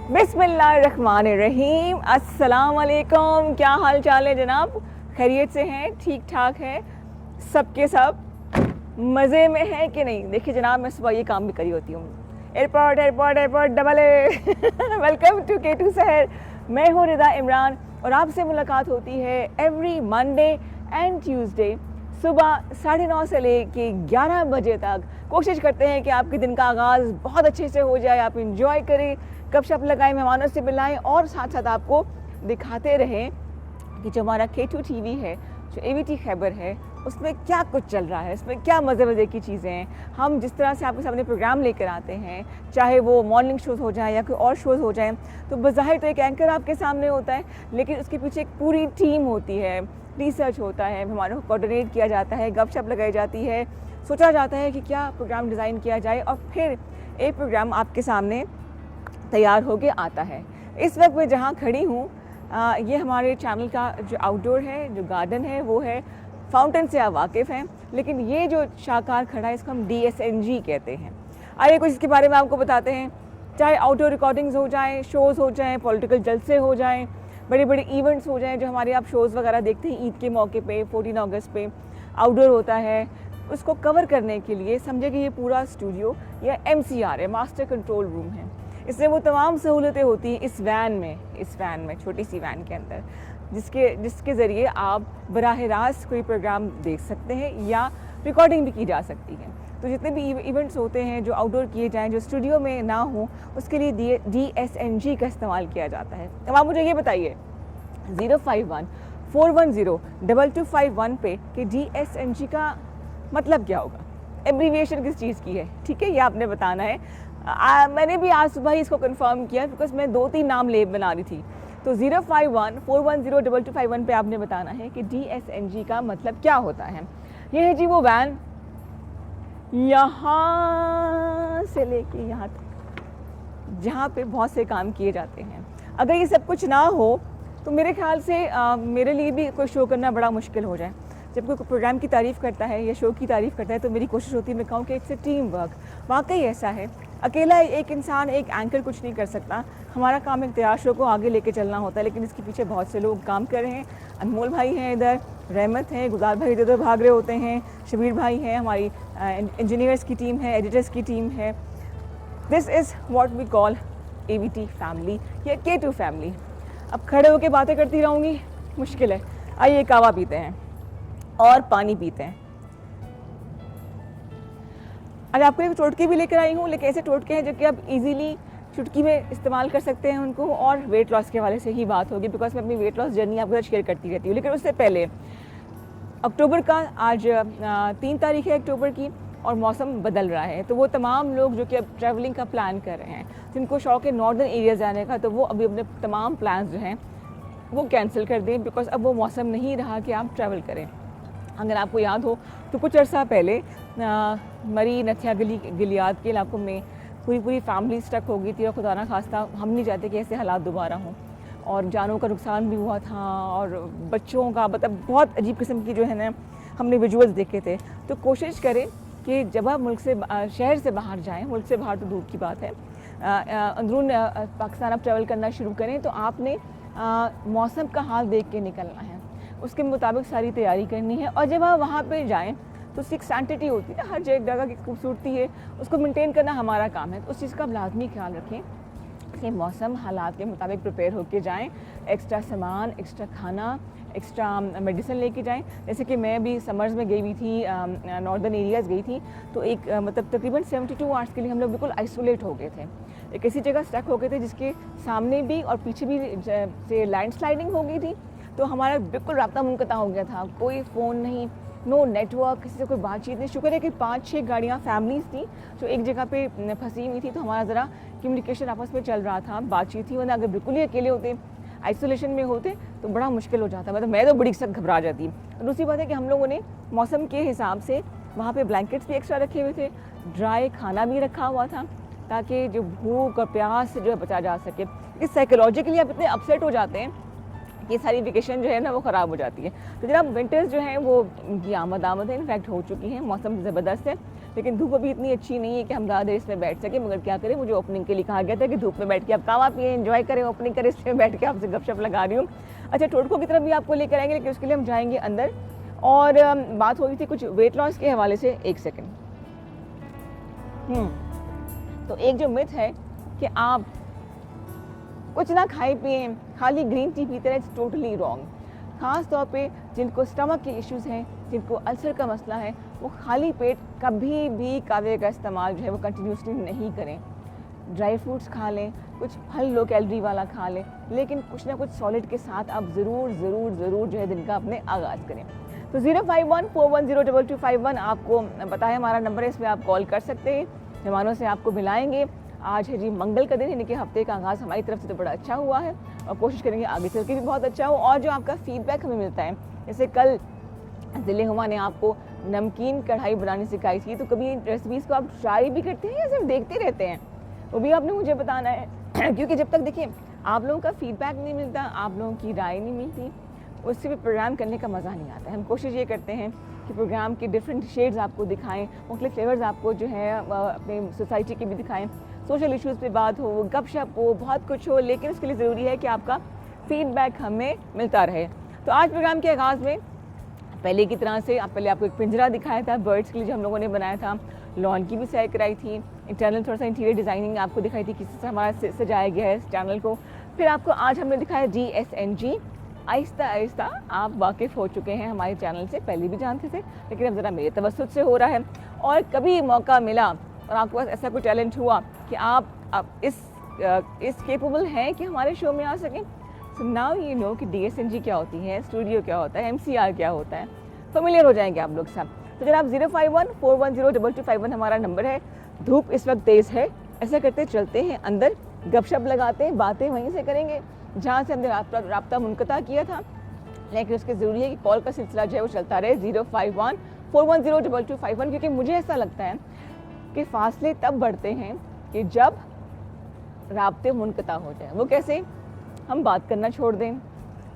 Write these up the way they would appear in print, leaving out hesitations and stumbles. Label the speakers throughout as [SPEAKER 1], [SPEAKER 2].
[SPEAKER 1] बिस्मिल्लाहिर्रहमानिर्रहीम, अस्सलाम वालेकुम। क्या हाल चाल है जनाब? खैरियत से हैं? ठीक ठाक है सबके सब? मज़े में है कि नहीं? देखिए जनाब, मैं सुबह ये काम भी करी होती हूँ। Airport airport airport double A. Welcome to K2 शहर। मैं हूँ रिदा इमरान और आपसे मुलाकात होती है एवरी मंडे एंड ट्यूसडे सुबह 9:30 से लेके 11 बजे तक। कोशिश करते हैं कि आपके दिन का आगाज़ बहुत अच्छे से हो जाए, आप इंजॉय करें, गपशप लगाएं, मेहमानों से मिलाएं और साथ साथ आपको दिखाते रहें कि जो हमारा K2 TV है, जो AVT खैबर है, उसमें क्या कुछ चल रहा है, उसमें क्या मज़े मज़े की चीज़ें हैं। हम जिस तरह से आपके सामने प्रोग्राम लेकर आते हैं, चाहे वो मॉर्निंग शोज़ हो जाए या कोई और शोज़ हो जाएं, तो बज़ाहिर तो एक एंकर आपके सामने होता है, लेकिन उसके पीछे एक पूरी टीम होती है, रिसर्च होता है, मेहमानों को कोऑर्डिनेट किया जाता है, गपशप लगाई जाती है, सोचा जाता है कि क्या प्रोग्राम डिज़ाइन किया जाए और फिर एक प्रोग्राम आपके सामने तैयार होके आता है। इस वक्त मैं जहाँ खड़ी हूँ, ये हमारे चैनल का जो आउटडोर है, जो गार्डन है, वो है फाउंटेन से आप वाकिफ़ हैं, लेकिन ये जो शाहकार खड़ा है इसको हम DSNG कहते हैं। आइए कुछ इसके बारे में आपको बताते हैं। चाहे आउटडोर रिकॉर्डिंग्स हो जाएँ, शोज़ हो जाएँ, पॉलिटिकल जलसे हो जाएँ, बड़े बड़े इवेंट्स हो जाएँ, जो हमारे आप शोज़ वगैरह देखते हैं ईद के मौके पे, 14 अगस्त पे आउटडोर होता है, उसको कवर करने के लिए समझे कि ये पूरा स्टूडियो या MCR है, मास्टर कंट्रोल रूम है। इसमें वो तमाम सहूलतें होती हैं इस वैन में छोटी सी वैन के अंदर, जिसके ज़रिए आप बराह रास्त कोई प्रोग्राम देख सकते हैं या रिकॉर्डिंग भी की जा सकती है। तो जितने भी इवेंट्स होते हैं जो आउटडोर किए जाएँ, जो स्टूडियो में ना हो, उसके लिए DSNG का इस्तेमाल किया जाता है। अब आप मुझे ये बताइए 051-410-2251 पे कि DSNG का मतलब क्या होगा, एब्रीविएशन किस चीज़ की है, ठीक है, ये आपने बताना है। मैंने भी आज सुबह ही इसको कंफर्म किया बिकॉज मैं 2-3 नाम बना रही थी। तो 051-410-2251 पे आपने बताना है कि DSNG का मतलब क्या होता है। ये है जी वो वैन, यहाँ से लेके यहाँ तक, जहाँ पे बहुत से काम किए जाते हैं। अगर ये सब कुछ ना हो तो मेरे ख्याल से मेरे लिए भी कोई शो करना बड़ा मुश्किल हो जाए। जब कोई प्रोग्राम की तारीफ़ करता है या शो की तारीफ़ करता है तो मेरी कोशिश होती है मैं कहूँ कि इट्स ए टीम वर्क। वाकई ऐसा है, अकेला एक इंसान, एक एंकर कुछ नहीं कर सकता। हमारा काम एक तैयार शो को आगे लेके चलना होता है, लेकिन इसके पीछे बहुत से लोग काम कर रहे हैं। अनमोल भाई हैं इधर, रहमत हैं, गुजार भाई इधर भाग रहे होते हैं, शबीर भाई हैं, हमारी इंजीनियर्स की टीम है, एडिटर्स की टीम है। This is what we call AVT family या K2 फैमिली। अब खड़े होकर बातें करती रहूँगी, मुश्किल है। आइए कावा पीते हैं और पानी पीते हैं। आज आपके लिए टोटके भी लेकर आई हूँ, लेकिन ऐसे टोटके हैं जो कि आप इजीली चुटकी में इस्तेमाल कर सकते हैं उनको, और वेट लॉस के हवाले से ही बात होगी बिकॉज मैं अपनी वेट लॉस जर्नी आपके साथ शेयर करती रहती हूँ। लेकिन उससे पहले अक्टूबर का आज 3 तारीख है अक्टूबर की, और मौसम बदल रहा है, तो वो तमाम लोग जो कि अब ट्रैवलिंग का प्लान कर रहे हैं, जिनको शौक है नॉर्दर्न एरिया जाने का, तो वो अभी अपने तमाम प्लान्स जो हैं वो कैंसिल कर दें बिकॉज अब वो मौसम नहीं रहा कि आप ट्रैवल करें। अगर आपको याद हो तो कुछ अर्सा पहले मरी नथिया गिलियाद के इलाकों में पूरी फैमिली स्टक हो गई थी, और खुदा ना खास्ता हम नहीं चाहते कि ऐसे हालात दोबारा हों, और जानों का नुकसान भी हुआ था और बच्चों का, मतलब बहुत अजीब किस्म की जो है ना हमने विजुअल्स देखे थे। तो कोशिश करें कि जब आप मुल्क से, शहर से बाहर जाएं, मुल्क से बाहर तो दूर की बात है, अंदरून पाकिस्तान आप ट्रैवल करना शुरू करें तो आपने मौसम का हाल देख के निकलना है, उसके मुताबिक सारी तैयारी करनी है। और जब आप वहाँ पे जाएं तो उसकी एक सैंटिटी होती है, हर जगह की खूबसूरती है, उसको मेंटेन करना हमारा काम है। तो उस चीज़ का आप लाजमी ख्याल रखें कि मौसम हालात के मुताबिक प्रिपेयर होके जाएं, एक्स्ट्रा सामान, एक्स्ट्रा खाना, एक्स्ट्रा मेडिसिन लेके जाएं। जैसे कि मैं भी समर्स में गई हुई थी, नॉर्दर्न एरियाज़ गई थी, तो एक मतलब तकरीबन 72 आवर्स के लिए हम लोग बिल्कुल आइसोलेट हो गए थे, एक ऐसी जगह स्टक हो गए थे जिसके सामने भी और पीछे भी से लैंडस्लाइडिंग हो गई थी। तो हमारा बिल्कुल राब्ता मुनक़ता हो गया था, कोई फ़ोन नहीं, नो नेटवर्क, किसी से कोई बातचीत नहीं। शुक्र है कि 5-6 गाड़ियाँ फैमिलीज़ थी जो एक जगह पे फंसी हुई थी, तो हमारा ज़रा कम्युनिकेशन आपस में चल रहा था, बातचीत थी। वरना अगर बिल्कुल ही अकेले होते, आइसोलेशन में होते, तो बड़ा मुश्किल हो जाता। मतलब मैं तो बड़ी सख्त घबरा जाती। दूसरी बात है कि हम लोगों ने मौसम के हिसाब से वहाँ पे ब्लैंकेट्स भी एक्स्ट्रा रखे हुए थे, ड्राई खाना भी रखा हुआ था, ताकि जो भूख और प्यास से जो है बचा जा सके। इस साइकोलॉजिकली आप इतने अपसेट हो जाते हैं ये सारी वेकेशन जो है ना वो ख़राब हो जाती है। तो जनाब विंटर्स जो हैं वो उनकी आमद है, इनफैक्ट हो चुकी हैं, मौसम ज़बरदस्त है। लेकिन धूप अभी इतनी अच्छी नहीं है कि हम ज़्यादा देर इसमें बैठ सकें, मगर क्या करें, मुझे ओपनिंग के लिए कहा गया था कि धूप में बैठ के आप कावा पिए, एंजॉय करें, ओपनिंग करें, इसलिए बैठ के आपसे गपशप लगा रही हूँ। अच्छा, टोटको की तरफ भी आपको लेकर आएंगे, लेकिन उसके लिए हम जाएंगे अंदर। और बात हो रही थी कुछ वेट लॉस के हवाले से। एक सेकेंड। तो एक जो मिथ है कि आप कुछ ना खाए पिए, खाली ग्रीन टी पीते रहे, इट्स टोटली रॉन्ग। ख़ास तौर पे जिनको स्टमक के इश्यूज़ हैं, जिनको अल्सर का मसला है, वो खाली पेट कभी भी कावे का इस्तेमाल जो है वो कंटिन्यूसली नहीं करें। ड्राई फ्रूट्स खा लें, कुछ फल लो कैलोरी वाला खा लें, लेकिन कुछ ना कुछ सॉलिड के साथ आप ज़रूर ज़रूर ज़रूर जो है दिन का अपने आगाज़ करें। तो 05141022251 आपको पता है हमारा नंबर है, इसमें आप कॉल कर सकते हैं, मेहमानों से आपको मिलाएंगे। आज है जी मंगल का दिन, यानी कि हफ्ते का आगाज़ हमारी तरफ से तो बड़ा अच्छा हुआ है और कोशिश करेंगे आगे चल के भी बहुत अच्छा हो। और जो आपका फीडबैक हमें मिलता है, जैसे कल दिल्ली हुमा ने आपको नमकीन कढ़ाई बनानी सिखाई थी, तो कभी इन रेसिपीज़ को आप ट्राई भी करते हैं या सिर्फ देखते रहते हैं, वो भी आपने मुझे बताना है। क्योंकि जब तक देखिए आप लोगों का फीडबैक नहीं मिलता, आप लोगों की राय नहीं मिलती, उससे भी प्रोग्राम करने का मज़ा नहीं आता है। हम कोशिश ये करते हैं कि प्रोग्राम के डिफरेंट शेड्स आपको दिखाएं, मुख्तलिफ फ्लेवर्स आपको जो है अपने सोसाइटी के भी दिखाएं, सोशल इश्यूज़ पे बात हो, गपशप हो, बहुत कुछ हो, लेकिन उसके लिए ज़रूरी है कि आपका फीडबैक हमें मिलता रहे। तो आज प्रोग्राम के आगाज़ में पहले की तरह से पहले आपको एक पिंजरा दिखाया था बर्ड्स के लिए जो हम लोगों ने बनाया था, लॉन की भी सैर कराई थी, इंटरनल थोड़ा सा इंटीरियर डिज़ाइनिंग आपको दिखाई थी, किसी से हमारा सजाया गया है इस चैनल को। फिर आपको आज हमने दिखाया GSNG। आहिस्ता आहिस्ता आप वाकिफ़ हो चुके हैं हमारे चैनल से, पहले भी जानते थे, लेकिन अब ज़रा मेरे तवस्सुत से हो रहा है। और कभी मौका मिला और आपके पास ऐसा कोई टैलेंट हुआ कि आप इस केपेबल हैं कि हमारे शो में आ सकें, सो नाउ यू नो कि DSNG क्या होती है, स्टूडियो क्या होता है, MCR क्या होता है, फेमिलियर हो जाएंगे आप लोग सब। तो अगर आप 05141022251 हमारा नंबर है। धूप इस वक्त तेज़ है, ऐसा करते चलते हैं अंदर, गपशप लगाते हैं, बातें वहीं से करेंगे जहाँ से हमने राब्ता मुनक़ता किया था, लेकिन उसके ज़रूरी है कि कॉल का सिलसिला जो है वो चलता रहे 05141022251, क्योंकि मुझे ऐसा लगता है कि फ़ासले तब बढ़ते हैं कि जब राब्ते मुनक़ता हो जाए। वो कैसे? हम बात करना छोड़ दें,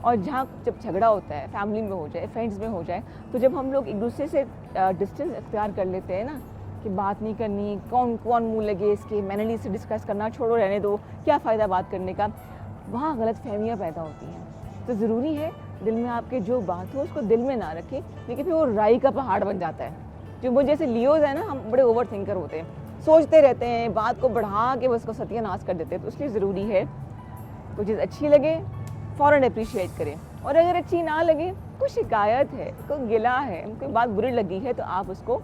[SPEAKER 1] और जब झगड़ा होता है फैमिली में हो जाए, फ्रेंड्स में हो जाए, तो जब हम लोग एक दूसरे से डिस्टेंस अख्तियार कर लेते हैं ना कि बात नहीं करनी, कौन मुँह लगे इसके, मैंने नहीं से डिस्कस करना, छोड़ो रहने दो, क्या फ़ायदा बात करने का, वहाँ गलत फहमियाँ पैदा होती हैं। तो ज़रूरी है दिल में आपके जो बात हो उसको दिल में ना रखें, क्योंकि फिर वो राई का पहाड़ बन जाता है। जो वो जैसे लियोज़ है ना, हम बड़े ओवर थिंकर होते हैं, सोचते रहते हैं, बात को बढ़ा के उसको सत्यानाश कर देते हैं। तो इसलिए ज़रूरी है कोई चीज़ अच्छी लगे फ़ौरन अप्रिशिएट करें, और अगर अच्छी ना लगे, कोई शिकायत है, कोई गिला है, कोई बात बुरी लगी है, तो आप उसको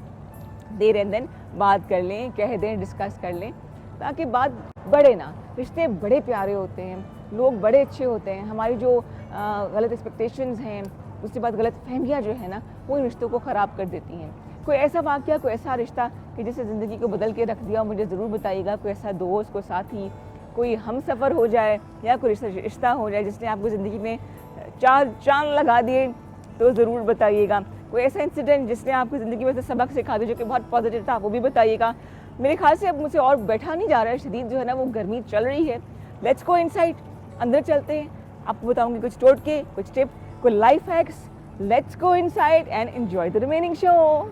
[SPEAKER 1] देर एंड देन बात कर लें, कह दें, डिस्कस कर लें, ताकि बात बढ़े ना। रिश्ते बड़े प्यारे होते हैं, लोग बड़े अच्छे होते हैं, हमारी जो गलत एक्सपेक्टेशंस हैं, उसके बाद गलत फहमियाँ जो है ना, वो इन रिश्तों को ख़राब कर देती हैं। कोई ऐसा वाक़या, कोई ऐसा रिश्ता कि जिससे ज़िंदगी को बदल के रख दिया, मुझे ज़रूर बताइएगा। कोई ऐसा दोस्त, कोई साथी, कोई हम सफ़र हो जाए, या कोई रिश्ता हो जाए जिसने आपको ज़िंदगी में चार चांद लगा दिए, तो ज़रूर बताइएगा। कोई ऐसा इंसिडेंट जिसने आपकी ज़िंदगी में से सबक सिखा दिया जो कि बहुत पॉजिटिव था, वो भी बताइएगा। मेरे ख्याल से अब मुझसे और बैठा नहीं जा रहा है, शदीद जो है ना वो गर्मी चल रही है। लेट्स गो इनसाइड, अंदर चलते हैं, आपको बताऊंगी कुछ टोटके, कुछ टिप, कुछ life hacks. Let's go inside and enjoy the remaining show.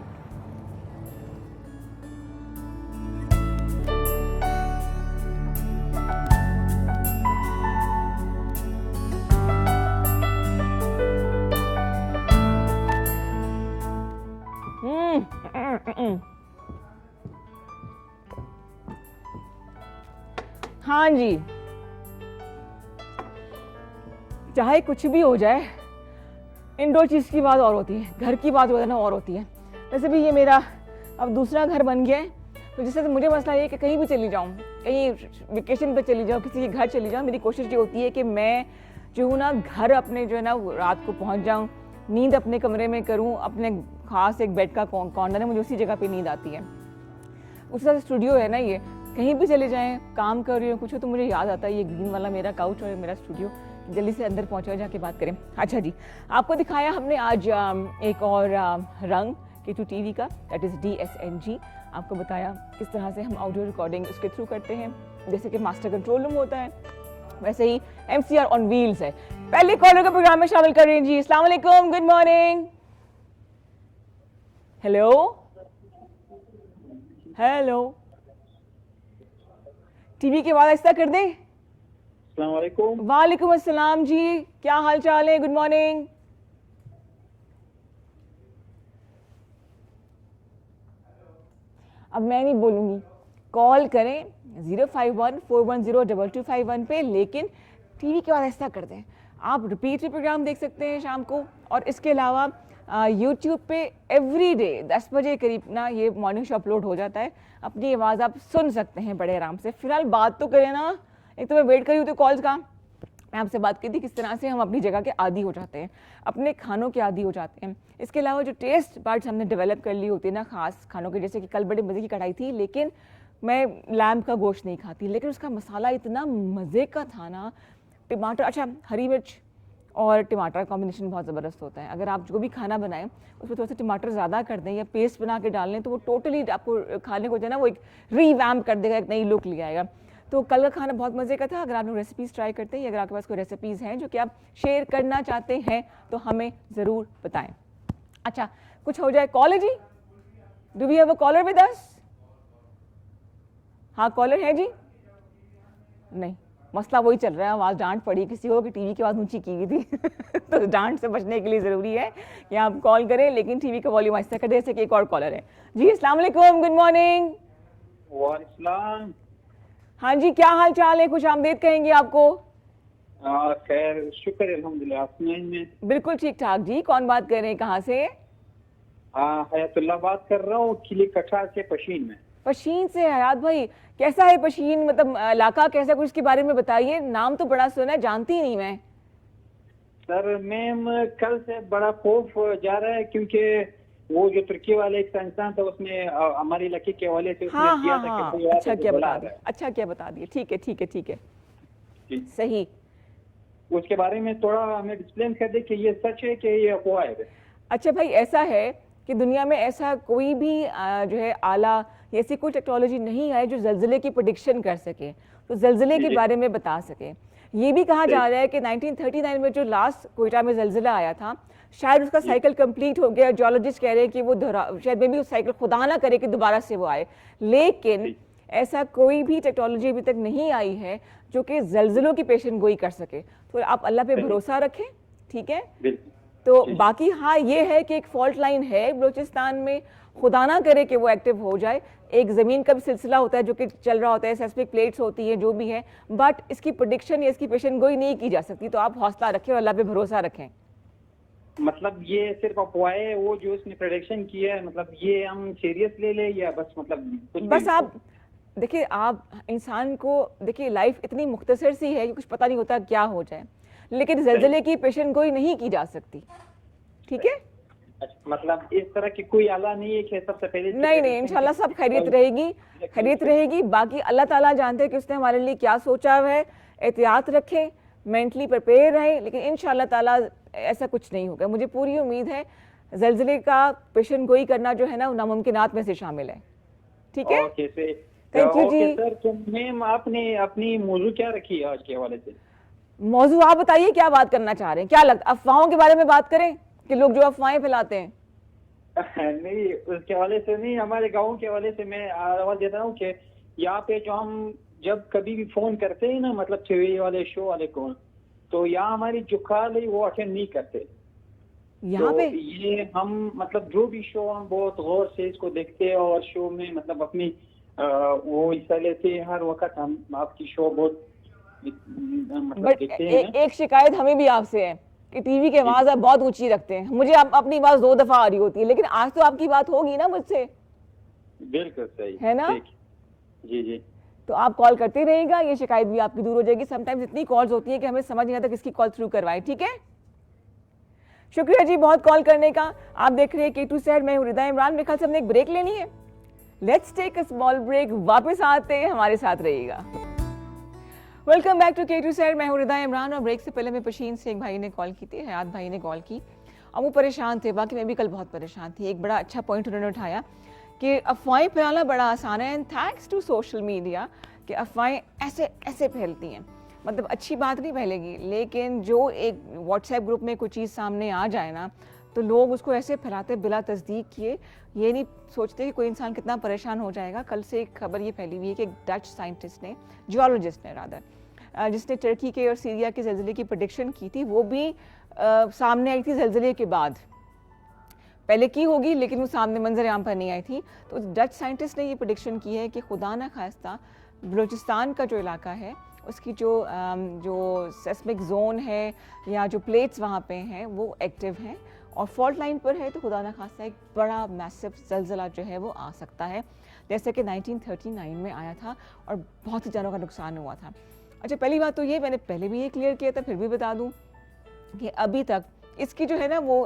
[SPEAKER 1] हाँ जी, चाहे कुछ भी हो जाए, इंडोर चीज़ की बात और होती है, घर की बात जो है ना और होती है। वैसे भी ये मेरा अब दूसरा घर बन गया है, तो जिससे मुझे मसला ये है कि कहीं भी चली जाऊँ, कहीं वेकेशन पे चली जाऊँ, किसी के घर चली जाऊँ, मेरी कोशिश ये होती है कि मैं जो हूँ ना घर अपने जो है ना रात को पहुँच जाऊँ, नींद अपने कमरे में करूँ, अपने खास एक बेड का कॉर्नर है, मुझे उसी जगह पे नींद आती है। उसके साथ स्टूडियो है ना, ये कहीं भी चले जाएं, काम कर रही हूँ कुछ हो, तो मुझे याद आता है ये ग्रीन वाला मेरा काउच और मेरा स्टूडियो। जल्दी से अंदर पहुँचो, जाके बात करें। अच्छा जी, आपको दिखाया हमने आज एक और रंग K2 TV का, दैट इज़ DSNG। आपको बताया किस तरह से हम ऑडियो रिकॉर्डिंग उसके थ्रू करते हैं, जैसे कि मास्टर कंट्रोल रूम होता है, वैसे ही MCR ऑन व्हील्स है। पहले कॉलर को प्रोग्राम में शामिल कर रहे हैं जी। अस्सलाम वालेकुम, good morning. Hello, hello, TV की आवाज़ ऐसा कर दें।
[SPEAKER 2] अस्सलाम वालेकुम।
[SPEAKER 1] वालेकुम अस्सलाम जी, क्या हाल चाल है? Good morning. अब मैं नहीं बोलूँगी, कॉल करें 051-410-2251 पे, लेकिन टीवी की आवाज़ ऐसा कर दें। आप रिपीट में प्रोग्राम देख सकते हैं शाम को, और इसके अलावा यूट्यूब पे एवरी डे 10 बजे करीब ना ये मॉर्निंग शो अपलोड हो जाता है। अपनी आवाज़ आप सुन सकते हैं बड़े आराम से। फिलहाल बात तो करें ना, एक तो मैं वेट कर रही हूँ तो कॉल्स का। मैं आपसे बात की थी किस तरह से हम अपनी जगह के आदी हो जाते हैं, अपने खानों के आदी हो जाते हैं। इसके अलावा जो टेस्ट बड्स हमने डेवलप कर ली होती है ना ख़ास खानों के, जैसे कि कल बड़े मज़े की कढ़ाई थी, लेकिन मैं लैम्ब का गोश्त नहीं खाती, लेकिन उसका मसाला इतना मज़े का था ना। टमाटर, अच्छा हरी मिर्च और टमाटर का कॉम्बिनेशन बहुत ज़बरदस्त होता है। अगर आप जो भी खाना बनाएं उसमें थोड़ा सा टमाटर ज़्यादा कर दें या पेस्ट बना के डाल लें तो वो टोटली आपको खाने को जो है ना वो एक रीवैम्प कर देगा, एक नई लुक ले आएगा। तो कल का खाना बहुत मज़े का था। अगर आप लोग रेसिपीज़ ट्राई करते हैं या अगर आपके पास कोई रेसिपीज़ हैं जो कि आप शेयर करना चाहते हैं तो हमें ज़रूर बताएं। अच्छा, कुछ हो जाए। Caller ji, do we have a caller with us? हाँ, कॉलर है जी? नहीं, मसला वही चल रहा है, आवाज़ डांट पड़ी किसी को कि टीवी की आवाज़ ऊंची की हुई थी तो डांट से बचने के लिए ज़रूरी है कि आप कॉल करें, लेकिन टीवी का वॉल्यूम ऐसा कर दे जैसे कि एक और कॉलर है। जी अस्सलाम वालेकुम, गुड मॉर्निंग।
[SPEAKER 2] वालेकुम।
[SPEAKER 1] हाँ जी, क्या हाल चाल है? खुश आमदीद कहेंगे आपको।
[SPEAKER 2] खैर, शुक्र अल्हम्दुलिल्लाह। आप सुनाइए।
[SPEAKER 1] बिल्कुल ठीक ठाक जी। कौन बात कर रहे हैं, कहाँ से?
[SPEAKER 2] हयातुल्लाह बात कर रहा हूँ, किले कठा से, पशीन में।
[SPEAKER 1] पशीन से हयात भाई, कैसा है पशीन? मतलब इलाका कैसा, कुछ इसके बारे में बताइए। नाम तो बड़ा सुना है, जानती नहीं मैं।
[SPEAKER 2] सर मैम, कल से बड़ा खौफ जा रहा है, क्योंकि वो जो तुर्की वाले एक इंसान था उसने हमारे इलाके के हवाले से उसने
[SPEAKER 1] हाँ
[SPEAKER 2] दिया
[SPEAKER 1] हाँ
[SPEAKER 2] था कि
[SPEAKER 1] हाँ,
[SPEAKER 2] कोई
[SPEAKER 1] अच्छा क्या
[SPEAKER 2] बुला
[SPEAKER 1] बता
[SPEAKER 2] रहा
[SPEAKER 1] दिया,
[SPEAKER 2] है।
[SPEAKER 1] अच्छा क्या बता दिया। ठीक है ठीक है ठीक है,
[SPEAKER 2] जी।
[SPEAKER 1] सही।
[SPEAKER 2] उसके बारे में थोड़ा हमें एक्सप्लेन कर दे कि ये सच है कि ये अफवाह है।
[SPEAKER 1] अच्छा भाई, ऐसा है कि दुनिया में ऐसा कोई भी जो है आला, ऐसी कोई टेक्नोलॉजी नहीं है जो जल्जले की प्रेडिक्शन कर सके, तो जल्जले के
[SPEAKER 2] जी।
[SPEAKER 1] बारे में बता सके। ये भी कहा जा रहा है कि 1939 में जो लास्ट कोयटा में जल्जला आया था, शायद उसका
[SPEAKER 2] जी।
[SPEAKER 1] साइकिल कंप्लीट हो गया। जियोलॉजिस्ट कह रहे हैं कि वो शायद में भी उस साइकिल, खुदा ना करे कि दोबारा से वो आए, लेकिन
[SPEAKER 2] जी।
[SPEAKER 1] ऐसा कोई भी टेक्नोलॉजी अभी तक नहीं आई है जो कि जल्जलों की पेशन गोई कर सके। तो आप अल्लाह पे भरोसा रखें, ठीक है।
[SPEAKER 2] बिल्कुल।
[SPEAKER 1] तो
[SPEAKER 2] जी।
[SPEAKER 1] बाकी हाँ ये है कि एक फॉल्ट लाइन है बलूचिस्तान में, खुदा ना करे कि वो एक्टिव हो जाए। एक ज़मीन का भी सिलसिला होता है जो कि चल रहा होता है, सेस्मिक प्लेट्स होती हैं, जो भी है, बट इसकी प्रेडिक्शन या इसकी पेशन गोई नहीं की जा सकती। तो आप हौसला रखें और अल्लाह पे भरोसा रखें।
[SPEAKER 2] मतलब ये सिर्फ अफवाह है, वो जो उसने प्रेडिक्शन किया है, मतलब ये हम सीरियस ले ले या बस मतलब कुछ भी?
[SPEAKER 1] बस आप देखिए, आप इंसान को देखिए, लाइफ इतनी मुख्तसर सी है कि कुछ पता नहीं होता क्या हो जाए, लेकिन जल्जले की पेशन गोई नहीं की जा सकती, ठीक है।
[SPEAKER 2] अच्छा, मतलब इस तरह की कोई आला नहीं है कि सबसे पहले
[SPEAKER 1] नहीं नहीं, इंशाल्लाह सब खैरियत रहेगी, खैरियत रहेगी। बाकी अल्लाह ताला जानते हैं कि उसने हमारे लिए क्या सोचा हुआ है। एहतियात रखें, मेंटली प्रिपेयर रहें, लेकिन इंशाल्लाह ताला ऐसा कुछ नहीं होगा। मुझे पूरी उम्मीद है। जल्जले का पेशन गोई करना जो है ना, नामुमकिनात में से शामिल है, ठीक है।
[SPEAKER 2] Okay sir.
[SPEAKER 1] Thank you ji.
[SPEAKER 2] Sir, तो मैम आपने अपनी मौजू क्या रखी है आज के हवाले से?
[SPEAKER 1] मौजू आप बताइए, क्या बात करना चाह रहे हैं? क्या लगता, अफवाहों के बारे में बात करें कि लोग जो अफवाहें फैलाते हैं?
[SPEAKER 2] नहीं, उसके हवाले से नहीं, हमारे गांव के हवाले से मैं आवाज देता हूँ कि यहाँ पे जो हम जब कभी भी फोन करते हैं ना, मतलब टीवी वाले शो वाले को, तो यहाँ हमारी जो कॉल है वो अटेंड नहीं करते।
[SPEAKER 1] यहाँ
[SPEAKER 2] तो
[SPEAKER 1] पे
[SPEAKER 2] ये हम मतलब जो भी शो हम बहुत गौर से इसको देखते हैं और शो में मतलब अपनी वो हिस्सा लेते हैं। हर वक्त हम आपकी शो बहुत मतलब
[SPEAKER 1] बट
[SPEAKER 2] देखते हैं।
[SPEAKER 1] एक शिकायत हमें भी आपसे है कि टीवी की आवाज आप बहुत ऊंची रखते हैं। मुझे अपनी आवाज 2 दफा आ रही होती है, लेकिन आज तो आपकी बात होगी ना मुझसे,
[SPEAKER 2] बिल्कुल सही
[SPEAKER 1] है ना?
[SPEAKER 2] जी जी।
[SPEAKER 1] तो आप कॉल करते रहिएगा, ये शिकायत भी आपकी दूर हो जाएगी। समटाइम्स इतनी कॉल्स होती है कि हमें समझ नहीं आता किसकी कॉल थ्रू करवाएं, ठीक है। शुक्रिया जी बहुत कॉल करने का। आप देख रहे हैं K2 शहर, मैं हूं रिदा इमरान। मेरे ख्याल से हमने एक ब्रेक लेनी है। Let's take a small break, वापस आते हैं, हमारे साथ रहिएगा। वेलकम बैक टू K2 शहर, मैं हूं रिदा इमरान। और ब्रेक से पहले मैं पशीन से एक भाई ने कॉल की थी, हयात भाई ने कॉल की, और वो परेशान थे। बाकी मैं भी कल बहुत परेशान थी। एक बड़ा अच्छा पॉइंट उन्होंने उठाया कि अफवाहें फैलाना बड़ा आसान है, and thanks to social media कि अफवाहें ऐसे ऐसे फैलती हैं। मतलब अच्छी बात नहीं फैलेगी, लेकिन जो एक व्हाट्सएप ग्रुप में कोई चीज़ सामने आ जाए ना, तो लोग उसको ऐसे फैलाते बिला तस्दीक किए, ये नहीं सोचते कि कोई इंसान कितना परेशान हो जाएगा। कल से एक खबर ये फैली हुई है कि एक डच साइंटिस्ट ने, जियोलॉजिस्ट ने रादर, जिसने टर्की के और सीरिया के ज़लज़ले की प्रेडिक्शन की थी, वो भी सामने आई थी ज़लज़ले के बाद। पहले की होगी लेकिन वो सामने मंजर आम पर नहीं आई थी। तो डच साइंटिस्ट ने ये प्रेडिक्शन की है कि खुदा न खास्ता बलूचिस्तान का जो इलाका है उसकी जो सेस्मिक जोन है या जो प्लेट्स वहाँ पे हैं वो एक्टिव हैं और फॉल्ट लाइन पर है, तो खुदा न खास्ता एक बड़ा मैसिव ज़लज़ला जो है वो आ सकता है, जैसे कि 1939 में आया था और बहुत ही जानों का नुकसान हुआ था। अच्छा, पहली बात तो ये, मैंने पहले भी ये क्लियर किया था, फिर भी बता दूँ कि अभी तक इसकी जो है ना वो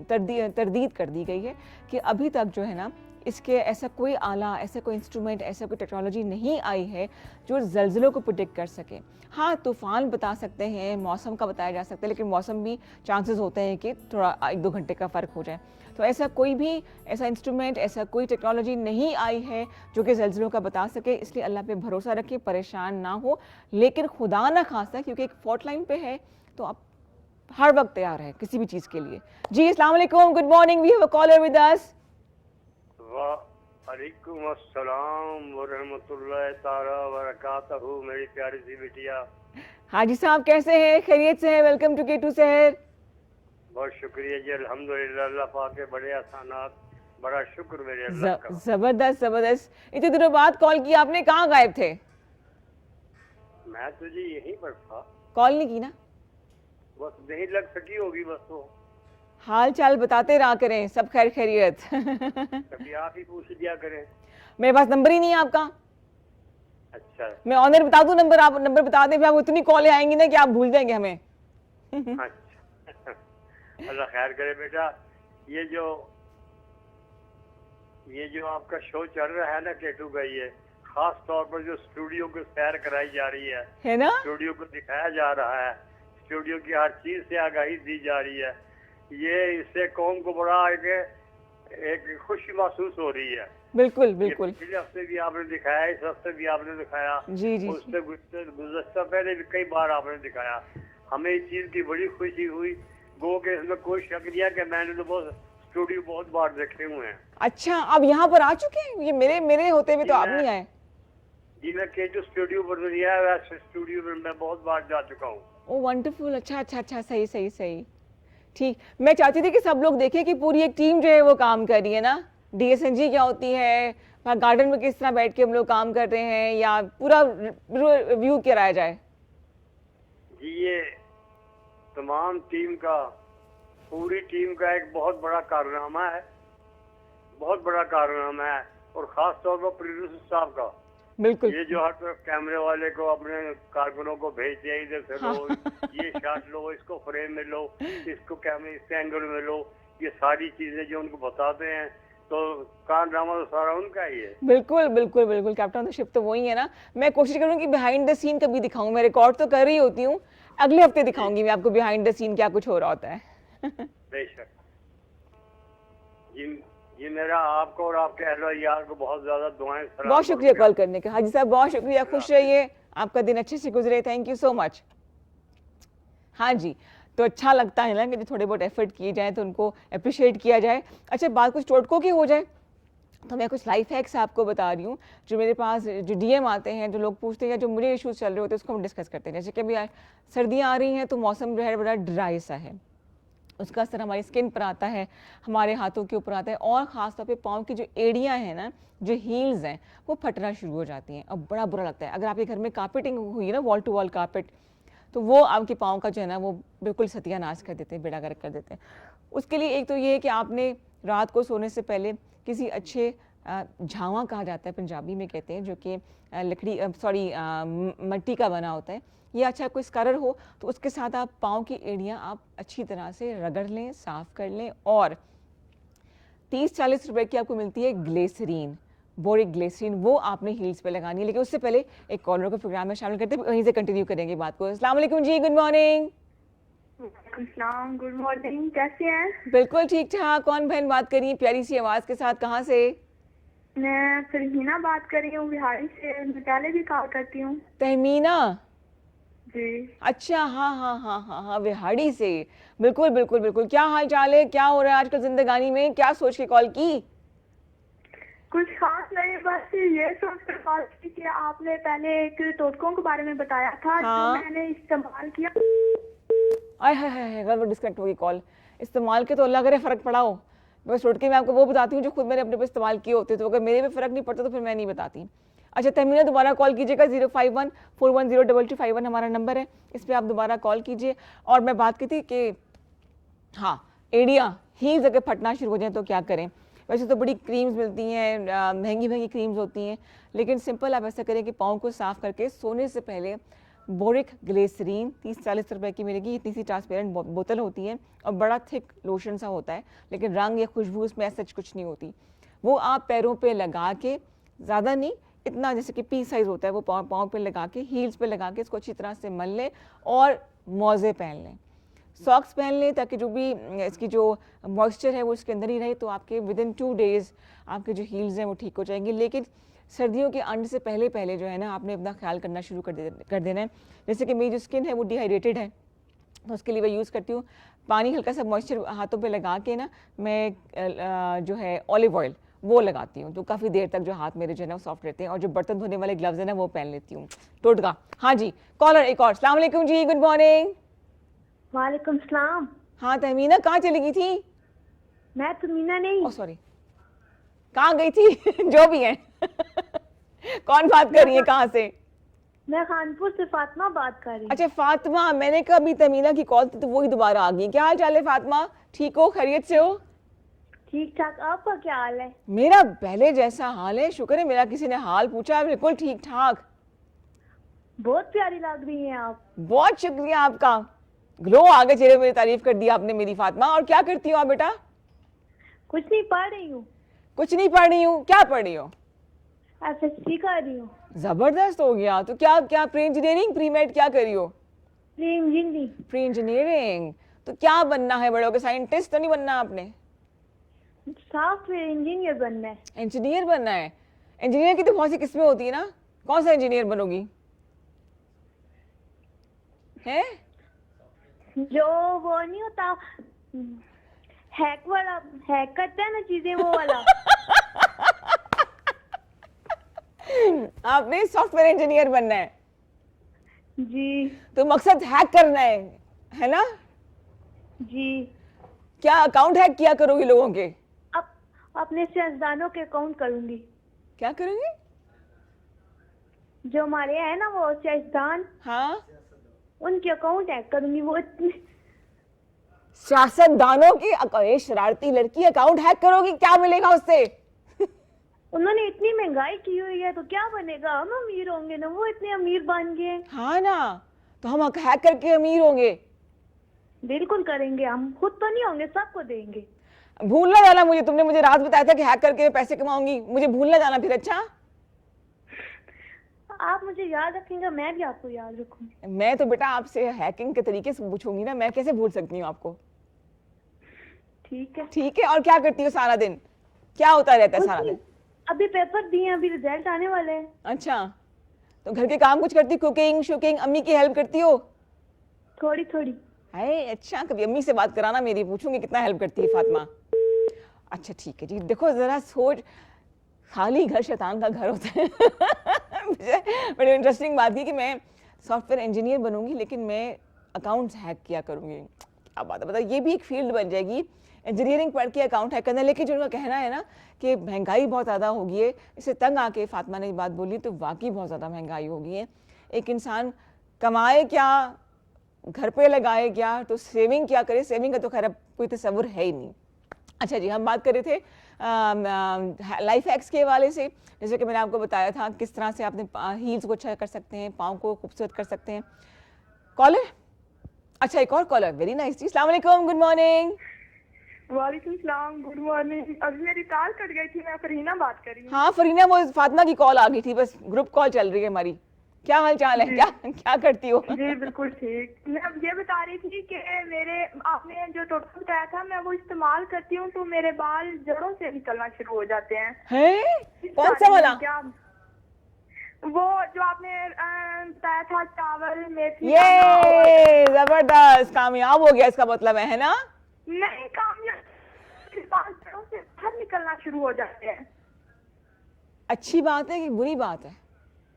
[SPEAKER 1] तरदीद कर दी गई है कि अभी तक जो है ना इसके ऐसा कोई आला, ऐसा कोई इंस्ट्रूमेंट, ऐसा कोई टेक्नोलॉजी नहीं आई है जो ज़लज़लों को प्रेडिक्ट कर सके। हाँ, तूफ़ान बता सकते हैं, मौसम का बताया जा सकता है, लेकिन मौसम भी चांसेस होते हैं कि थोड़ा 1-2 घंटे का फ़र्क हो जाए। तो ऐसा कोई भी ऐसा इंस्ट्रूमेंट, ऐसा कोई टेक्नोलॉजी नहीं आई है जो कि ज़लज़लों का बता सके। इसलिए अल्लाह पे भरोसा रखें, परेशान ना हो, लेकिन खुदा ना खास्ता, क्योंकि एक फॉल्ट लाइन पे है तो आप हर वक्त तैयार है किसी भी चीज़ के लिए। जी, अस्सलाम वालेकुम, good morning, we have a caller with us.
[SPEAKER 3] वालेकुम अस्सलाम व रहमतुल्लाहि ताला व बरकातहू, मेरी प्यारी सी बिटिया।
[SPEAKER 1] हाजी साहब कैसे हैं? खैरियत से हैं? वेलकम टू K2 शहर।
[SPEAKER 3] बहुत शुक्रिया जी, अल्हम्दुलिल्लाह, अल्लाह पाक के बड़े एहसानात, बड़ा शुक्र मेरे अल्लाह का।
[SPEAKER 1] जबरदस्त जबरदस्त। इतने दिनों बाद कॉल किया आपने, कहाँ गायब थे?
[SPEAKER 3] मैं तो जी यहीं पर था,
[SPEAKER 1] कॉल नहीं की ना?
[SPEAKER 3] बस नहीं लग सकी होगी, बस तो
[SPEAKER 1] हाल चाल बताते रहा करें, सब खैर खैरियत।
[SPEAKER 3] कभी आप ही पूछ लिया करें।
[SPEAKER 1] मेरे पास नंबर ही नहीं है आपका।
[SPEAKER 3] अच्छा
[SPEAKER 1] मैं ऑनर बता दूं नंबर, आप नंबर बता दें, फिर आपको इतनी कॉलें आएंगी ना कि आप भूल जाएंगे हमें।
[SPEAKER 3] अच्छा अल्लाह खैर करे बेटा। ये जो आपका शो चल रहा है ना K2 का, ये खास तौर पर जो स्टूडियो को सैर कराई जा रही है
[SPEAKER 1] ना,
[SPEAKER 3] स्टूडियो को दिखाया जा रहा है, स्टूडियो की हर चीज से आगाही दी जा रही है, ये इससे कौम को बड़ा एक खुशी महसूस हो रही है।
[SPEAKER 1] बिल्कुल बिल्कुल।
[SPEAKER 3] पिछले हफ्ते भी आपने दिखाया, इस हफ्ते भी आपने दिखाया,
[SPEAKER 1] जी जी,
[SPEAKER 3] उससे गुज़श्ता पहले भी कई बार आपने दिखाया। हमें इस चीज की बड़ी खुशी हुई, गो के इसमें कोई शक नहीं है कि मैंने तो बहुत स्टूडियो बहुत बार देखे हुए हैं।
[SPEAKER 1] अच्छा, अब यहाँ पर आ चुके हैं? ये मेरे होते हुए तो आप नहीं आए।
[SPEAKER 3] जी, मैं K2 स्टूडियो पर तो नहीं आया, वैसे स्टूडियो में मैं बहुत बार जा चुका हूँ।
[SPEAKER 1] ओ वंडरफुल, अच्छा अच्छा अच्छा, सही सही सही, ठीक। मैं चाहती थी कि सब लोग देखें कि पूरी एक टीम जो है वो काम कर रही है ना, DSNG क्या होती है, गार्डन में किस तरह बैठ के हम लोग काम कर रहे हैं, या पूरा व्यू कराया जाए। जी,
[SPEAKER 3] ये तमाम टीम का, पूरी टीम का एक बहुत बड़ा कारनामा है, बहुत बड़ा कारनामा है, और खास तौर पर प्रोड्यूसर साहब का।
[SPEAKER 1] बिल्कुल,
[SPEAKER 3] ये जो हर तरफ कैमरे वाले को अपने कारकुनों को भेजते हैं, इधर से लो, ये शॉट लो, इसको फ्रेम में लो, इसको कैमरे इस एंगल में लो, ये सारी चीजें जो उनको बताते हैं, तो कारनामा तो सारा उनका ही है।
[SPEAKER 1] बिल्कुल बिल्कुल बिल्कुल, कैप्टन ऑफ द शिप तो वही है ना। मैं कोशिश करूँ कि बिहाइंड द सीन कभी दिखाऊं, मैं रिकॉर्ड तो कर रही होती हूँ, अगले हफ्ते दिखाऊंगी मैं आपको बिहाइंड द सीन क्या कुछ हो रहा होता है।
[SPEAKER 3] बेशक जी, मेरा आपको और आपके अहलो यार को बहुत ज्यादा दुआएं।
[SPEAKER 1] बहुत शुक्रिया कॉल करने का हाजी साहब, बहुत शुक्रिया, खुश रहिए, आपका दिन अच्छे से गुजरे, थैंक यू सो मच। हाँ जी, तो अच्छा लगता है ना कि जो थोड़े बहुत एफर्ट किए जाए तो उनको अप्रिशिएट किया जाए। अच्छा, बात कुछ टोटकों की हो जाए तो मैं कुछ लाइफ हैक्स आपको बता रही हूँ, जो मेरे पास जो DM आते हैं, जो लोग पूछते हैं, जो मुझे इश्यूज चल रहे होते हैं, उसको हम डिस्कस करते हैं। जैसे कि अभी सर्दियाँ आ रही हैं तो मौसम जो है बड़ा ड्राई सा है, उसका असर हमारी स्किन पर आता है, हमारे हाथों के ऊपर आता है, और ख़ास तौर पे पाँव की जो एड़ियाँ हैं ना, जो हील्स हैं, वो फटना शुरू हो जाती हैं और बड़ा बुरा लगता है। अगर आपके घर में कार्पेटिंग हुई है ना, वॉल टू वॉल कार्पेट, तो वो आपके पाँव का जो है ना वो बिल्कुल सत्यानाश कर देते हैं, बेड़ा गर्क कर देते हैं। उसके लिए एक तो ये है कि आपने रात को सोने से पहले किसी अच्छे झावा कहा जाता है, पंजाबी में कहते हैं, जो कि मिट्टी का बना होता है, ये अच्छा कोई स्क्रबर हो तो उसके साथ आप पाँव की एड़ियाँ आप अच्छी तरह से रगड़ लें, साफ़ कर लें। और 30-40 रुपए की आपको मिलती है ग्लिसरीन, बोरिक ग्लिसरीन, वो आपने हील्स पे लगानी है। लेकिन उससे पहले एक कॉलर को प्रोग्राम में शामिल करते हैं, वहीं से कंटिन्यू करेंगे बात को। अस्सलाम वालेकुम जी, गुड मॉर्निंग।
[SPEAKER 4] गुड मॉर्निंग, कैसे हैं?
[SPEAKER 1] बिल्कुल ठीक ठाक। कौन बहन बात करी है प्यारी सी आवाज़ के साथ, कहाँ से?
[SPEAKER 4] मैं फरहीना बात कर रही हूँ, बिहारी से। मैं पहले भी कॉल करती हूँ।
[SPEAKER 1] तहमीना
[SPEAKER 4] जी।
[SPEAKER 1] अच्छा, हाँ हाँ हाँ हाँ हाँ, विहाड़ी से। बिल्कुल बिल्कुल बिल्कुल। क्या हाल चाल है, क्या हो रहा है आजकल जिंदगानी में, क्या सोच के कॉल की?
[SPEAKER 4] कुछ खास नहीं, बस ये सोच कर कॉल की कि आपने पहले एक टोटकों के बारे में बताया था जो
[SPEAKER 1] हाँ।
[SPEAKER 4] मैंने इस्तेमाल किया।
[SPEAKER 1] आय हाय हाय हाय, गड़बड़, डिस्कनेक्ट होगी कॉल। इस्तेमाल के तो अल्लाह करे फ़र्क पड़ा हो। बस टोटके मैं आपको वो बताती हूँ जो खुद मैंने अपने पे इस्तेमाल किए होते, तो अगर मेरे पे फ़र्क नहीं पड़ता तो फिर मैं नहीं बताती। अच्छा तहमीना, दोबारा कॉल कीजिएगा, 05141022251 हमारा नंबर है, इस पर आप दोबारा कॉल कीजिए। और मैं बात की थी कि हाँ, एड़ियाँ हील्स अगर फटना शुरू हो जाए तो क्या करें। वैसे तो बड़ी क्रीम्स मिलती हैं, महंगी महंगी क्रीम्स होती हैं, लेकिन सिंपल आप ऐसा करें कि पाँव को साफ़ करके सोने से पहले बोरिक ग्लिसरीन 30-40 रुपए की मिलेगी, इतनी सी ट्रांसपेरेंट बोतल होती है और बड़ा थिक लोशन सा होता है, लेकिन रंग या खुशबू उसमें ऐसा कुछ नहीं होती। वो आप पैरों पे लगा के, ज़्यादा नहीं, इतना जैसे कि पी साइज़ होता है, वो पाँव पे लगा के, हील्स पे लगा के इसको अच्छी तरह से मल लें और मोज़े पहन लें, सॉक्स पहन लें, ताकि जो भी इसकी जो मॉइस्चर है वो इसके अंदर ही रहे, तो आपके विदिन 2 डेज़ आपके जो हील्स हैं वो ठीक हो जाएंगे। लेकिन सर्दियों के अंत से पहले पहले जो है ना, आपने अपना ख्याल करना शुरू कर देना है। जैसे कि मेरी जो स्किन है वो डिहाइड्रेटेड है, तो उसके लिए मैं यूज़ करती हूँ पानी, हल्का सा मॉइस्चर हाथों पे लगा के ना, मैं जो है ऑलिव ऑयल वो लगाती हूँ, तो काफ़ी देर तक जो हाथ मेरे जो है ना वो सॉफ्ट रहते हैं। और जो बर्तन धोने वाले ग्लव्स हैं ना वो पहन लेती हूँ। टोटका, हाँ जी, कॉलर एक और। अस्सलाम वालेकुम जी, गुड मॉर्निंग।
[SPEAKER 4] वालेकुम सलाम।
[SPEAKER 1] हाँ तहमीना, कहाँ चली गई थी?
[SPEAKER 4] मैं तमीना नहीं।
[SPEAKER 1] ओह सॉरी, कहाँ गई थी? जो भी है। कौन बात कर रही है, कहाँ से?
[SPEAKER 4] मैं खानपुर से फातिमा बात कर रही हूँ।
[SPEAKER 1] अच्छा फातिमा, मैंने कहा अभी तमीना की कॉल थी तो वही दोबारा आ गई। क्या हाल चाल है फातिमा, ठीक हो, खैरियत से हो?
[SPEAKER 4] ठीक ठाक, आपका क्या हाल है?
[SPEAKER 1] मेरा पहले जैसा हाल है, शुक्र है, मेरा किसी ने हाल पूछा, बिल्कुल ठीक ठाक।
[SPEAKER 4] बहुत प्यारी लग रही हैं आप।
[SPEAKER 1] बहुत शुक्रिया आपका, ग्लो आगे चेहरे, मेरी तारीफ कर दी आपने मेरी फातिमा। और क्या करती हो आप बेटा?
[SPEAKER 4] कुछ नहीं, पढ़ रही हूँ।
[SPEAKER 1] कुछ नहीं पढ़ रही हूँ, क्या पढ़ रही हो?
[SPEAKER 4] FSC कर रही हूँ।
[SPEAKER 1] जबरदस्त हो गया। तो क्या क्या प्री इंजीनियरिंग, प्री मेड, क्या कर रही हो?
[SPEAKER 4] Pre engineering.
[SPEAKER 1] प्री इंजीनियरिंग, तो क्या बनना है बड़े होकर? साइंटिस्ट तो नहीं बनना आपने?
[SPEAKER 4] सॉफ्टवेयर इंजीनियर बनना है।
[SPEAKER 1] इंजीनियर बनना है। इंजीनियर की तो बहुत सी किस्में होती है ना, कौन सा इंजीनियर बनोगी? है
[SPEAKER 4] जो वो नहीं होता, हैक वाला, हैक करता है ना चीजें, वो वाला।
[SPEAKER 1] आपने सॉफ्टवेयर इंजीनियर बनना है,
[SPEAKER 4] जी
[SPEAKER 1] तो मकसद हैक करना है ना?
[SPEAKER 4] जी।
[SPEAKER 1] क्या अकाउंट हैक किया करोगी लोगों के?
[SPEAKER 4] अब अपने सियासतदानों के अकाउंट करूंगी।
[SPEAKER 1] क्या करोगी?
[SPEAKER 4] जो हमारे है ना वो सियासतदान,
[SPEAKER 1] हाँ,
[SPEAKER 4] उनके अकाउंट हैक करूंगी। वो इतने
[SPEAKER 1] सियासतदानों की, शरारती लड़की, अकाउंट हैक करोगी, क्या मिलेगा उससे?
[SPEAKER 4] उन्होंने इतनी महंगाई की हुई है तो क्या बनेगा, हम अमीर होंगे ना, वो इतने अमीर बन गए।
[SPEAKER 1] हाँ ना, तो हम हैक करके अमीर होंगे।
[SPEAKER 4] बिल्कुल करेंगे, हम खुद तो नहीं होंगे, सबको देंगे।
[SPEAKER 1] भूलना जाना मुझे, तुमने मुझे रात बताया था कि हैक करके पैसे कमाऊंगी, मुझे भूलना जाना फिर। अच्छा,
[SPEAKER 4] आप मुझे याद रखेंगे, मैं भी आपको याद रखूंगी।
[SPEAKER 1] मैं तो बेटा आपसे हैकिंग के तरीके से पूछूंगी ना, मैं कैसे भूल सकती हूँ आपको?
[SPEAKER 4] ठीक है।
[SPEAKER 1] ठीक है, और क्या करती हो सारा दिन, क्या होता रहता है सारा दिन?
[SPEAKER 4] अभी पेपर दिए, अभी रिजल्ट आने वाले हैं।
[SPEAKER 1] अच्छा, तो घर के काम कुछ करती, कुकिंग शुकिंग, अम्मी की हेल्प करती हो?
[SPEAKER 4] थोड़ी थोड़ी।
[SPEAKER 1] है, अच्छा, कभी अम्मी से बात कराना मेरी, पूछूंगी कितना हेल्प करती है फातिमा। अच्छा ठीक है जी, देखो जरा सोच, खाली घर शैतान का घर होता है। मुझे बड़ी इंटरेस्टिंग बात की कि मैं सॉफ्टवेयर इंजीनियर बनूंगी लेकिन मैं अकाउंट्स हैक किया करूंगी। क्या बात है, बताओ, ये भी एक फील्ड बन जाएगी, इंजीनियरिंग पढ़ के अकाउंट हैक करना। लेकिन जो उनका कहना है ना कि महंगाई बहुत ज़्यादा होगी है, इससे तंग आके फातिमा ने बात बोली, तो वाकई बहुत ज़्यादा महंगाई होगी है। एक इंसान कमाए क्या, घर पे लगाए क्या, तो सेविंग क्या करे? सेविंग का तो खैर अब कोई तस्वुर है ही नहीं। अच्छा जी, हम बात कर रहे थे लाइफ हैक्स के हवाले से, जैसे कि मैंने आपको बताया था किस तरह से आपने हील्स को अच्छा कर सकते हैं, पाँव को खूबसूरत कर सकते हैं। कॉलर, अच्छा एक और कॉलर, वेरी नाइस जी। अस्सलाम वालेकुम, गुड मॉर्निंग।
[SPEAKER 4] वालेकुम सलाम, गुड मॉर्निंग। अभी मेरी कॉल कट गई थी, मैं फरहीना बात कर रही हूँ।
[SPEAKER 1] हाँ फरीना, वो फातिमा की कॉल आ गई थी, बस ग्रुप कॉल चल रही है हमारी। क्या हाल चाल है, क्या क्या करती हो?
[SPEAKER 4] जी बिल्कुल ठीक। मैं अब ये बता रही थी कि मेरे, आपने जो टोटका बताया था, मैं वो इस्तेमाल करती हूँ तो मेरे बाल जड़ों से निकलना शुरू हो जाते हैं।
[SPEAKER 1] हैं? कौन सा वाला?
[SPEAKER 4] क्या वो जो आपने बताया था चावल मेथी
[SPEAKER 1] ये जबरदस्त, कामयाब हो गया इसका मतलब है ना?
[SPEAKER 4] नहीं, कामयाब बाल जड़ों से बाहर निकलना शुरू हो जाते हैं।
[SPEAKER 1] अच्छी बात है कि बुरी बात है?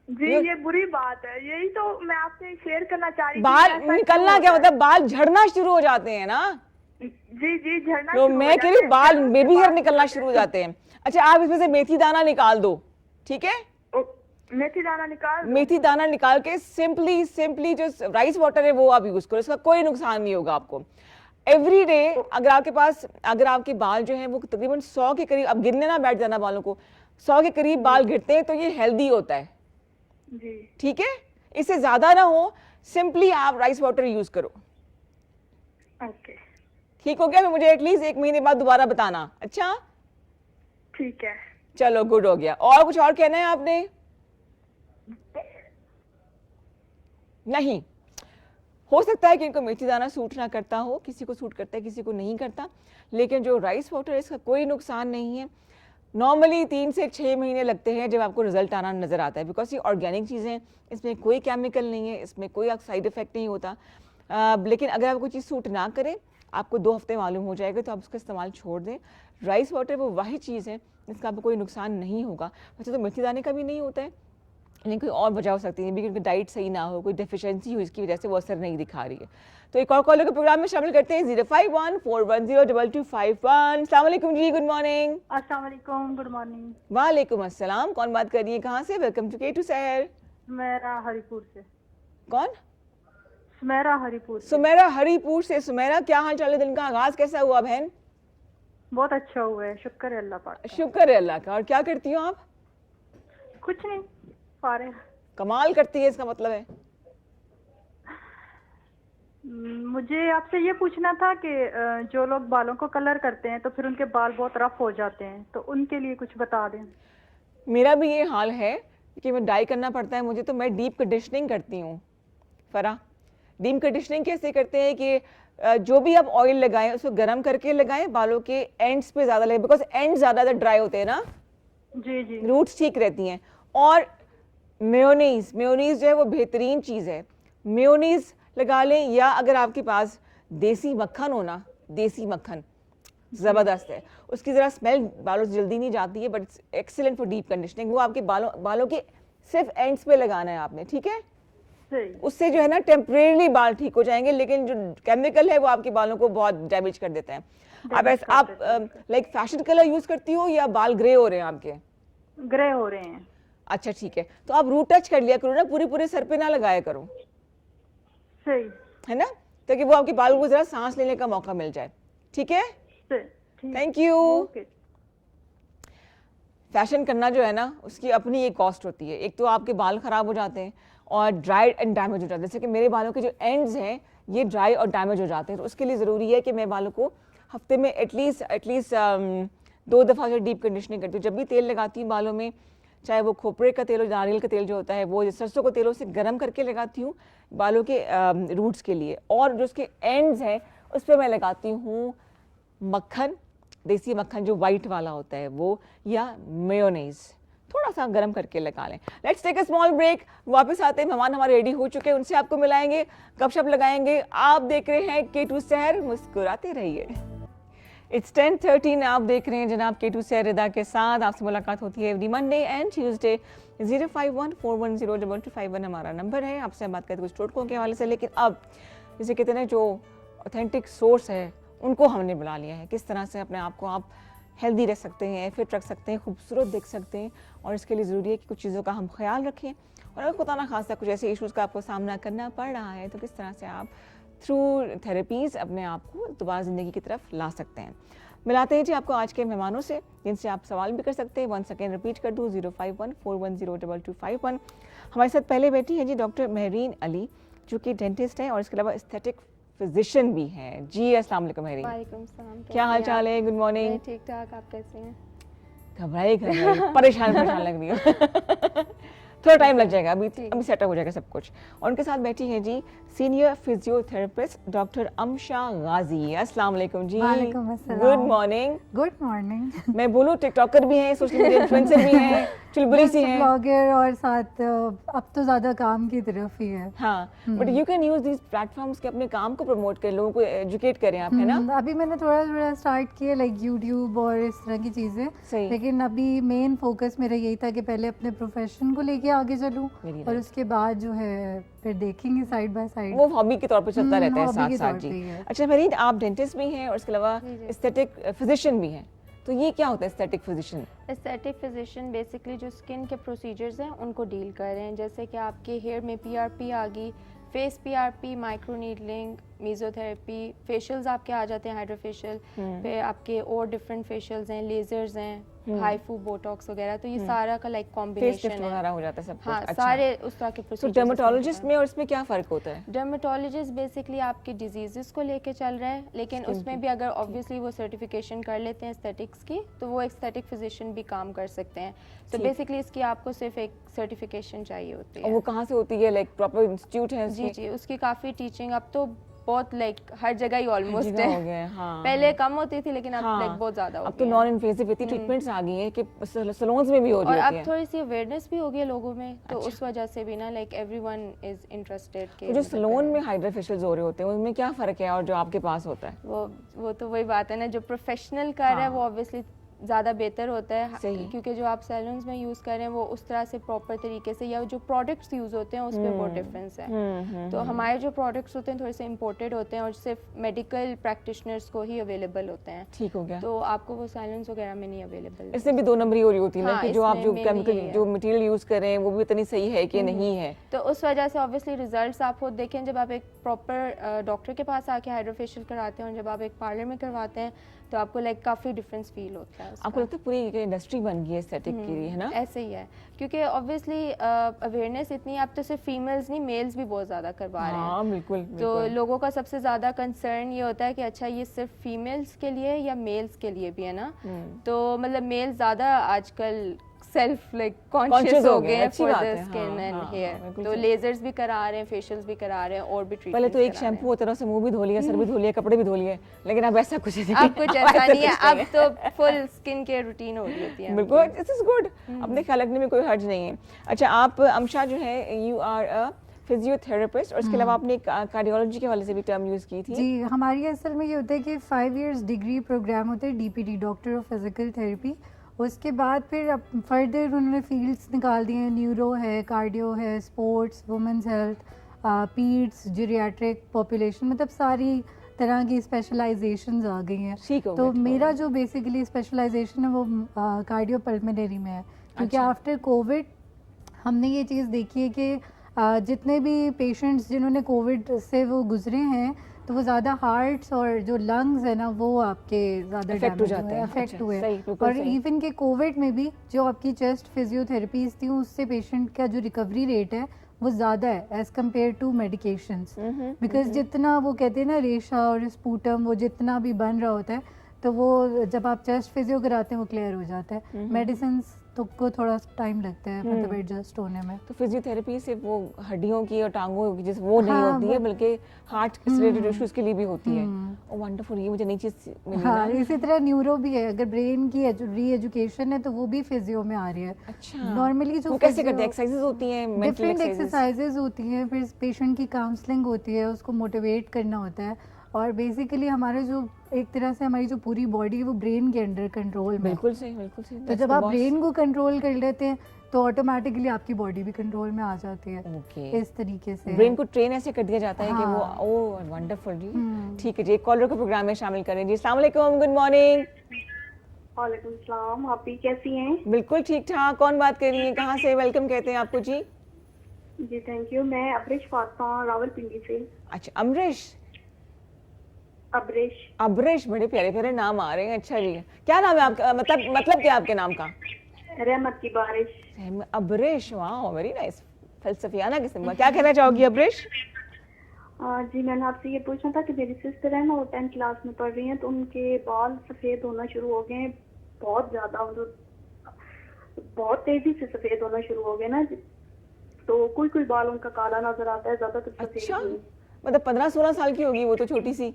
[SPEAKER 4] जी ये बुरी बात है, यही तो मैं आपसे शेयर करना चाह रही थी।
[SPEAKER 1] बाल
[SPEAKER 4] ऐसा
[SPEAKER 1] निकलना
[SPEAKER 4] क्यों
[SPEAKER 1] क्या
[SPEAKER 4] होता
[SPEAKER 1] मतलब, बाल झड़ना शुरू हो जाते हैं ना?
[SPEAKER 4] है? जी जी झड़ना
[SPEAKER 1] तो
[SPEAKER 4] शुरू हो
[SPEAKER 1] मैं कह रही
[SPEAKER 4] जाते
[SPEAKER 1] हूँ
[SPEAKER 4] हैं।
[SPEAKER 1] बाल
[SPEAKER 4] जड़ों से
[SPEAKER 1] बेबी हेयर
[SPEAKER 4] बाहर
[SPEAKER 1] निकलना शुरू हो जाते हैं। अच्छा, आप इसमें से मेथी दाना निकाल दो, ठीक है?
[SPEAKER 4] मेथी दाना निकाल दो।
[SPEAKER 1] मेथी दाना निकाल के सिंपली जो राइस वाटर है वो आप यूज करो, इसका कोई नुकसान नहीं होगा आपको। एवरी डे अगर आपके बाल जो हैं वो तकरीबन 100 के करीब, अब गिनने ना बैठ जाना बालों को, 100 के करीब बाल गिरते हैं तो ये हेल्दी होता है,
[SPEAKER 4] जी
[SPEAKER 1] ठीक है? इससे ज्यादा ना हो, सिंपली आप राइस वाटर यूज करो।
[SPEAKER 4] ओके
[SPEAKER 1] ठीक हो गया? फिर मुझे एटलीस्ट 1 महीने बाद दोबारा बताना। अच्छा
[SPEAKER 4] ठीक है।
[SPEAKER 1] चलो, गुड हो गया। और कुछ और कहना है आपने? नहीं, हो सकता है कि इनको मेथी दाना सूट ना करता हो, किसी को सूट करता है किसी को नहीं करता, लेकिन जो राइस वाटर है इसका कोई नुकसान नहीं है। नॉर्मली 3 से 6 महीने लगते हैं जब आपको रिजल्ट आना नजर आता है, बिकॉज ये ऑर्गेनिक चीज़ें हैं, इसमें कोई केमिकल नहीं है, इसमें कोई साइड इफेक्ट नहीं होता। लेकिन अगर आपको चीज़ सूट ना करे, आपको 2 हफ्ते मालूम हो जाएगा, तो आप उसका इस्तेमाल छोड़ दें। राइस वाटर वो वही चीज़ है जिसका आपको कोई नुकसान नहीं होगा। वैसे तो मेथी दाने का भी नहीं होता है, लेकिन कोई और वजह हो सकती है, क्योंकि डाइट सही ना हो, कोई डेफिशिएंसी हो, इसकी वजह से वो असर नहीं दिखा रही है। तो एक और कॉलर के प्रोग्राम में शामिल करते हैं, 051-410-2251। अस्सलाम वालेकुम जी, गुड मॉर्निंग।
[SPEAKER 4] अस्सलाम वालेकुम, गुड मॉर्निंग।
[SPEAKER 1] वालेकुम अस्सलाम। कौन बात कर रही है, कहाँ से? वेलकम टू के टू सहर।
[SPEAKER 4] सुमेरा हरिपुर से।
[SPEAKER 1] कौन?
[SPEAKER 4] सुमेरा हरिपुर से।
[SPEAKER 1] सुमेरा हरिपुर से। सुमेरा, क्या हाल चाल है? दिन का आगाज कैसा हुआ बहन?
[SPEAKER 4] बहुत अच्छा हुआ है, शुक्र है अल्लाह पाक का।
[SPEAKER 1] शुक्र है अल्लाह का। और क्या करती हो आप?
[SPEAKER 4] कुछ नहीं, फारिग।
[SPEAKER 1] कमाल करती है इसका मतलब है।
[SPEAKER 4] मुझे आपसे ये पूछना था कि जो लोग बालों को कलर करते हैं तो फिर उनके बाल बहुत रफ हो जाते हैं, तो उनके लिए कुछ बता दें।
[SPEAKER 1] मेरा भी ये हाल है कि मैं डाई करना पड़ता है मुझे, तो मैं डीप कंडीशनिंग करती हूँ। फरा, डीप कंडीशनिंग कैसे करते हैं कि जो भी आप ऑयल लगाएं उसको गर्म करके लगाएं, बालों के एंड्स पे ज़्यादा लगे, बिकॉज एंड ज़्यादा ड्राई होते हैं ना।
[SPEAKER 4] जी जी।
[SPEAKER 1] रूट्स ठीक रहती हैं। और मेयोनीज जो है वो बेहतरीन चीज़ है। मेयोनीज लगा लें, या अगर आपके पास देसी मक्खन हो ना, देसी मक्खन ज़बरदस्त है, उसकी ज़रा स्मेल बालों से जल्दी नहीं जाती है, but it's excellent for deep conditioning. वो आपके बालों के सिर्फ एंड्स पे लगाना है आपने, ठीक है?
[SPEAKER 4] सही।
[SPEAKER 1] उससे जो है ना टेम्परेरी बाल ठीक हो जाएंगे, लेकिन जो केमिकल है वो आपके बालों को बहुत डैमेज कर देता है। आप लाइक फैशन कलर यूज करती हो या बाल ग्रे हो रहे हैं आपके?
[SPEAKER 4] ग्रे हो रहे हैं।
[SPEAKER 1] अच्छा ठीक है, तो आप रूट टच कर लिया करो ना, पूरे सर पे ना लगाया करो,
[SPEAKER 4] सही
[SPEAKER 1] है ना, ताकि वो आपके बालों को जरा सांस लेने का मौका मिल जाए। ठीक है, थैंक यू। फैशन करना जो है ना उसकी अपनी एक कॉस्ट होती है। एक तो आपके बाल खराब हो जाते हैं और ड्राई एंड डैमेज हो जाते हैं, जैसे कि मेरे बालों के जो एंड्स हैं ये ड्राई और डैमेज हो जाते हैं, तो उसके लिए ज़रूरी है कि मैं बालों को हफ्ते में एटलीस्ट 2 दफ़ा जो डीप कंडीशनिंग करती हूँ। जब भी तेल लगाती हूँ बालों में, चाहे वो खोपरे का तेल हो, नारियल का तेल जो होता है वो, सरसों को तेलों से गर्म करके लगाती हूँ बालों के रूट्स के लिए, और जो उसके एंड्स हैं उस पर मैं लगाती हूँ मक्खन, देसी मक्खन जो वाइट वाला होता है वो, या मेयोनीज थोड़ा सा गर्म करके लगा लें। Let's take a small break, वापस आते हैं, मेहमान हमारे रेडी हो चुके हैं, उनसे आपको मिलाएंगे, गपशप लगाएंगे। आप देख रहे हैं K2 सहर, मुस्कुराते रहिए। इट्स 10:13, आप देख रहे हैं जनाब K2 सहर रिदा के साथ। आपसे मुलाकात होती है एवरी मंडे एंड ट्यूसडे। 05141022251 हमारा नंबर है। आपसे हम बात करते हैं कुछ टोटकों के हवाले से, लेकिन अब जैसे कहते हैं जो ऑथेंटिक सोर्स है उनको हमने बुला लिया है, किस तरह से अपने आप को आप हेल्दी रह सकते हैं, फिट रख सकते हैं, खूबसूरत देख सकते हैं, और इसके लिए ज़रूरी है कि कुछ चीज़ों का हम ख्याल रखें। और अगर खुदा ना खासा कुछ ऐसे इश्यूज़ का आपको सामना करना पड़ रहा है तो किस तरह से आप थ्रू थेरेपीज़ अपने आप को दोबारा ज़िंदगी की तरफ ला सकते हैं। मिलाते हैं जी आपको आज के मेहमानों से, जिनसे आप सवाल भी कर सकते हैं। 1 सेकेंड रिपीट कर दूँ, 05141022251। हमारे साथ पहले बैठी है जी डॉक्टर महरीन अली, जो कि डेंटिस्ट है और इसके अलावा एस्थेटिक फिजिशियन भी हैं। जी अस्सलाम वालेकुम महरीन।
[SPEAKER 5] वालेकुम सलाम।
[SPEAKER 1] क्या हाल चाल है? Good morning.
[SPEAKER 5] ठीक ठाक, आप कैसे हैं?
[SPEAKER 1] घबराई परेशान लग रही हो। थोड़ा टाइम लग जाएगा, अभी सेटअप हो जाएगा सब कुछ। और उनके साथ बैठी है जी सीनियर फिजियोथेरेपिस्ट डॉक्टर अमशा गाजी। अस्सलाम वालेकुम जी।
[SPEAKER 5] वालेकुम अस्सलाम।
[SPEAKER 1] Good morning.
[SPEAKER 5] Good morning.
[SPEAKER 1] मैं बोलूँ टिकटॉकर भी हैं, सोशल मीडिया इन्फ्लुएंसर भी हैं, चुलबुली सी हैं।
[SPEAKER 5] ब्लॉगर और साथ अब तो ज़्यादा काम की तरफ ही है।
[SPEAKER 1] हाँ, but you can use these platforms के अपने काम को प्रमोट करें, लोगों को एजुकेट करें आप, है ना?
[SPEAKER 5] अभी मैंने थोड़ा थोड़ा स्टार्ट किया लाइक यूट्यूब और इस तरह की चीज़ें,
[SPEAKER 1] सही।
[SPEAKER 5] लेकिन अभी मेन फोकस मेरा यही था कि पहले अपने प्रोफेशन को लेके आगे चलूँ और उसके बाद जो है फिर देखेंगे साइड बाय साइड।
[SPEAKER 1] वो हॉबी के तौर पर चलता रहता है
[SPEAKER 5] हॉबी
[SPEAKER 1] साथ
[SPEAKER 5] के
[SPEAKER 1] साथ
[SPEAKER 5] तौर
[SPEAKER 1] जी।
[SPEAKER 5] पे ही है।
[SPEAKER 1] अच्छा फरीद, आप डेंटिस्ट भी हैं और इसके अलावा एस्थेटिक फिजिशियन भी हैं, तो ये क्या होता है aesthetic physician?
[SPEAKER 6] Aesthetic physician basically जो स्किन के प्रोसीजर्स हैं उनको डील कर रहे हैं, जैसे कि आपके हेयर में पीआरपी आ गई, face PRP, microneedling, mesotherapy, facials आपके आ जाते हैं, हाइड्रोफेशियल, फिर आपके और डिफरेंट फेशियल्स हैं, लेजर्स हैं, हाइफू, बोटॉक्स वगैरह, तो ये सारा का लाइक कॉम्बिनेशन है,
[SPEAKER 1] वगैरह हो जाता है सब कुछ।
[SPEAKER 6] हाँ,
[SPEAKER 1] अच्छा।
[SPEAKER 6] सारे उस तरह के
[SPEAKER 1] तो
[SPEAKER 6] प्रोसीजर्स।
[SPEAKER 1] डर्मेटोलॉजिस्ट में और इसमें क्या फ़र्क होता है?
[SPEAKER 6] डर्मेटोलॉजिस्ट बेसिकली आपके डिजीजेस को लेके चल रहा है, लेकिन उसमें भी अगर ऑब्वियसली वो सर्टिफिकेशन कर लेते हैं एस्थेटिक्स की, तो वो एस्थेटिक फिजिशियन भी काम कर सकते हैं। तो बेसिकली इसकी आपको सिर्फ एक सर्टिफिकेशन चाहिए होती
[SPEAKER 1] और
[SPEAKER 6] है।
[SPEAKER 1] वो कहाँ से होती है, लाइक प्रॉपर इंस्टीट्यूट है
[SPEAKER 6] जी
[SPEAKER 1] इसकी?
[SPEAKER 6] जी, उसकी काफ़ी टीचिंग अब तो बहुत लाइक हर जगह ही ऑलमोस्ट
[SPEAKER 1] जगह हो
[SPEAKER 6] है।
[SPEAKER 1] गया है, हाँ।
[SPEAKER 6] पहले कम होती थी लेकिन अब
[SPEAKER 1] हाँ,
[SPEAKER 6] लाइक बहुत ज़्यादा हो
[SPEAKER 1] अब तो
[SPEAKER 6] गई है।
[SPEAKER 1] नॉन इन्वेसिव इतनी ट्रीटमेंट्स आ गई हैं कि सैलून्स में भी हो
[SPEAKER 6] और
[SPEAKER 1] रही
[SPEAKER 6] अब
[SPEAKER 1] होती हैं।
[SPEAKER 6] थोड़ी सी अवेयरनेस भी हो गई है लोगों में, तो उस वजह से भी ना लाइक एवरीवन इज इंटरेस्टेड के
[SPEAKER 1] तो जो सैलून में हाइड्रोफेशियल्स हो रहे होते हैं उनमें क्या फ़र्क है और जो आपके पास होता है?
[SPEAKER 6] वो तो वही बात है ना, जो प्रोफेशनल कर रहा है वो ऑब्वियसली ज़्यादा बेहतर होता है, क्योंकि जो आप सैलून्स में यूज़ कर रहे हैं वो उस तरह से प्रॉपर तरीके से, या जो प्रोडक्ट्स यूज़ होते हैं उस पर बहुत डिफरेंस है। तो हमारे जो प्रोडक्ट्स होते हैं थोड़े से इम्पोर्टेड होते हैं और सिर्फ मेडिकल प्रैक्टिशनर्स को ही अवेलेबल होते हैं।
[SPEAKER 1] ठीक हो गया।
[SPEAKER 6] तो आपको वो सैलून्स वगैरह में नहीं अवेलेबल।
[SPEAKER 1] इसमें भी 2 नंबरी हो रही होती है ना,
[SPEAKER 6] हाँ,
[SPEAKER 1] कि जो आप जो
[SPEAKER 6] इसमें
[SPEAKER 1] केमिकल
[SPEAKER 6] mainly
[SPEAKER 1] जो मटेरियल यूज़ कर रहे हैं वो भी इतनी सही है कि नहीं है।
[SPEAKER 6] तो उस वजह से ऑब्वियसली रिजल्ट्स आप खुद देखें, जब आप एक प्रॉपर डॉक्टर के पास आके हाइड्रोफेशियल कराते हैं और जब आप एक पार्लर में करवाते हैं तो आपको लाइक काफ़ी डिफरेंस फील होता है।
[SPEAKER 1] आपको लगता है पूरी इंडस्ट्री बन गई है एस्थेटिक की, है ना?
[SPEAKER 6] ऐसे ही है, क्योंकि ऑब्वियसली अवेयरनेस इतनी, अब तो सिर्फ फीमेल्स नहीं मेल्स भी बहुत ज़्यादा करवा रहे हैं।
[SPEAKER 1] हाँ बिल्कुल।
[SPEAKER 6] तो लोगों का सबसे ज़्यादा कंसर्न ये होता है कि अच्छा ये सिर्फ फीमेल्स के लिए या मेल्स के लिए भी है ना। तो मतलब मेल ज़्यादा आजकल सेल्फ लाइक कॉन्शियस हो गए हैं for the skin and hair, तो लेजर्स भी करा रहे हैं, फेशियल्स भी करा रहे हैं और भी ट्रीटमेंट।
[SPEAKER 1] पहले तो एक शैम्पू होता था, उससे मुंह भी धो लिया, सर भी धो लिया, कपड़े भी धो लिए, लेकिन अब ऐसा कुछ नहीं।
[SPEAKER 6] अब कुछ ऐसा नहीं है, अब तो फुल स्किन केयर रूटीन हो रही होती है।
[SPEAKER 1] बिल्कुल, दिस इज गुड। अपने ख्याल रखने में कोई हर्ज नहीं है। अच्छा, आप अमशा जो है यू आर अ फिजियोथेरेपिस्ट और इसके अलावा आपने कार्डियोलॉजी के हवाले से भी टर्म यूज़ की थी।
[SPEAKER 5] जी, हमारी असल में ये होता है कि 5 इयर्स डिग्री प्रोग्राम होता है DPT, doctor of physical therapy. उसके बाद फिर अब फर्दर उन्होंने फील्ड्स निकाल दिए हैं, न्यूरो है, कार्डियो है, sports, women's health, पीड्स, geriatric population, मतलब सारी तरह की स्पेशलाइजेशंस आ गई हैं। तो मेरा जो बेसिकली स्पेशलाइजेशन है वो कार्डियो पल्मोनरी में है, क्योंकि आफ्टर कोविड हमने ये चीज़ देखी है कि जितने भी पेशेंट्स जिन्होंने कोविड से वो गुजरे हैं तो वो ज़्यादा हार्ट्स और जो लंग्स है ना वो आपके ज़्यादा अफेक्ट हुए। और इवन के कोविड में भी जो आपकी चेस्ट फिजियोथेरेपीज थी उससे पेशेंट का जो रिकवरी रेट है वो ज़्यादा है as compared to medications, because जितना वो कहते हैं ना रेशा और स्पूटम वो जितना भी बन रहा होता है तो वो जब आप चेस्ट फिजियो कराते हैं वो क्लियर हो जाता है। मेडिसिन तो को थोड़ा टाइम लगता है मतलब एडजस्ट होने में।
[SPEAKER 1] तो फिजियोथेरेपी से वो हड्डियों की और टांगों की जैसे वो नहीं होती है, बल्कि हार्ट से रिलेटेड इश्यूज के लिए भी होती है। ओह वंडरफुल, ये मुझे नई चीज मिली।
[SPEAKER 5] हाँ, इसी तरह न्यूरो भी है, अगर ब्रेन की री एजुकेशन है तो वो भी फिजियो में आ रही है।
[SPEAKER 1] अच्छा,
[SPEAKER 5] नॉर्मली जो
[SPEAKER 1] कैसे करते हैं? एक्सरसाइजेज होती हैं,
[SPEAKER 5] डिफरेंट एक्सरसाइजेज होती हैं, फिर पेशेंट की काउंसलिंग होती है, उसको मोटिवेट करना होता है और बेसिकली हमारे जो एक तरह से हमारी जो पूरी बॉडी है वो ब्रेन के अंडर कंट्रोल में।
[SPEAKER 1] बिल्कुल सही, बिल्कुल सही।
[SPEAKER 5] तो जब आप ब्रेन को कंट्रोल कर लेते हैं तो ऑटोमेटिकली आपकी बॉडी भी कंट्रोल में आ जाती है। इस तरीके से
[SPEAKER 1] ब्रेन को ट्रेन ऐसे कर दिया जाता है कि वो ओह वंडरफुल जी। ठीक है जी, एक कॉलर को प्रोग्राम में शामिल करें जी। अस्सलाम वालेकुम, गुड मॉर्निंग।
[SPEAKER 7] वालेकुम सलाम, आप भी कैसी हैं?
[SPEAKER 1] बिल्कुल ठीक ठाक। कौन बात कर रही है, कहाँ से? वेलकम कहते हैं आपको जी।
[SPEAKER 7] जी थैंक यू, मैं अब्रेश फातिमा रावलपिंडी से।
[SPEAKER 1] अच्छा, अमरीश,
[SPEAKER 7] अब्रेश,
[SPEAKER 1] बड़े प्यारे प्यारे नाम आ रहे हैं। अच्छा जी, क्या नाम है आपका? मतलब क्या आपके नाम का?
[SPEAKER 7] रहमत की बारिश।
[SPEAKER 1] अब्रेश, वाह वेरी नाइस, फलसफियाना किस्म का। क्या कहना चाहोगी अब्रेश?
[SPEAKER 7] जी मैंने आपसे ये पूछना था कि मेरी सिस्टर है ना, वो 10th क्लास में पढ़ रही हैं, तो उनके बाल सफ़ेद होना शुरू हो गए हैं, बहुत ज़्यादा, बहुत तेज़ी से सफ़ेद होना शुरू हो गए ना, तो कोई कोई बाल उनका काला नजर आता है, ज्यादातर सफेद
[SPEAKER 1] अच्छा,
[SPEAKER 7] नहीं।
[SPEAKER 1] मतलब 15-16 साल की होगी वो तो, छोटी सी।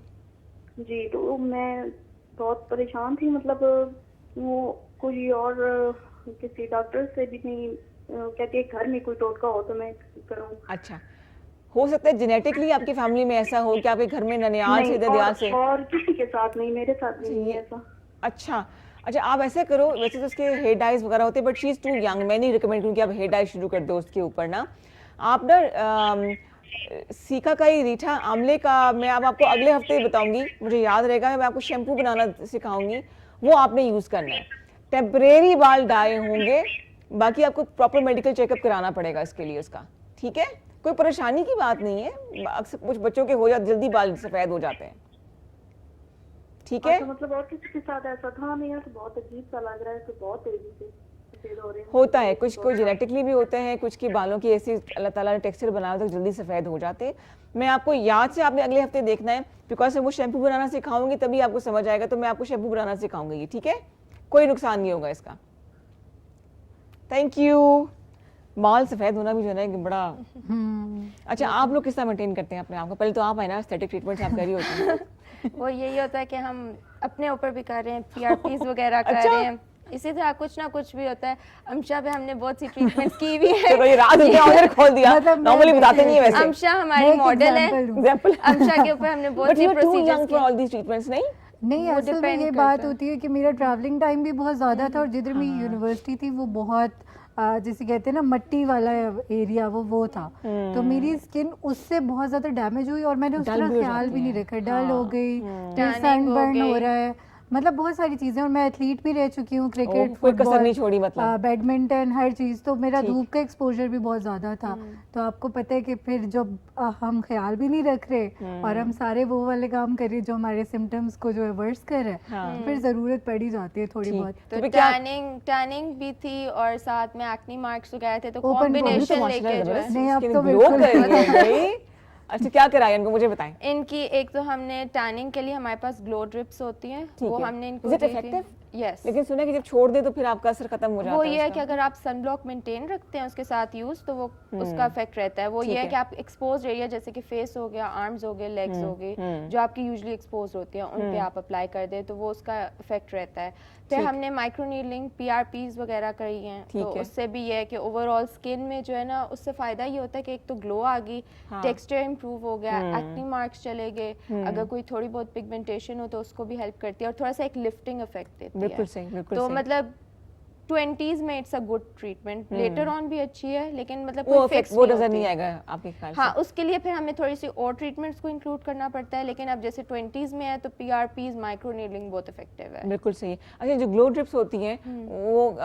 [SPEAKER 7] जी, तो मैं बहुत परेशान थी, मतलब वो कोई और किसी डॉक्टर से भी नहीं कहती है घर में कोई टोटका हो तो मैं करूँ।
[SPEAKER 1] अच्छा, हो सकता है जेनेटिकली आपकी फैमिली में ऐसा हो कि आपके घर में ननियाल से,
[SPEAKER 7] नहीं,
[SPEAKER 1] ददियाल से।
[SPEAKER 7] और किसी के साथ नहीं, मेरे साथ भी नहीं है ऐसा।
[SPEAKER 1] अच्छा अच्छा, आप ऐसा करो, वैसे तो उसके हेयर डाइज वगैरह होते हैं but she is too young, मैं नहीं रिकमेंड करूँ कि आप हेयर डाई शुरू कर दो उसके ऊपर ना। आप ना सीकाकाई रीठा आंवले का मैं अब आपको अगले हफ्ते बताऊंगी, मुझे याद रहेगा, मैं आपको शैम्पू बनाना सिखाऊंगी, वो आपने यूज़ करना है। टेम्परेरी बाल डाई होंगे, बाकी आपको प्रॉपर मेडिकल चेकअप कराना पड़ेगा इसके लिए उसका, ठीक है? कोई परेशानी की बात नहीं है, अक्सर कुछ बच्चों के हो जाते, जल्दी बाल सफ़ेद हो जाते हैं, ठीक है?
[SPEAKER 7] अच्छा, मतलब और किसी के साथ ऐसा था नहीं है, तो बहुत अजीब सा लग रहा है, तो बहुत तेजी से सफेद हो रहे हैं।
[SPEAKER 1] होता है, कुछ को जेनेटिकली भी होते हैं, कुछ के बालों की ऐसी अल्लाह ताला ने टेक्सचर बनाया तो जल्दी सफ़ेद हो जाते हैं। मैं आपको याद से आपने अगले हफ्ते देखना है, बिकॉज मैं वो शैम्पू बनाना सिखाऊंगी तभी आपको समझ आएगा, तो मैं आपको शैम्पू बनाना सिखाऊंगी, ठीक है? कोई नुकसान नहीं होगा इसका। Thank you. बाल सफ़ेद होना भी जो है ना एक बड़ा। अच्छा, आप लोग किस तरह मेंटेन करते हैं अपने आप को? पहले तो आप है ना एस्थेटिक ट्रीटमेंट आप कर रही होती हैं।
[SPEAKER 6] वो यही होता है कि हम अपने ऊपर भी कर रहे हैं, पीआरपीज वगैरह कर
[SPEAKER 1] अच्छा।
[SPEAKER 6] रहे हैं, इसी तरह कुछ ना कुछ भी होता है। अमशा पे हमने बहुत सी ट्रीटमेंट्स की भी है।
[SPEAKER 1] चलो ये राज उसने ऑनर खोल दिया,
[SPEAKER 5] मतलब मैं
[SPEAKER 1] नॉर्मली बताते नहीं है वैसे।
[SPEAKER 6] अमशा
[SPEAKER 5] मैं
[SPEAKER 6] हमारी
[SPEAKER 5] एक
[SPEAKER 6] मॉडल है,
[SPEAKER 5] example दूं।
[SPEAKER 1] एग्जांपल।
[SPEAKER 6] अमशा के ऊपर हमने बहुत
[SPEAKER 1] but
[SPEAKER 6] see
[SPEAKER 1] you are too
[SPEAKER 6] procedures
[SPEAKER 1] young for all these treatments, नहीं?
[SPEAKER 5] नहीं,
[SPEAKER 6] वो
[SPEAKER 5] असल में
[SPEAKER 6] depend
[SPEAKER 5] ये
[SPEAKER 6] करता
[SPEAKER 5] बात
[SPEAKER 6] है।
[SPEAKER 5] होती है कि मेरा ट्रैवलिंग टाइम भी बहुत ज़्यादा था, और जिधर मेरी यूनिवर्सिटी थी वो बहुत जैसे कहते हैं ना मट्टी वाला एरिया, वो था, तो मेरी स्किन उससे बहुत ज़्यादा डैमेज हुई, और मैंने उस
[SPEAKER 1] Dull
[SPEAKER 5] तरह
[SPEAKER 1] भी हो
[SPEAKER 5] ख्याल
[SPEAKER 1] जाती
[SPEAKER 5] भी नहीं
[SPEAKER 1] है।
[SPEAKER 5] रखा, डल हो गई,
[SPEAKER 6] Tanning
[SPEAKER 5] सनबर्न
[SPEAKER 6] हो
[SPEAKER 5] हो
[SPEAKER 6] गई।
[SPEAKER 5] रहा है, मतलब बहुत सारी चीज़ें। और मैं एथलीट भी रह चुकी हूँ, क्रिकेट,
[SPEAKER 1] कोई कसर नहीं छोड़ी मतलब।
[SPEAKER 5] बैडमिंटन, हर चीज़, तो मेरा
[SPEAKER 1] ठीक।
[SPEAKER 5] धूप का एक्सपोजर भी बहुत ज़्यादा था। तो आपको पता है कि फिर जब हम ख्याल भी नहीं रख रहे और हम सारे वो वाले काम कर रहे जो हमारे सिम्टम्स को जो है वर्स कर रहे हैं,
[SPEAKER 1] हाँ।
[SPEAKER 5] तो फिर ज़रूरत पड़ ही जाती है थोड़ी
[SPEAKER 1] ठीक।
[SPEAKER 5] बहुत।
[SPEAKER 6] तो
[SPEAKER 1] फिर क्या-
[SPEAKER 6] टैनिंग भी थी और साथ में एक्ने मार्क्स वगैरह थे, तो
[SPEAKER 5] Open
[SPEAKER 1] अभी तो
[SPEAKER 6] कॉम्बिनेशन
[SPEAKER 1] माशाल्लाह
[SPEAKER 6] लेके जो है
[SPEAKER 1] जबरदस्त
[SPEAKER 5] नहीं, अब
[SPEAKER 1] skin
[SPEAKER 5] तो
[SPEAKER 1] glow
[SPEAKER 5] बिल्कुल
[SPEAKER 1] कर रही है भाई। अच्छा, क्या कराया इनको, मुझे बताएं।
[SPEAKER 6] इनकी एक तो हमने टैनिंग के लिए हमारे पास ग्लो ड्रिप्स होती हैं,
[SPEAKER 1] ठीक
[SPEAKER 6] वो
[SPEAKER 1] है।
[SPEAKER 6] हमने इनको
[SPEAKER 1] Is it
[SPEAKER 6] दी थी।
[SPEAKER 1] effective?
[SPEAKER 6] यस,
[SPEAKER 1] लेकिन सुना है कि जब छोड़ दे तो फिर आपका असर खत्म हो जाता
[SPEAKER 6] वो
[SPEAKER 1] है
[SPEAKER 6] ये है
[SPEAKER 1] उसका।
[SPEAKER 6] कि अगर आप सन ब्लॉक मेंटेन रखते हैं उसके साथ यूज, तो वो उसका इफेक्ट रहता है। वो
[SPEAKER 1] ठीक
[SPEAKER 6] ये है
[SPEAKER 1] है।
[SPEAKER 6] कि आप एक्सपोज एरिया जैसे कि फेस हो गया, आर्म्स हो गए, लेग्स हो गए, जो आपकी यूजुअली एक्सपोज होती हैं, उन पे आप अप्लाई कर दे तो वो उसका इफेक्ट रहता है। फिर
[SPEAKER 1] ठीक।
[SPEAKER 6] हमने माइक्रो नीडलिंग, पीआरपीज वगैरह करी हैं,
[SPEAKER 1] ठीक
[SPEAKER 6] तो
[SPEAKER 1] है।
[SPEAKER 6] उससे भी ये है कि ओवरऑल स्किन में जो है ना, उससे फायदा ये होता है कि एक तो ग्लो आ गई,
[SPEAKER 1] हाँ।
[SPEAKER 6] टेक्सचर इंप्रूव हो गया, एक्ने मार्क्स चले गए, अगर कोई थोड़ी बहुत पिगमेंटेशन हो तो उसको भी हेल्प करती है, और थोड़ा सा एक लिफ्टिंग इफेक्ट देती है।
[SPEAKER 1] बिल्कुल सही, बिल्कुल
[SPEAKER 6] तो
[SPEAKER 1] सही।
[SPEAKER 6] मतलब 20s में it's a good treatment, later on भी अच्छी है, लेकिन मतलब
[SPEAKER 1] वो
[SPEAKER 6] कोई
[SPEAKER 1] effect
[SPEAKER 6] फिक्स
[SPEAKER 1] वो
[SPEAKER 6] नहीं
[SPEAKER 1] नजर
[SPEAKER 6] होती।
[SPEAKER 1] नहीं आएगा आपके ख्याल से?
[SPEAKER 6] हाँ, उसके लिए फिर हमें थोड़ी सी और ट्रीटमेंट्स को इंक्लूड करना पड़ता है, लेकिन अब जैसे 20s में है तो पीआरपीज, माइक्रो नीडलिंग बहुत इफेक्टिव है।
[SPEAKER 1] बिल्कुल सही। अच्छा, जो ग्लो ड्रिप्स होती हैं वो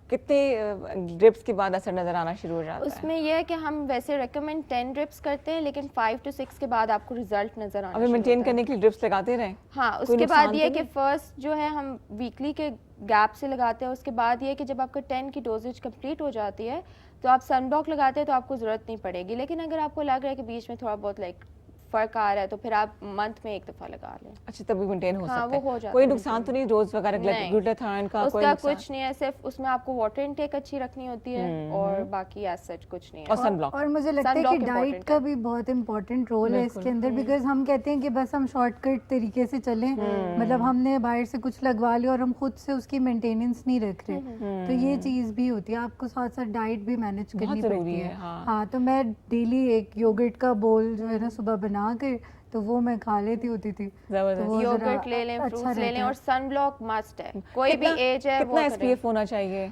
[SPEAKER 1] कितने ड्रिप्स के बाद असर नजर आना शुरू हो जाता है?
[SPEAKER 6] उसमें यह है कि हम वैसे रेकमेंड 10 ड्रिप्स करते हैं, लेकिन 5 to 6 के बाद आपको रिजल्ट नजर आना
[SPEAKER 1] अभी
[SPEAKER 6] शुरू
[SPEAKER 1] मेंटेन
[SPEAKER 6] होता है।
[SPEAKER 1] करने के लिए ड्रिप्स लगाते रहें?
[SPEAKER 6] हाँ,
[SPEAKER 1] कोई
[SPEAKER 6] उसके
[SPEAKER 1] नुकसान
[SPEAKER 6] बाद ये है
[SPEAKER 1] तो
[SPEAKER 6] कि
[SPEAKER 1] नहीं?
[SPEAKER 6] फर्स्ट जो है हम वीकली के गैप से लगाते हैं, उसके बाद ये है कि जब आपका 10 की डोजेज कंप्लीट हो जाती है तो आप सन ब्लॉक लगाते हैं तो आपको ज़रूरत नहीं पड़ेगी, लेकिन अगर आपको लग रहा है कि बीच में थोड़ा बहुत लाइक फ़र्क आ रहा है तो फिर आप मंथ में एक दफ़ा लगा लें।
[SPEAKER 1] अच्छा, तभी मेंटेन हो
[SPEAKER 6] हाँ,
[SPEAKER 1] सकता है।
[SPEAKER 6] वो हो जाता
[SPEAKER 1] कोई
[SPEAKER 6] है
[SPEAKER 1] नुकसान तो नहीं, रोज वगैरह
[SPEAKER 6] नहीं।
[SPEAKER 1] ग्लूटाथायन का कोई
[SPEAKER 6] उसका
[SPEAKER 1] नुकसान?
[SPEAKER 6] कुछ नहीं है, सिर्फ उसमें आपको वाटर इनटेक अच्छी रखनी होती है और बाकी एज सच कुछ नहीं
[SPEAKER 1] और
[SPEAKER 6] है।
[SPEAKER 1] Sun block?
[SPEAKER 5] और मुझे लगता है
[SPEAKER 6] Sunblock
[SPEAKER 5] कि डाइट
[SPEAKER 6] important
[SPEAKER 5] का
[SPEAKER 6] है।
[SPEAKER 5] भी बहुत इंपॉर्टेंट रोल है
[SPEAKER 1] बिल्कुल।
[SPEAKER 5] इसके अंदर, बिकॉज हम कहते हैं कि बस हम शॉर्टकट तरीके से चलें, मतलब हमने बाहर से कुछ लगवा लिया और हम खुद से उसकी मेंटेनेंस नहीं रख रहे, तो ये चीज़ भी होती है, आपको साथ साथ डाइट भी मैनेज
[SPEAKER 1] बहुत
[SPEAKER 5] करनी
[SPEAKER 1] ज़रूरी
[SPEAKER 5] पड़ती
[SPEAKER 1] है,
[SPEAKER 5] है।
[SPEAKER 1] हाँ।
[SPEAKER 5] हाँ, तो मैं डेली एक योगर्ट का बोल जो है ना सुबह बना कर, तो वो मैं खा लेती होती थी।
[SPEAKER 1] जबरदस्त।
[SPEAKER 5] तो वो ज़रा
[SPEAKER 6] योगर्ट ले लें,
[SPEAKER 5] अच्छा
[SPEAKER 6] फ्रूट्स ले लें,
[SPEAKER 5] रहता
[SPEAKER 6] और
[SPEAKER 5] है।
[SPEAKER 6] सन ब्लॉक मस्ट है, कोई भी एज है
[SPEAKER 1] कितना
[SPEAKER 6] वो
[SPEAKER 1] एसपीएफ होना चाहिए?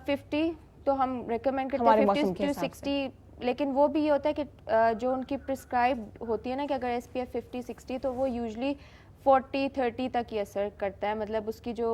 [SPEAKER 6] 50 तो हम रिकमेंड करते
[SPEAKER 1] हमारे
[SPEAKER 6] हैं,
[SPEAKER 1] मौसम
[SPEAKER 6] 50
[SPEAKER 1] के
[SPEAKER 6] to
[SPEAKER 1] हिसाब
[SPEAKER 6] 60, लेकिन वो भी ये होता है कि जो उनकी प्रिस्क्राइब होती है ना कि अगर एसपीएफ 50-60 तो वो यूजुअली 40-30 तक ही असर करता है, मतलब उसकी जो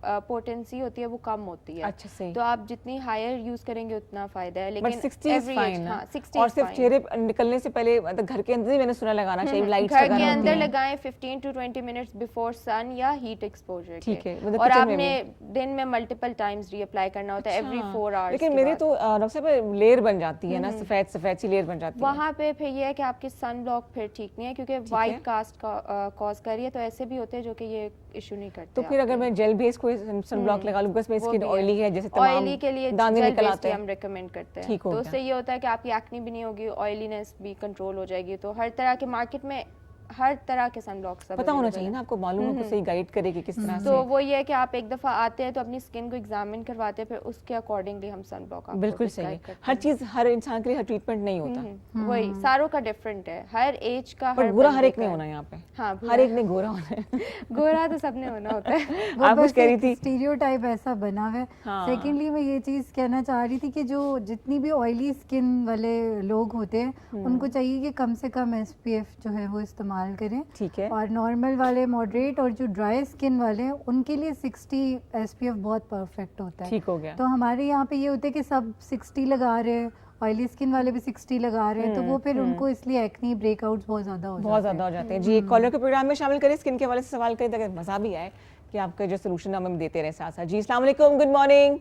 [SPEAKER 6] पोटेंसी होती है वो कम होती है।
[SPEAKER 1] अच्छा, सही।
[SPEAKER 6] तो आप जितनी हायर यूज करेंगे उतना फायदा है,
[SPEAKER 1] बट
[SPEAKER 6] लेकिन
[SPEAKER 1] 60 इज
[SPEAKER 6] every
[SPEAKER 1] फाइन
[SPEAKER 6] age,
[SPEAKER 1] ना?
[SPEAKER 6] हाँ, 60
[SPEAKER 1] और
[SPEAKER 6] is
[SPEAKER 1] सिर्फ
[SPEAKER 6] fine।
[SPEAKER 1] चेहरे पर निकलने से पहले, मतलब घर के अंदर ही मैंने सुना लगाना चाहिए, लाइट्स
[SPEAKER 6] घर
[SPEAKER 1] वगैरह
[SPEAKER 6] के
[SPEAKER 1] होती
[SPEAKER 6] अंदर
[SPEAKER 1] हैं।
[SPEAKER 6] लगाएं 15 to 20 मिनट्स बिफोर सन या हीट एक्सपोजर के।
[SPEAKER 1] ठीक है, मतलब
[SPEAKER 6] और
[SPEAKER 1] kitchen में
[SPEAKER 6] आपने दिन में मल्टीपल टाइम्स रीअप्लाई करना होता है, एवरी
[SPEAKER 1] अच्छा।
[SPEAKER 6] 4 आवर्स।
[SPEAKER 1] लेकिन मेरे तो डॉक्टर साहब लेयर बन जाती है ना, सफेद सफेद सी लेयर बन जाती है।
[SPEAKER 6] वहाँ पे फिर ये है कि आपकी सन ब्लॉक फिर ठीक नहीं है, क्योंकि वाइट कास्ट का कॉज कर रही है, तो ऐसे भी होते हैं जो कि ये इशू नहीं करते।
[SPEAKER 1] तो फिर अगर मैं जेल बेस कोई कोई सन ब्लॉक लगा लूं बिकॉज़ मेरी
[SPEAKER 6] वो
[SPEAKER 1] स्किन
[SPEAKER 6] भी है।
[SPEAKER 1] ऑयली है, जैसे तमाम
[SPEAKER 6] ऑयली के लिए
[SPEAKER 1] दाने
[SPEAKER 6] जेल
[SPEAKER 1] निकल
[SPEAKER 6] बेस्ड
[SPEAKER 1] आते
[SPEAKER 6] ही
[SPEAKER 1] हैं।
[SPEAKER 6] हम रेकमेंड करते हैं।
[SPEAKER 1] ठीक हो
[SPEAKER 6] तो
[SPEAKER 1] गया।
[SPEAKER 6] उससे ये होता है कि आपकी एक्ने भी नहीं होगी, ऑयलीनेस भी कंट्रोल हो जाएगी। तो हर तरह के मार्केट में हर तरह के सन ब्लॉक्स
[SPEAKER 1] पता होना चाहिए ना, आपको मालूम हो, सही गाइड करे कि किस तरह से।
[SPEAKER 6] तो वो ये है कि आप एक दफ़ा आते हैं तो अपनी स्किन को एग्जामिन करवाते हैं, फिर उसके अकॉर्डिंगली हम सन ब्लॉक आपको
[SPEAKER 1] बिल्कुल सही है।
[SPEAKER 6] prescribe करते
[SPEAKER 1] हर
[SPEAKER 6] हैं।
[SPEAKER 1] चीज हर इंसान के लिए हर ट्रीटमेंट नहीं होता,
[SPEAKER 6] वही सारों का डिफरेंट है, हर एज का,
[SPEAKER 1] पर
[SPEAKER 6] हर
[SPEAKER 1] बुरा हर
[SPEAKER 6] बंदे
[SPEAKER 1] एक नहीं
[SPEAKER 6] का
[SPEAKER 1] होना यहाँ पे।
[SPEAKER 6] हाँ, बुरा।
[SPEAKER 1] हर एक ने गोरा होना है।
[SPEAKER 6] गोरा तो सबने होना होता है।
[SPEAKER 5] वो
[SPEAKER 1] आप कुछ
[SPEAKER 5] बस
[SPEAKER 1] कह रही
[SPEAKER 5] एक
[SPEAKER 1] थी।
[SPEAKER 5] स्टीरियोटाइप ऐसा बना हुआ है।
[SPEAKER 1] हाँ।
[SPEAKER 5] सेकेंडली मैं ये चीज़ कहना चाह रही थी कि जो जितनी भी ऑयली स्किन वाले लोग होते हैं उनको चाहिए कि कम से कम SPF जो है वो इस्तेमाल करें।
[SPEAKER 1] ठीक है।
[SPEAKER 5] और नॉर्मल वाले मॉडरेट और जो ड्राई स्किन वाले हैं उनके लिए 60 SPF बहुत परफेक्ट होता है।
[SPEAKER 1] ठीक हो गया।
[SPEAKER 5] तो हमारे यहाँ पे ये होता है कि सब 60 लगा रहे हैं, ऑयली स्किन वाले भी 60 लगा रहे हैं, तो वो फिर उनको इसलिए एक्नी ब्रेकआउट्स बहुत ज़्यादा हो
[SPEAKER 1] बहुत
[SPEAKER 5] जाते हैं।
[SPEAKER 1] ज्यादा हो जाते हैं जी। कॉलर के प्रोग्राम में शामिल करें, स्किन के हवाले से सवाल करें ताकि मजा भी आए कि आपका जो सोल्यूशन हम देते रहे साथ साथ। जी अस्सलाम वालेकुम, गुड मॉर्निंग।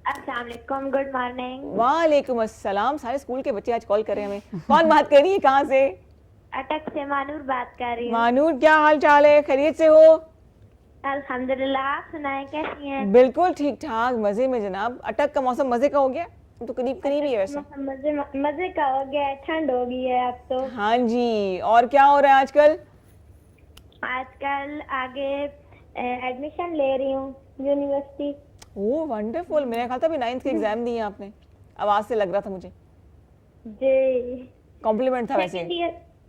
[SPEAKER 8] अस्सलाम वालेकुम, गुड मॉर्निंग।
[SPEAKER 1] वालेकुम अस्सलाम। सारे स्कूल के बच्चे आज कॉल कर रहे हैं हमें। कौन बात कर रही है, कहाँ से?
[SPEAKER 8] अटक से मानूर बात कर रही हूँ।
[SPEAKER 1] मानूर, क्या हाल चाल है, खैरियत से हो?
[SPEAKER 8] अल्हम्दुलिल्लाह, आप सुनाएं कैसी हैं?
[SPEAKER 1] बिल्कुल ठीक ठाक, मजे में जनाब। अटक का मौसम मजे का हो गया, तो करीब करीब ही है वैसे।
[SPEAKER 8] मजे का हो गया है, ठंड हो गई है अब तो।
[SPEAKER 1] हाँ जी, और क्या हो रहा है आजकल?
[SPEAKER 8] आजकल आगे एडमिशन ले रही हूँ यूनिवर्सिटी।
[SPEAKER 1] ओह वंडरफुल। मेरा ख्याल था अभी 9th के एग्जाम दिए आपने, आवाज से लग रहा था मुझे।
[SPEAKER 8] जी,
[SPEAKER 1] कॉम्प्लीमेंट था वैसे।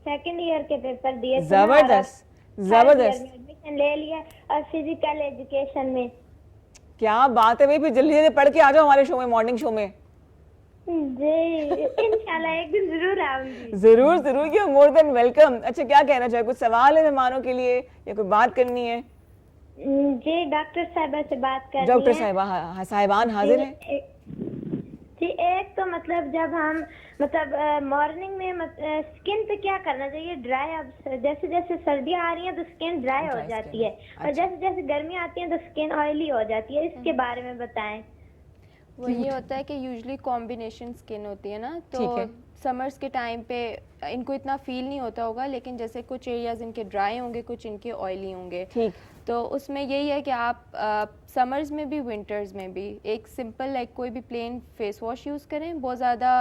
[SPEAKER 8] सेकंड ईयर के पेपर दिए थे।
[SPEAKER 1] जबरदस्त जबरदस्त।
[SPEAKER 8] एडमिशन ले लिया और फिजिकल एजुकेशन में।
[SPEAKER 1] क्या बात है भाई, फिर जल्दी जल्दी पढ़ के आ जाओ हमारे शो में, मॉर्निंग शो में।
[SPEAKER 8] जी, इंशाल्लाह एक दिन जरूर आऊंगी।
[SPEAKER 1] जरूर जरूर, यू मोर देन वेलकम। अच्छा, क्या कहना चाहे, कुछ सवाल है मेहमानों के लिए या कोई बात करनी है?
[SPEAKER 8] जी, डॉक्टर साहिबा से बात करनी है।
[SPEAKER 1] डॉक्टर साहिबा, साहिबान हाजिर है।
[SPEAKER 8] जी, एक तो मतलब जब हम मतलब मॉर्निंग में स्किन पे क्या करना चाहिए? ड्राई, अब जैसे जैसे सर्दियाँ आ रही हैं तो स्किन ड्राई हो जाती है, और जैसे जैसे गर्मी आती है तो स्किन ऑयली हो जाती है। इसके बारे में बताएं।
[SPEAKER 6] वो ये होता है कि यूजुअली कॉम्बिनेशन स्किन होती है ना,
[SPEAKER 1] ठीक
[SPEAKER 6] तो
[SPEAKER 1] है।
[SPEAKER 6] समर्स के टाइम पे इनको इतना फील नहीं होता होगा, लेकिन जैसे कुछ एरियाज इनके ड्राई होंगे, कुछ इनके ऑयली होंगे।
[SPEAKER 1] ठीक।
[SPEAKER 6] तो उसमें यही है कि आप समर्स में भी विंटर्स में भी एक सिंपल लाइक कोई भी प्लेन फेस वॉश यूज़ करें, बहुत ज़्यादा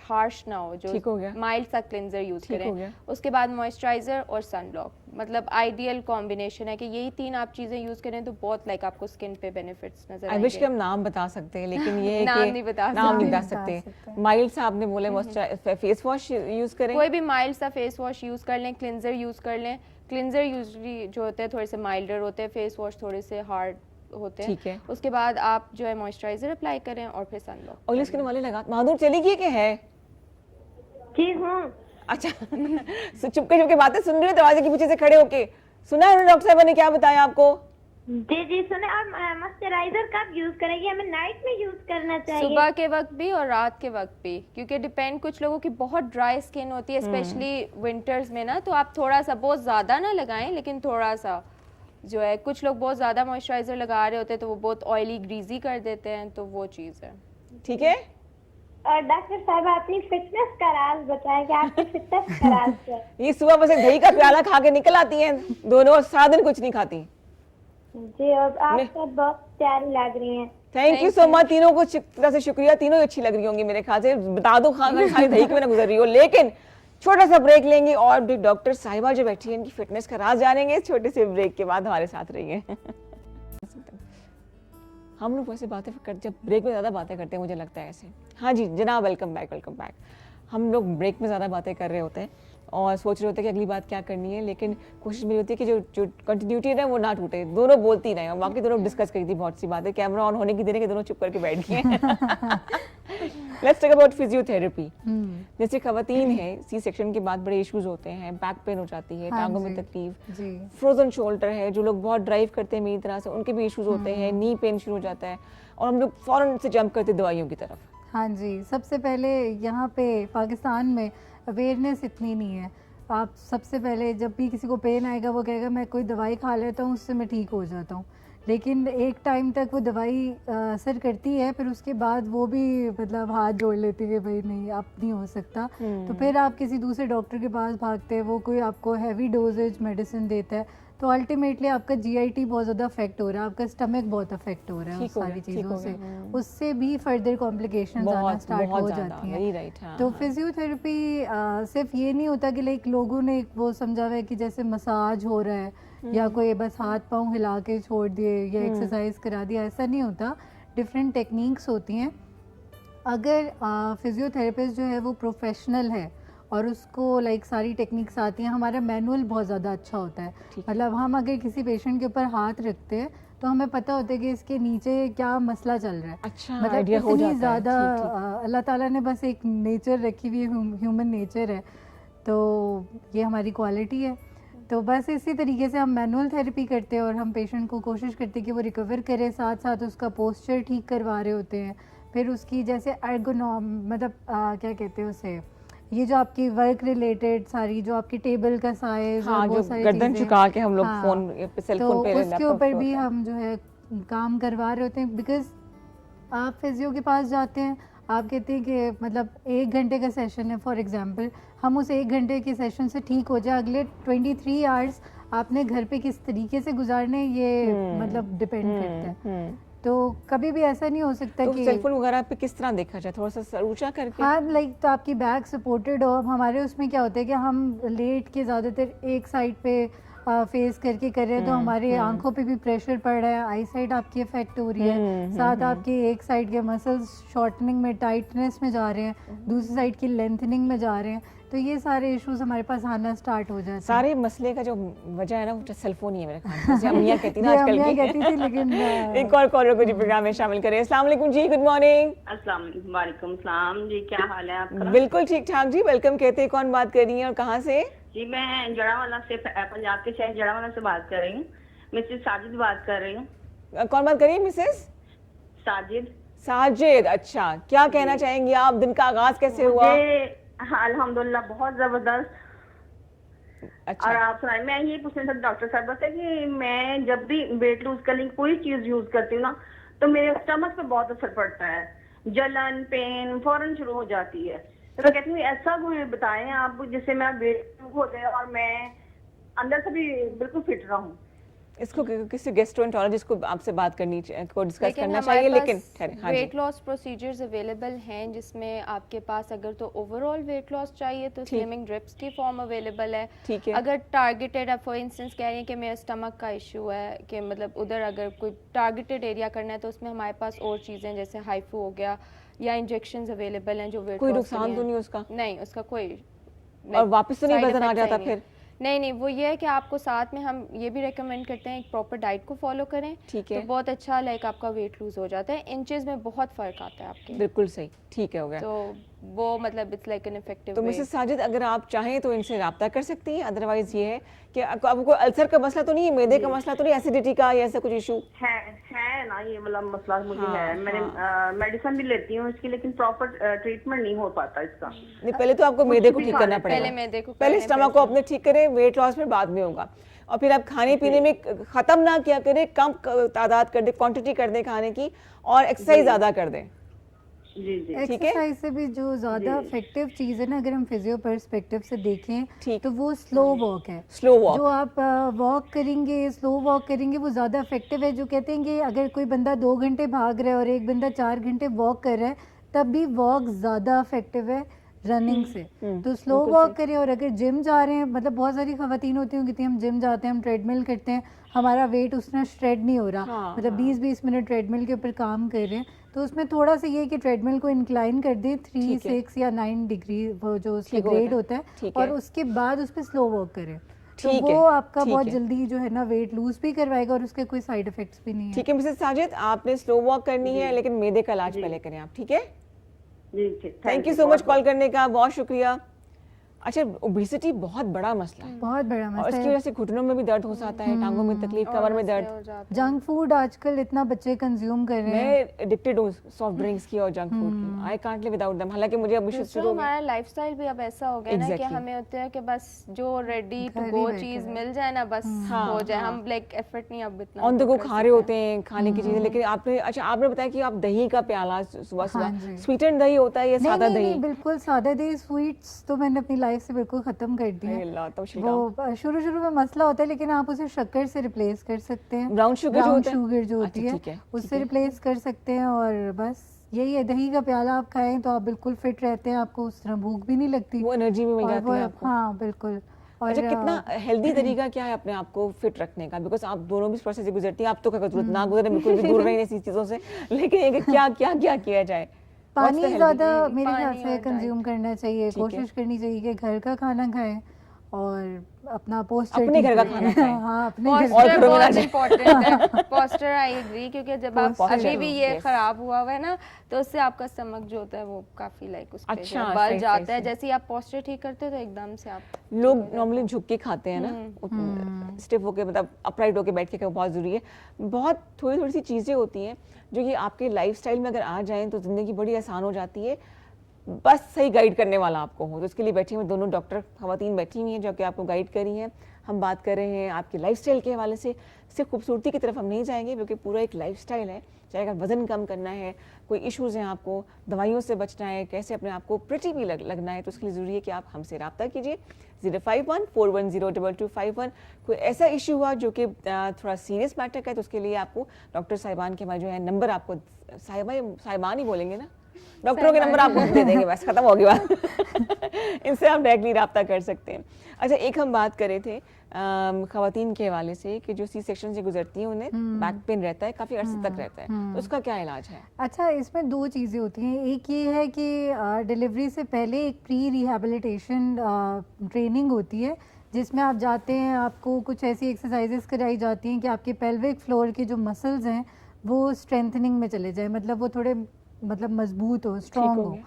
[SPEAKER 6] हार्श ना हो,
[SPEAKER 1] ठीक हो
[SPEAKER 6] जो
[SPEAKER 1] गया।
[SPEAKER 6] माइल्ड सा क्लिंजर यूज़
[SPEAKER 1] ठीक हो
[SPEAKER 6] करें।
[SPEAKER 1] गया।
[SPEAKER 6] उसके बाद मॉइस्चराइजर और सन ब्लॉक, मतलब आइडियल कॉम्बिनेशन है कि यही तीन आप चीज़ें यूज़ करें तो बहुत लाइक आपको स्किन पे बेनिफिट्स नजर
[SPEAKER 1] आई विश कि
[SPEAKER 6] आएंगे।
[SPEAKER 1] हम नाम बता सकते हैं, लेकिन ये है
[SPEAKER 6] नाम
[SPEAKER 1] कि
[SPEAKER 6] नहीं बता
[SPEAKER 1] नाम नहीं बता
[SPEAKER 5] सकते।
[SPEAKER 1] सकते। माइल्ड सा आपने बोले, फेस वॉश यूज करें।
[SPEAKER 6] कोई भी माइल्ड सा फेस वॉश यूज़ कर लें, क्लिंजर यूज़ कर लें। क्लिंजर यूजुअली जो होते हैं थोड़े से माइल्डर होते हैं, फेस वॉश थोड़े से हार्ड होते हैं।
[SPEAKER 1] ठीक है।
[SPEAKER 6] उसके बाद आप जो है मॉइस्चराइजर अप्लाई करें और फिर सन ब्लॉक।
[SPEAKER 1] ऑयली स्किन वाले लगा। माधुर चली गई कि है?
[SPEAKER 8] जी हूँ।
[SPEAKER 1] अच्छा। चुपके चुपके बातें सुन रहे हो दरवाजे के पीछे से खड़े होके? सुना है डॉक्टर साहब ने क्या बताया आपको?
[SPEAKER 8] जी जी सुने। और मॉइस्चराइजर कब यूज करेंगे? हमें नाइट में यूज करना चाहिए?
[SPEAKER 6] सुबह के वक्त भी और रात के वक्त भी, क्योंकि डिपेंड, कुछ लोगों की बहुत ड्राई स्किन होती है स्पेशली विंटर्स में ना, तो आप थोड़ा सा, बहुत ज़्यादा ना लगाएं लेकिन थोड़ा सा जो है, कुछ लोग बहुत ज़्यादा मॉइस्चराइजर लगा रहे होते हैं तो वो बहुत ऑयली ग्रीजी कर देते हैं, तो वो चीज़ है।
[SPEAKER 1] ठीक है।
[SPEAKER 8] और डॉक्टर साहब अपनी फिटनेस का राज बताएं कि आपकी फिटनेस का राज क्या है?
[SPEAKER 1] ये सुबह बस एक दही का प्याला खा के निकल आती हैं दोनों, सारा दिन कुछ नहीं खाती।
[SPEAKER 8] जी, और आप सब बहुत प्यारी लग रही हैं।
[SPEAKER 1] Thank you so much. तीनों को तरह से शुक्रिया, तीनों अच्छी लग रही होंगी मेरे ख्याल से। बता दो खा खाली दही के में ना गुजर रही हो। लेकिन छोटा सा ब्रेक लेंगे और डॉक्टर साहिबा जो बैठी है इनकी फिटनेस का राज जानेंगे। छोटे से ब्रेक के बाद हमारे साथ रहिए। हम लोग वैसे बातें करते, जब ब्रेक में ज़्यादा बातें करते हैं मुझे लगता है ऐसे। हाँ जी जनाब, वेलकम बैक वेलकम बैक। हम लोग ब्रेक में ज़्यादा बातें कर रहे होते हैं और सोच रहे होते हैं कि अगली बात क्या करनी है, लेकिन कोशिश मेरी होती है कि जो कंटिन्यूटी है वो ना टूटे, दोनों बोलती रहें। और बाकी दोनों डिस्कस करी थी बहुत सी बातें, कैमरा ऑन होने की देर के दोनों चुप करके बैठ गए। Let's talk about physiotherapy. जैसे खवातीन है, सी सेक्शन के बाद बड़े इश्यूज होते हैं, बैक पेन हो जाती है, टांगों में तकलीफ, फ्रोजन शोल्डर है, जो लोग बहुत ड्राइव करते हैं मेरी तरह से उनके भी इश्यूज होते हैं, नी पेन शुरू हो जाता है और हम लोग फौरन से जंप करते दवाइयों की तरफ।
[SPEAKER 5] हाँ जी, सबसे पहले यहाँ पे पाकिस्तान में अवेयरनेस इतनी नहीं है। आप सबसे पहले जब भी किसी को पेन आएगा वो कहेगा मैं कोई दवाई खा लेता हूँ उससे मैं ठीक हो जाता हूँ, लेकिन एक टाइम तक वो दवाई असर करती है, फिर उसके बाद वो भी मतलब हाथ जोड़ लेती है भाई नहीं अब नहीं हो सकता, तो फिर आप किसी दूसरे डॉक्टर के पास भागते हैं, वो कोई आपको हैवी डोजेज मेडिसिन देता है, तो अल्टीमेटली आपका GIT बहुत ज़्यादा अफेक्ट हो रहा है, आपका स्टमक बहुत अफेक्ट हो रहा है
[SPEAKER 1] ठीक
[SPEAKER 5] उस
[SPEAKER 1] हो गया,
[SPEAKER 5] सारी
[SPEAKER 1] ठीक
[SPEAKER 5] चीज़ों
[SPEAKER 1] हो
[SPEAKER 5] से,
[SPEAKER 1] गया।
[SPEAKER 5] उससे भी फर्दर कॉम्प्लिकेशंस आना
[SPEAKER 1] बहुत
[SPEAKER 5] स्टार्ट
[SPEAKER 1] बहुत
[SPEAKER 5] हो
[SPEAKER 1] ज़्यादा,
[SPEAKER 5] जाती हैं।
[SPEAKER 1] Very right. हाँ
[SPEAKER 5] तो
[SPEAKER 1] हाँ।
[SPEAKER 5] फिजियोथेरेपी सिर्फ ये नहीं होता कि लाइक लोगों ने वो समझा हुआ है कि जैसे मसाज हो रहा है या कोई बस हाथ पाँव हिला के छोड़ दिए या एक्सरसाइज करा दिया, ऐसा नहीं होता। डिफरेंट टेक्निक्स होती हैं। अगर फिजियोथेरेपिस्ट जो है वो प्रोफेशनल है और उसको लाइक सारी टेक्निक्स आती हैं, हमारा मैनुअल बहुत ज़्यादा अच्छा होता है। मतलब हम अगर किसी पेशेंट के ऊपर हाथ रखते हैं तो हमें पता होता है कि इसके नीचे क्या मसला चल रहा है।
[SPEAKER 1] अच्छा,
[SPEAKER 5] मतलब
[SPEAKER 1] आइडिया हो
[SPEAKER 5] इतनी
[SPEAKER 1] जाता है।
[SPEAKER 5] ज़्यादा
[SPEAKER 1] ठीक, ठीक।
[SPEAKER 5] अल्लाह ताला ने बस एक नेचर रखी हुई है, ह्यूमन नेचर है, तो ये हमारी क्वालिटी है। तो बस इसी तरीके से हम मैनुअल थेरेपी करते हैं और हम पेशेंट को कोशिश करते हैं कि वो रिकवर करे, साथ साथ उसका पोस्चर ठीक करवा रहे होते हैं। फिर उसकी जैसे एर्गोनॉम मतलब क्या कहते हैं उसे, ये जो आपकी वर्क रिलेटेड सारी जो आपकी टेबल का साइज
[SPEAKER 1] हाँ,
[SPEAKER 5] और
[SPEAKER 1] जो
[SPEAKER 5] वो सारी
[SPEAKER 1] गर्दन
[SPEAKER 5] चीज़ें,
[SPEAKER 1] झुका के हम लोग
[SPEAKER 5] हाँ,
[SPEAKER 1] फोन पे, सेल
[SPEAKER 5] तो
[SPEAKER 1] फोन पे,
[SPEAKER 5] उसके
[SPEAKER 1] लैपटॉप
[SPEAKER 5] ऊपर
[SPEAKER 1] पे
[SPEAKER 5] भी
[SPEAKER 1] होता है।
[SPEAKER 5] हम जो है काम करवा रहे होते हैं। बिकॉज आप फिजियो के पास जाते हैं, आप कहते हैं कि मतलब 1 घंटे का सेशन है फॉर एग्जांपल, हम उस 1 घंटे के सेशन से ठीक हो जाए, अगले 23 आवर्स आपने घर पे किस तरीके से गुजारने ये मतलब डिपेंड करता है। तो कभी भी ऐसा नहीं हो सकता
[SPEAKER 1] तो
[SPEAKER 5] कि
[SPEAKER 1] सेलफोन वगैरह पे किस तरह देखा जाए, थोड़ा सा सर ऊंचा करके?
[SPEAKER 5] हाँ लाइक तो आपकी बैक सपोर्टेड हो। अब हमारे उसमें क्या होता है कि हम लेट के ज़्यादातर एक साइड पे फेस करके कर रहे हैं, तो हमारे आंखों पे भी प्रेशर पड़ रहा है, आई साइड आपकी इफेक्ट हो रही है, साथ आपके एक साइड के मसल्स शॉर्टनिंग में, टाइटनेस में जा रहे हैं, दूसरी साइड की लेंथनिंग में जा रहे हैं। तो ये सारे इश्यूज हमारे पास आना स्टार्ट हो जाते हैं।
[SPEAKER 1] सारे मसले का जो वजह है ना वो सेलफोन ही है मेरे ख्याल से, जैसे अम्मियाँ कहती ना
[SPEAKER 5] ये
[SPEAKER 1] आजकल
[SPEAKER 5] अम्मियाँ
[SPEAKER 1] की।
[SPEAKER 5] कहती थी, लेकिन
[SPEAKER 1] एक और कॉलर को जी प्रोग्राम में शामिल करें। अस्सलाम वालेकुम जी, गुड मॉर्निंग।
[SPEAKER 9] अस्सलाम वालेकुम सलाम जी, क्या हाल है आपका?
[SPEAKER 1] बिल्कुल ठीक ठाक जी, वेलकम। कहते हैं कौन बात कर रही है और कहाँ से?
[SPEAKER 9] जी मैं जड़ावाला से, पंजाब के शहर जड़ावाला से बात कर रही हूँ। मिसेस साजिद बात कर रही हूँ।
[SPEAKER 1] कौन बात कर रही है? मिसेस
[SPEAKER 9] साजिद।
[SPEAKER 1] साजिद, अच्छा, क्या कहना चाहेंगी आप? दिन का आगाज कैसे हुआ?
[SPEAKER 9] हाँ अल्हम्दुलिल्लाह बहुत जबरदस्त।
[SPEAKER 1] अच्छा।
[SPEAKER 9] और आप सुनाए, मैं ये पूछना चाहती डॉक्टर साहब से कि मैं जब भी वेट लूज करने की कोई चीज यूज करती हूँ ना, तो मेरे स्टमक पे बहुत असर पड़ता है, जलन पेन फौरन शुरू हो जाती है। तो मैं कहती हूँ ऐसा कोई बताएं आप जिससे मैं वेट हो जाए और मैं अंदर से भी बिल्कुल फिट रहूं।
[SPEAKER 1] इसको किसी गैस्ट्रोएंटरोलॉजिस्ट को आपसे बात करनी को डिस्कस करना चाहिए, लेकिन हाँ
[SPEAKER 6] वेट लॉस प्रोसीजर्स अवेलेबल हैं जिसमें आपके पास अगर तो ओवरऑल वेट लॉस चाहिए तो स्लिमिंग ड्रिप्स की फॉर्म अवेलेबल है।
[SPEAKER 1] ठीक है।
[SPEAKER 6] अगर टारगेटेड आप फॉर इंस्टेंस कह रही हैं कि मेरा स्टमक का इशू है, कि मतलब उधर अगर कोई टारगेटेड एरिया करना है, तो उसमें हमारे पास और चीज़ें जैसे हाइफू हो गया या इंजेक्शंस अवेलेबल हैं जो वेट
[SPEAKER 1] कोई
[SPEAKER 6] लॉस
[SPEAKER 1] नुकसान तो नहीं उसका?
[SPEAKER 6] नहीं, उसका कोई
[SPEAKER 1] और वापस तो नहीं वजन आ जाता फिर?
[SPEAKER 6] नहीं, वो ये है कि आपको साथ में हम ये भी रेकमेंड करते हैं एक प्रॉपर डाइट को फॉलो करें।
[SPEAKER 1] ठीक है।
[SPEAKER 6] तो बहुत अच्छा लाइक आपका वेट लूज हो जाता है, इंचेस में बहुत फर्क आता है आपके।
[SPEAKER 1] बिल्कुल सही, ठीक है, हो गया।
[SPEAKER 6] तो वो मतलब इट्स लाइक एन इफेक्टिव।
[SPEAKER 1] तो मिसेस साजिद, अगर आप चाहें तो इनसे रब्ता कर सकती हैं। अदरवाइज ये है कि आपको कोई अल्सर का मसला तो नहीं है, मैदे का मसला तो नहीं, एसिडिटी का या ऐसा कुछ इशू
[SPEAKER 9] है ना, ये वाला मसला मुझे
[SPEAKER 1] हाँ,
[SPEAKER 9] है। मैंने मेडिसिन भी लेती हूँ इसकी, लेकिन प्रॉपर ट्रीटमेंट नहीं हो पाता इसका।
[SPEAKER 1] नहीं, पहले तो आपको मैदे को ठीक करना पड़ेगा।
[SPEAKER 6] पहले मैदे को,
[SPEAKER 1] पहले स्टमक को अपने ठीक करें, वेट लॉस में बाद में होगा। और फिर आप खाने पीने में खत्म ना किया करें, कम तादाद कर दे, क्वांटिटी कर दें खाने की, और एक्सरसाइज ज्यादा कर दें।
[SPEAKER 9] जी जी
[SPEAKER 1] ठीक है।
[SPEAKER 5] एक्सरसाइज से भी जो ज़्यादा इफेक्टिव चीज़ है ना, अगर हम फिजियो पर्सपेक्टिव से देखें
[SPEAKER 1] ठीक।
[SPEAKER 5] तो वो स्लो वॉक है।
[SPEAKER 1] स्लो वॉक,
[SPEAKER 5] जो आप वॉक करेंगे, स्लो वॉक करेंगे, वो ज़्यादा इफेक्टिव है। जो कहते हैं कि अगर कोई बंदा 2 घंटे भाग रहा है और एक बंदा 4 घंटे वॉक कर रहा है, तब भी वॉक ज़्यादा इफेक्टिव है रनिंग से। तो स्लो वॉक करें। और अगर जिम जा रहे हैं, मतलब बहुत सारी खवातीन होती हैं कि हम जिम जाते हैं, हम ट्रेडमिल करते हैं, हमारा वेट उसमें श्रेड नहीं हो रहा,
[SPEAKER 1] हाँ,
[SPEAKER 5] मतलब 20-20 मिनट ट्रेडमिल के ऊपर काम कर रहे हैं, तो उसमें थोड़ा सा ये कि ट्रेडमिल को इंक्लाइन कर दें 3, 6 या 9 डिग्री, वो जो उसका ग्रेड होता है, और उसके बाद उस पर स्लो वॉक करें। तो वो आपका बहुत जल्दी जो है ना वेट लूज भी करवाएगा और उसके कोई साइड इफेक्ट्स भी नहीं है।
[SPEAKER 1] ठीक है मिसेस साजिद, आपने स्लो वॉक करनी है, लेकिन मैदे का इलाज पहले करें आप, ठीक है?
[SPEAKER 9] जी।
[SPEAKER 1] Thank you so much call करने का, बहुत शुक्रिया। अच्छा, ओबेसिटी बहुत बड़ा मसला है,
[SPEAKER 5] बहुत बड़ा
[SPEAKER 1] और
[SPEAKER 5] मसला
[SPEAKER 1] इसकी
[SPEAKER 5] है।
[SPEAKER 1] वजह से घुटनों में भी दर्द हो जाता है, टांगों में तकलीफ, कमर में दर्द।
[SPEAKER 5] जंक फूड आजकल इतना बच्चे कंज्यूम कर रहे हैं।
[SPEAKER 1] मैं एडिक्टेड हूँ सॉफ्ट ड्रिंक्स की और जंक फूड की, I can't live without them. हालांकि मुझे अब शुरू हो गया,
[SPEAKER 6] हमारा लाइफस्टाइल भी अब ऐसा हो गया ना कि हमें होता है कि बस जो रेडी टू गो चीज मिल जाए ना, बस हो जाए। हम लाइक एफर्ट नहीं अब इतना
[SPEAKER 1] ऑन द गो खा रहे होते हैं खाने की चीजें। लेकिन आपने बताया कि आप दही का प्याला सुबह सुबह, स्वीटेंड दही होता है या सादा दही?
[SPEAKER 5] नहीं, बिल्कुल सादा दही। स्वीट्स तो मैंने अपनी लाइफ से बिल्कुल ख़त्म कर दी
[SPEAKER 1] अरे
[SPEAKER 5] है।
[SPEAKER 1] अल्लाह, तो
[SPEAKER 5] वो शुरू शुरू में मसला होता है, लेकिन आप उसे शक्कर से रिप्लेस कर सकते हैं।
[SPEAKER 1] ब्राउन शुगर जो होता है?
[SPEAKER 5] शुगर जो
[SPEAKER 1] अच्छा,
[SPEAKER 5] होती
[SPEAKER 1] ठीक है,
[SPEAKER 5] है
[SPEAKER 1] ठीक
[SPEAKER 5] उससे
[SPEAKER 1] है।
[SPEAKER 5] रिप्लेस कर सकते हैं। और बस यही है, दही का प्याला आप खाएं तो आप बिल्कुल फिट रहते हैं, आपको उस तरह भूख भी नहीं लगती,
[SPEAKER 1] वो एनर्जी भी मिल
[SPEAKER 5] और
[SPEAKER 1] जाती
[SPEAKER 5] वो
[SPEAKER 1] है आपको।
[SPEAKER 5] हाँ बिल्कुल। और
[SPEAKER 1] अच्छा, कितना हेल्दी तरीका क्या है अपने आप को फिट रखने का? बिकॉज आप दोनों भी इस प्रोसेस से गुजरती हैं, आप तो क्या जरूरत ना गुजरे, बिल्कुल भी दूर रहें ऐसी चीज़ों से, लेकिन ये कि क्या क्या क्या किया जाए?
[SPEAKER 5] पानी ज़्यादा मेरे ख्याल
[SPEAKER 6] पानी
[SPEAKER 5] से
[SPEAKER 6] और
[SPEAKER 5] कंज्यूम करना चाहिए।
[SPEAKER 1] ठीक है।
[SPEAKER 5] कोशिश करनी चाहिए कि घर का खाना खाएं और अपना पोस्टर
[SPEAKER 1] अपने घर का खाना खाएं।
[SPEAKER 5] हाँ, अपने घर
[SPEAKER 1] और
[SPEAKER 6] पोस्टर
[SPEAKER 1] घरों में ना
[SPEAKER 6] बहुत
[SPEAKER 1] जाए।
[SPEAKER 6] इम्पोर्टेंट है। पोस्टर आई एग्री, क्योंकि जब आप
[SPEAKER 1] Posture,
[SPEAKER 6] अभी भी ये
[SPEAKER 1] yes.
[SPEAKER 6] खराब हुआ हुआ है ना, तो उससे आपका स्टमक जो होता है वो काफी लाइक उस पे जो
[SPEAKER 1] अच्छा,
[SPEAKER 6] है बल
[SPEAKER 1] सही,
[SPEAKER 6] जाता
[SPEAKER 1] सही,
[SPEAKER 6] है।
[SPEAKER 1] सही।
[SPEAKER 6] जैसे ही आप पोस्टर ठीक करते हो तो एकदम से आप
[SPEAKER 1] लोग नॉर्मली झुक के खाते हैं ना, स्टिफ होके, मतलब अपराइट होके बैठ के, बहुत ज़रूरी है। बहुत थोड़ी थोड़ी सी चीज़ें होती हैं जो कि आपके लाइफस्टाइल में अगर आ जाएं तो ज़िंदगी बड़ी आसान हो जाती है, बस सही गाइड करने वाला आपको हो। तो इसके लिए बैठी हुई दोनों डॉक्टर खवातीन बैठी हुई हैं जो कि आपको गाइड कर रही हैं। हम बात कर रहे हैं आपके लाइफस्टाइल के हवाले से। सिर्फ खूबसूरती की तरफ हम नहीं जाएंगे, क्योंकि पूरा एक लाइफस्टाइल है। चाहे अगर वज़न कम करना है, कोई इश्यूज़ हैं आपको, दवाइयों से बचना है, कैसे अपने आप को प्रिटी भी लगना है, तो उसके लिए ज़रूरी है कि आप हमसे रब्ता कीजिए। 051-410-2251। कोई ऐसा इशू हुआ जो कि थोड़ा सीरियस मैटर का है, तो उसके लिए आपको डॉक्टर साहिबान के हमारे जो है नंबर, आपको साहिबान ही बोलेंगे ना, डॉक्टरों के नंबर आपको दे देंगे, बस खत्म हो गई बात। इनसे आप डायरेक्टली रब्ता कर सकते हैं। अच्छा, एक हम बात कर रहे थे खवातीन के हवाले से कि जो सी सेक्शन से गुजरती हैं उन्हें बैक पेन रहता है, काफ़ी अरसे तक रहता है, तो उसका क्या इलाज है?
[SPEAKER 5] अच्छा, इसमें दो चीज़ें होती हैं। एक ये है कि डिलीवरी से पहले एक प्री रिहैबिलिटेशन ट्रेनिंग होती है, जिसमें आप जाते हैं, आपको कुछ ऐसी एक्सरसाइजेस कराई जाती हैं कि आपके पेल्विक फ्लोर के जो मसल्स हैं वो स्ट्रेंथनिंग में चले जाए, मतलब वो थोड़े मतलब मजबूत हो, स्ट्रॉन्ग हो।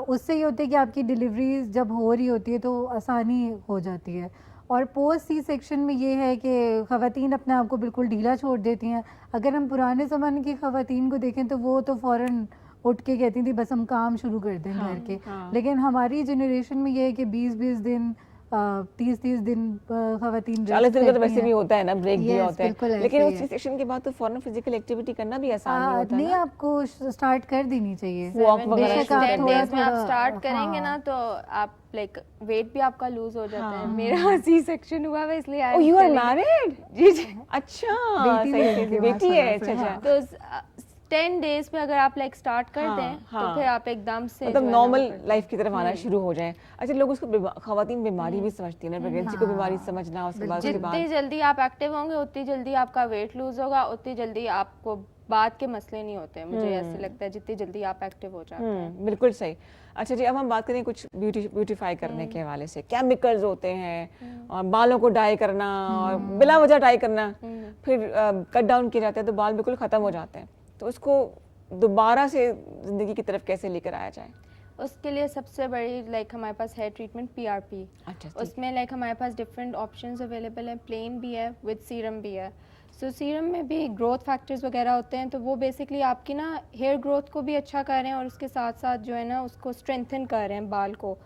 [SPEAKER 5] उससे ये होता है कि आपकी डिलीवरी जब हो रही होती है तो आसानी हो जाती है। और पोस्ट सी सेक्शन में ये है कि ख़वातीन अपने आप को बिल्कुल ढीला छोड़ देती हैं। अगर हम पुराने ज़माने की ख़वातीन को देखें तो वो तो फ़ौरन उठ के कहती थी बस हम काम शुरू कर दें घर के। लेकिन हमारी जनरेशन में ये है कि 20-20 दिन 30-30 दिन ख़वातीन
[SPEAKER 1] 40 दिन का तो वैसे भी होता है ना, ब्रेक दिया होता है, लेकिन
[SPEAKER 5] ऐसे
[SPEAKER 1] उस
[SPEAKER 5] ही
[SPEAKER 1] सेक्शन के बाद तो फौरन फिजिकल एक्टिविटी करना भी आसान नहीं होता
[SPEAKER 5] नहीं,
[SPEAKER 1] ना।
[SPEAKER 5] आपको स्टार्ट कर देनी चाहिए।
[SPEAKER 1] वॉक वगैरह
[SPEAKER 5] बेशक आप
[SPEAKER 6] 10
[SPEAKER 5] थोड़ा
[SPEAKER 6] डेज में आप
[SPEAKER 5] थोड़ा
[SPEAKER 6] स्टार्ट करेंगे ना, तो आप लाइक वेट भी आपका लूज हो जाता है। मेरा सी सेक्शन हुआ है, इसलिए
[SPEAKER 1] ओह, यू आर मैरिड?
[SPEAKER 6] जी जी।
[SPEAKER 1] अच्छा,
[SPEAKER 5] बेटी
[SPEAKER 1] सही
[SPEAKER 5] है
[SPEAKER 1] सही,
[SPEAKER 5] आपके
[SPEAKER 1] बेटी
[SPEAKER 5] पास,
[SPEAKER 1] है। अच्छा
[SPEAKER 5] हाँ।
[SPEAKER 1] अच्छा,
[SPEAKER 6] तो 10 डेज पे अगर आप लाइक स्टार्ट कर दें तो फिर आप एकदम से
[SPEAKER 1] मतलब
[SPEAKER 6] जो है ना
[SPEAKER 1] नॉर्मल
[SPEAKER 6] वो कर-
[SPEAKER 1] लाइफ की तरफ आना शुरू हो जाए। अच्छा, लोग उसको खवातीन बीमारी भी समझती है ना, प्रेगनेंसी को बीमारी समझना, उसके बाद
[SPEAKER 6] जितनी जल्दी आप एक्टिव होंगे उतनी जल्दी आपका वेट लूज होगा, उतनी जल्दी आपको बाद के मसले नहीं होते हैं। मुझे ऐसे लगता है जितनी जल्दी आप एक्टिव हो जाते हैं।
[SPEAKER 1] बिल्कुल सही। अच्छा जी, अब हम बात करें कुछ ब्यूटीफाई करने के हवाले से। केमिकल्स होते हैं और बालों को डाई करना और बिला वजह डाई करना, फिर कट डाउन किया जाता है तो बाल बिल्कुल ख़त्म हो जाते हैं, तो उसको दोबारा से ज़िंदगी की तरफ कैसे लेकर आया जाए?
[SPEAKER 6] उसके लिए सबसे बड़ी लाइक हमारे पास हेयर ट्रीटमेंट PRP।
[SPEAKER 1] अच्छा,
[SPEAKER 6] उसमें लाइक हमारे पास डिफरेंट ऑप्शंस अवेलेबल हैं, प्लेन भी है, विद सीरम भी है। सो सीरम में भी ग्रोथ फैक्टर्स वगैरह होते हैं, तो वो बेसिकली आपकी ना हेयर ग्रोथ को भी अच्छा कर रहे हैं और उसके साथ साथ जो है ना उसको स्ट्रेंथन कर रहे हैं बाल को,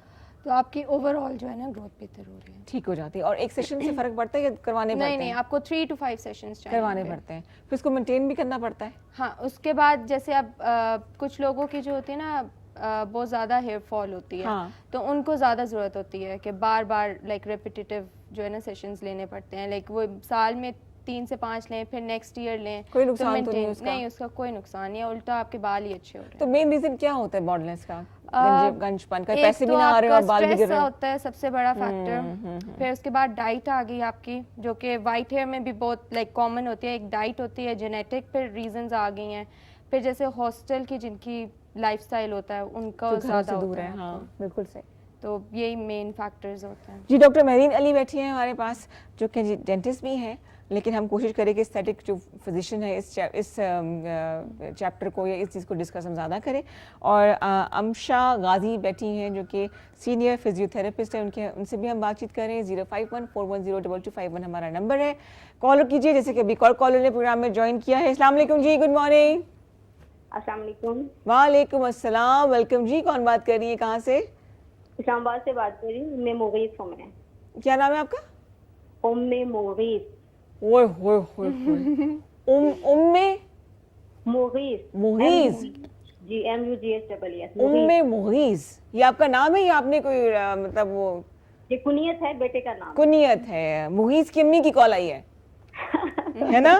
[SPEAKER 6] तो आपकी ओवरऑल जो है ना ग्रोथ बेहतर हो रही है,
[SPEAKER 1] ठीक हो जाती है। और एक सेशन से फ़र्क पड़ता है या करवाने पड़ते हैं?
[SPEAKER 6] नहीं आपको 3 to 5 सेशंस चाहिए
[SPEAKER 1] करवाने पड़ते हैं, फिर उसको मेंटेन भी करना पड़ता है।
[SPEAKER 6] हाँ, उसके बाद जैसे अब कुछ लोगों की जो होती है ना बहुत ज़्यादा हेयर फॉल होती है,
[SPEAKER 1] हाँ।
[SPEAKER 6] तो उनको ज़्यादा ज़रूरत होती है कि बार बार लाइक रेपिटेटिव जो है ना सेशंस लेने पड़ते हैं। लाइक वो साल में 3 से 5 लें, फिर नेक्स्ट ईयर लें,
[SPEAKER 1] कोई नुकसान तो नहीं
[SPEAKER 6] maintain-
[SPEAKER 1] उसका?
[SPEAKER 6] नहीं, उसका कोई नुकसान नहीं है, उल्टा आपके बाल ही अच्छे हो रहे हैं।
[SPEAKER 1] तो मेन रीजन क्या होता है बॉल्डनेस का? गंजपन का,
[SPEAKER 6] एक
[SPEAKER 1] पैसे भी
[SPEAKER 6] तो
[SPEAKER 1] ना आ रहे और
[SPEAKER 6] आपका
[SPEAKER 1] बाल भी गिर
[SPEAKER 6] स्ट्रेस
[SPEAKER 1] रहे हैं।
[SPEAKER 6] होता है सबसे बड़ा फैक्टर। फिर उसके बाद डाइट आ गई आपकी, जो कि वाइट हेयर में भी बहुत लाइक कॉमन होती है। एक डाइट होती है, जेनेटिक फिर रीजंस आ गई हैं। फिर जैसे हॉस्टल की जिनकी लाइफस्टाइल होता है उनका
[SPEAKER 1] जो घर
[SPEAKER 6] ज़्यादा
[SPEAKER 1] से दूर
[SPEAKER 6] होता
[SPEAKER 1] है,
[SPEAKER 6] है।
[SPEAKER 1] हाँ बिल्कुल सही।
[SPEAKER 6] तो यही मेन फैक्टर्स होते हैं।
[SPEAKER 1] जी, डॉक्टर महरीन अली बैठी हैं हमारे पास, जो कि डेंटिस्ट भी हैं, लेकिन हम कोशिश करें कि एस्थेटिक जो फिजिशियन है इस चैप्टर को या इस चीज़ को डिस्कस हम ज़्यादा करें। और अमशा गाजी बैठी हैं जो कि सीनियर फिजियोथेरेपिस्ट है, उनसे भी हम बातचीत करें। 051-410-2251 हमारा नंबर है, कॉल कीजिए। जैसे कि अभी कॉलर ने प्रोग्राम में ज्वाइन किया है। अस्सलाम वालेकुम जी, गुड मॉर्निंग।
[SPEAKER 10] अस्सलाम वालेकुम।
[SPEAKER 1] वालेकुम अस्सलाम, वेलकम जी। कौन बात कर रही है, कहाँ से?
[SPEAKER 10] इस्लामाबाद से बात कर रही हूँ, मैं मोगीज हूँ। मैं
[SPEAKER 1] क्या नाम है आपका?
[SPEAKER 10] उम्मे मोगीज।
[SPEAKER 1] ओए होए होए होए। उम्मे
[SPEAKER 10] मोगीज।
[SPEAKER 1] मुगीज।
[SPEAKER 10] जी MUGHEES।
[SPEAKER 1] उम्मे मुगीज, ये आपका नाम है या आपने कोई मतलब वो
[SPEAKER 10] ये कुनियत है, बेटे का नाम।
[SPEAKER 1] कुनियत है। मुगीज की अम्मी की कॉल आई है ना?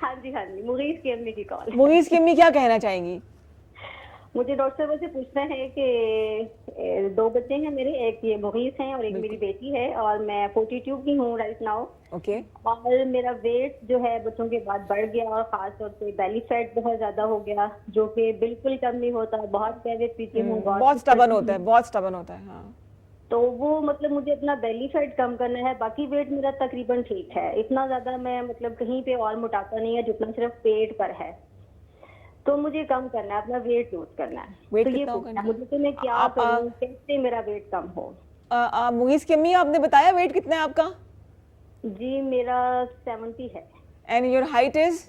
[SPEAKER 10] हाँ जी मुगीज की अम्मी की कॉल।
[SPEAKER 1] मुगीज की अम्मी क्या कहना चाहेंगी?
[SPEAKER 10] मुझे डॉक्टर साहब से पूछना है कि 2 बच्चे हैं मेरे, एक ये मुगीज हैं और एक मेरी बेटी है, और मैं 42 की हूँ राइट नाउ।
[SPEAKER 1] ओके।
[SPEAKER 10] और मेरा वेट जो है बच्चों के बाद बढ़ गया, और खास तौर पे बेली फैट बहुत ज्यादा हो गया, जो कि बिल्कुल कम नहीं होता। बहुत टैबलेट पीती हूँ,
[SPEAKER 1] बहुत स्टबर्न होता है, बहुत स्टबर्न होता है। हाँ,
[SPEAKER 10] तो वो मतलब मुझे अपना बेली फैट कम करना है। बाकी वेट मेरा तकरीबन ठीक है, इतना ज्यादा मैं मतलब कहीं पे और मोटापा नहीं है जितना सिर्फ पेट पर है। तो मुझे कम करना है, अपना वेट लूज करना है।
[SPEAKER 1] वेट
[SPEAKER 10] तो ये
[SPEAKER 1] कितना
[SPEAKER 10] पूछना
[SPEAKER 1] होगा?
[SPEAKER 10] मुझे कि मैं क्या करूं, कैसे मेरा वेट कम हो।
[SPEAKER 1] मुगीज की अम्मी, आपने बताया वेट कितना है आपका?
[SPEAKER 10] जी मेरा 70 है।
[SPEAKER 1] And your height is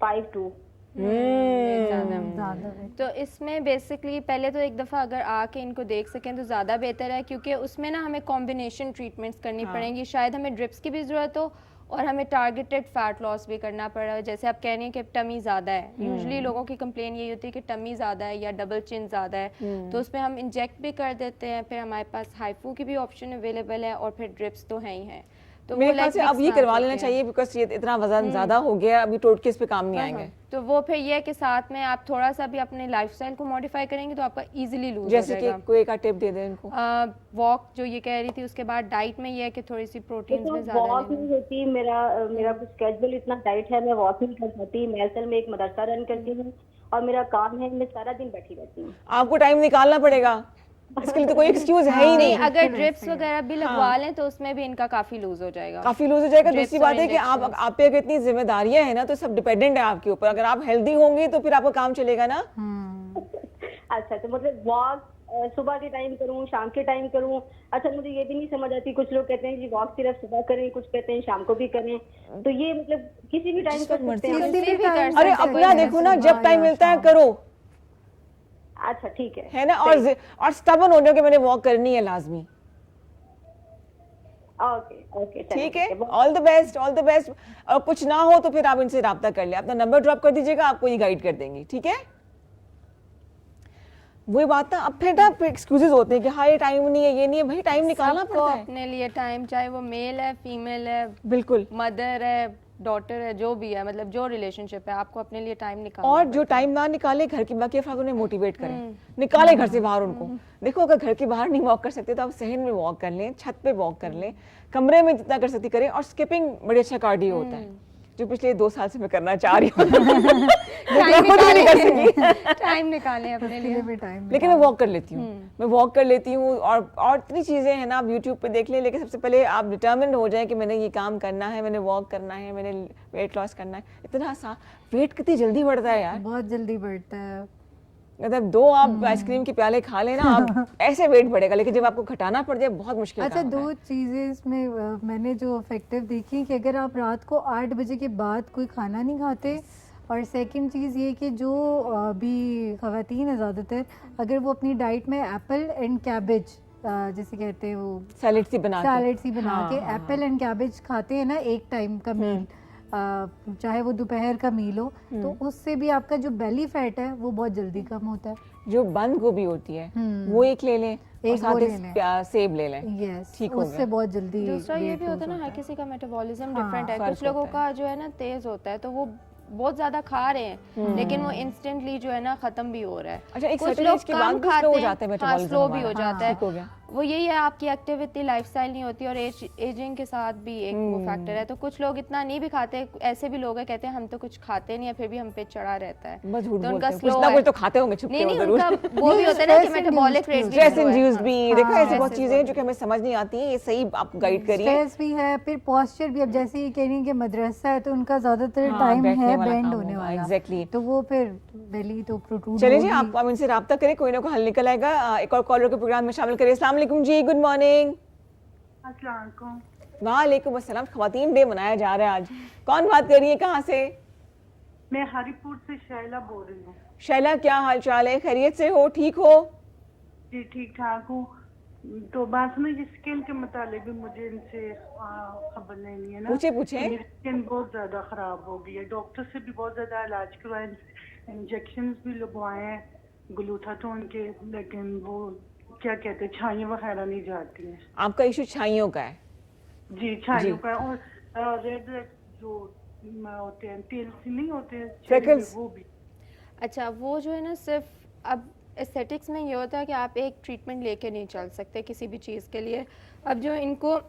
[SPEAKER 10] 5'2"।
[SPEAKER 6] तो इसमें बेसिकली पहले तो एक दफ़ा अगर आके इनको देख सकें तो ज़्यादा बेहतर है, क्योंकि उसमें ना हमें कॉम्बिनेशन ट्रीटमेंट्स करनी पड़ेंगी। शायद हमें ड्रिप्स की भी ज़रूरत हो और हमें टारगेटेड फैट लॉस भी करना पड़ रहा है। जैसे आप कह रही हैं कि टमी ज़्यादा है, यूजुअली लोगों की कंप्लेन यही होती है कि टमी ज़्यादा है या डबल चिन ज़्यादा है, तो उसमें हम इंजेक्ट भी कर देते हैं। फिर हमारे पास हाइफू की भी ऑप्शन अवेलेबल है और फिर ड्रिप्स तो हैं ही हैं। तो
[SPEAKER 1] मेरे ख्याल से अब ये करवा लेना चाहिए, बिकॉज ये इतना वजन ज्यादा हो गया, अभी टोटके इस पे काम नहीं आएंगे।
[SPEAKER 6] तो वो फिर ये है कि साथ में आप थोड़ा सा भी अपने लाइफस्टाइल को मॉडिफाई करेंगे तो आपका इजीली लूज हो जाएगा।
[SPEAKER 1] जैसे कि कोई का टिप दे दें इनको।
[SPEAKER 6] वॉक जो ये कह रही थी, उसके बाद डाइट में ये है कि थोड़ी सी प्रोटीन्स में ज्यादा
[SPEAKER 10] वॉक नहीं होती, मेरा कुछ स्केड्यूल इतना टाइट है, मैं वॉक नहीं कर सकती। मैं असल में एक मदरसा रन करती हूँ और मेरा काम है, मैं सारा दिन बैठी रहती हूँ।
[SPEAKER 1] आपको टाइम निकालना पड़ेगा, इसके लिए तो कोई एक्सक्यूज है ही नहीं।
[SPEAKER 6] अगर ड्रिप्स वगैरह भी लगवा लें तो उसमें भी इनका काफी लूज हो जाएगा,
[SPEAKER 1] काफी लूज हो जाएगा। दूसरी बात है कि आप पे अगर इतनी जिम्मेदारियां हैं ना, तो सब डिपेंडेंट है आपके ऊपर। अगर आप हेल्दी होंगे तो फिर आपका काम चलेगा ना।
[SPEAKER 10] अच्छा, तो मतलब वॉक सुबह के टाइम करूँ, शाम के टाइम करूँ? अच्छा, मुझे ये भी नहीं समझ आती, कुछ लोग कहते हैं कि वॉक सिर्फ सुबह करें, कुछ कहते हैं शाम को भी करें, तो ये मतलब किसी भी टाइम कर सकते हैं?
[SPEAKER 1] अरे अपना देखो ना, जब टाइम मिलता है करो।
[SPEAKER 10] अच्छा ठीक
[SPEAKER 1] है ना। और स्टबर्न हो जाओ कि मैंने वॉक करनी है लाजमी।
[SPEAKER 10] ओके
[SPEAKER 1] ठीक है। All the best, all the best. और कुछ ना हो तो फिर आप इनसे राब्ता कर ले, अपना नंबर ड्रॉप कर दीजिएगा, आपको ये गाइड कर देंगी। ठीक है। वही बात ना, अब फिर ना एक्सक्यूजेस होते हैं कि हाँ ये टाइम नहीं है, ये नहीं है। भाई टाइम निकालना पड़ता है
[SPEAKER 6] अपने लिए टाइम, चाहे वो मेल है, फीमेल है,
[SPEAKER 1] बिल्कुल
[SPEAKER 6] मदर है, डॉटर है, जो भी है, मतलब जो रिलेशनशिप है, आपको अपने लिए टाइम निकालना।
[SPEAKER 1] और जो टाइम ना निकाले, घर की बाकी अफराद उन्हें मोटिवेट करें, निकाले घर से बाहर उनको। देखो अगर घर के बाहर नहीं वॉक कर सकते तो आप सहन में वॉक कर लें, छत पे वॉक कर लें, कमरे में जितना कर सकती करें। और स्किपिंग बड़ी अच्छा कार्डियो होता है, जो पिछले 2 साल से मैं करना चाह रही हूँ।
[SPEAKER 6] टाइम निकालें अपने लिए
[SPEAKER 5] भी टाइम,
[SPEAKER 1] लेकिन मैं वॉक कर लेती हूँ, मैं वॉक कर लेती हूँ। और इतनी चीजें हैं ना, आप यूट्यूब पे देख लें, लेकिन सबसे पहले आप डिटर्मिन्ड हो जाए कि मैंने ये काम करना है, मैंने वॉक करना है, मैंने वेट लॉस करना है। इतना आसान, वेट कितनी जल्दी बढ़ता है यार,
[SPEAKER 5] बहुत जल्दी बढ़ता है।
[SPEAKER 1] मतलब 2 आप आइसक्रीम के प्याले खा लेना, आप ऐसे वेट बढ़ेगा, लेकिन जब आपको घटाना पड़ जाए बहुत मुश्किल।
[SPEAKER 5] अच्छा, 2 चीज़ें इसमें मैंने जो इफेक्टिव देखी कि अगर आप रात को 8 बजे के बाद कोई खाना नहीं खाते, और सेकंड चीज़ ये कि जो भी ख़वातीन है ज़्यादातर, अगर वो अपनी डाइट में एप्पल एंड कैबेज, जैसे कहते हैं वो
[SPEAKER 1] सैलेड सी बना
[SPEAKER 5] के एप्पल एंड कैबेज खाते हैं ना एक टाइम का मील, चाहे वो दोपहर का मील हो, तो उससे भी आपका जो बेली फैट है वो बहुत जल्दी कम होता है।
[SPEAKER 1] जो बंद गोभी होती है वो एक ले लें, एक साथ सेब ले लें, ठीक हो गया।
[SPEAKER 5] उससे बहुत जल्दी।
[SPEAKER 6] दूसरा ये भी होता है ना, हर किसी का मेटाबॉलिज्म डिफरेंट है। कुछ लोगों का जो है ना तेज होता है, तो वो बहुत ज्यादा खा रहे हैं, लेकिन वो इंस्टेंटली जो है ना खत्म भी हो रहा है।
[SPEAKER 1] अच्छा, एक
[SPEAKER 6] कुछ लोग कम खाते हैं, स्लो भी हो जाता है। वो यही है, आपकी एक्टिविटी लाइफस्टाइल नहीं होती, और एजिंग के साथ भी एक वो फैक्टर है। तो कुछ लोग इतना नहीं भी खाते, ऐसे भी लोग हैं कहते हैं हम तो कुछ खाते नहीं है, फिर भी हम पे चढ़ा रहता है, तो उनका स्लो है।
[SPEAKER 1] कुछ तो खाते होंगे छुपके,
[SPEAKER 6] नहीं उनका वो भी होता है ना कि मेटाबॉलिक रेट
[SPEAKER 1] स्ट्रेस इंड्यूस्ड भी, देखो ऐसी बहुत चीजें हैं जो कि हमें समझ नहीं आती हैं। ये सही आप गाइड करिए।
[SPEAKER 5] स्ट्रेस भी है, फिर पोस्चर भी। अब जैसे ये कह रही है कि मदरसा है, तो उनका ज्यादातर टाइम है बेंड होने वाला,
[SPEAKER 1] एग्जैक्टली,
[SPEAKER 5] तो वो फिर बेली तो प्रोट्रूड।
[SPEAKER 1] चलिए जी, आप इनसे राब्ता करें, कोई ना कोई हल निकल आएगा। एक और कॉलर के प्रोग्राम में शामिल करिए। अस्सलाम वालेकुम जी, गुड मॉर्निंग।
[SPEAKER 11] अस्सलाम वालेकुम।
[SPEAKER 1] वालेकुम अस्सलाम। ख़वातीन डे मनाया जा रहा है आज। कौन बात कर रही है, कहाँ से?
[SPEAKER 11] मैं हरिपुर से शैला बोल रही हूँ।
[SPEAKER 1] शैला, क्या हाल चाल है? खैरियत से हो, ठीक हो?
[SPEAKER 11] जी ठीक ठाक हूँ। तो बात सुनो, ये स्किन के मुतालिक भी मुझे इनसे खबर लेनी है ना।
[SPEAKER 1] पूछे
[SPEAKER 11] मेरी स्किन बहुत ज्यादा खराब हो गई है, डॉक्टर से भी बहुत ज्यादा इलाज करवाए, इंजेक्शन भी लगवाए हैं ग्लूटाथोन के, लेकिन वो क्या कहते हैं छाइयाँ वगैरह नहीं जाती हैं।
[SPEAKER 1] आपका इशू छाइयों का है?
[SPEAKER 11] जी, छाइयों का, और रेड रेड जो होते हैं तेल से नहीं होते हैं
[SPEAKER 1] Freckles?
[SPEAKER 11] वो भी।
[SPEAKER 6] अच्छा, वो जो है ना सिर्फ अब एस्थेटिक्स में ये होता है कि आप एक ट्रीटमेंट लेके नहीं चल सकते किसी भी चीज़ के लिए। अब जो इनको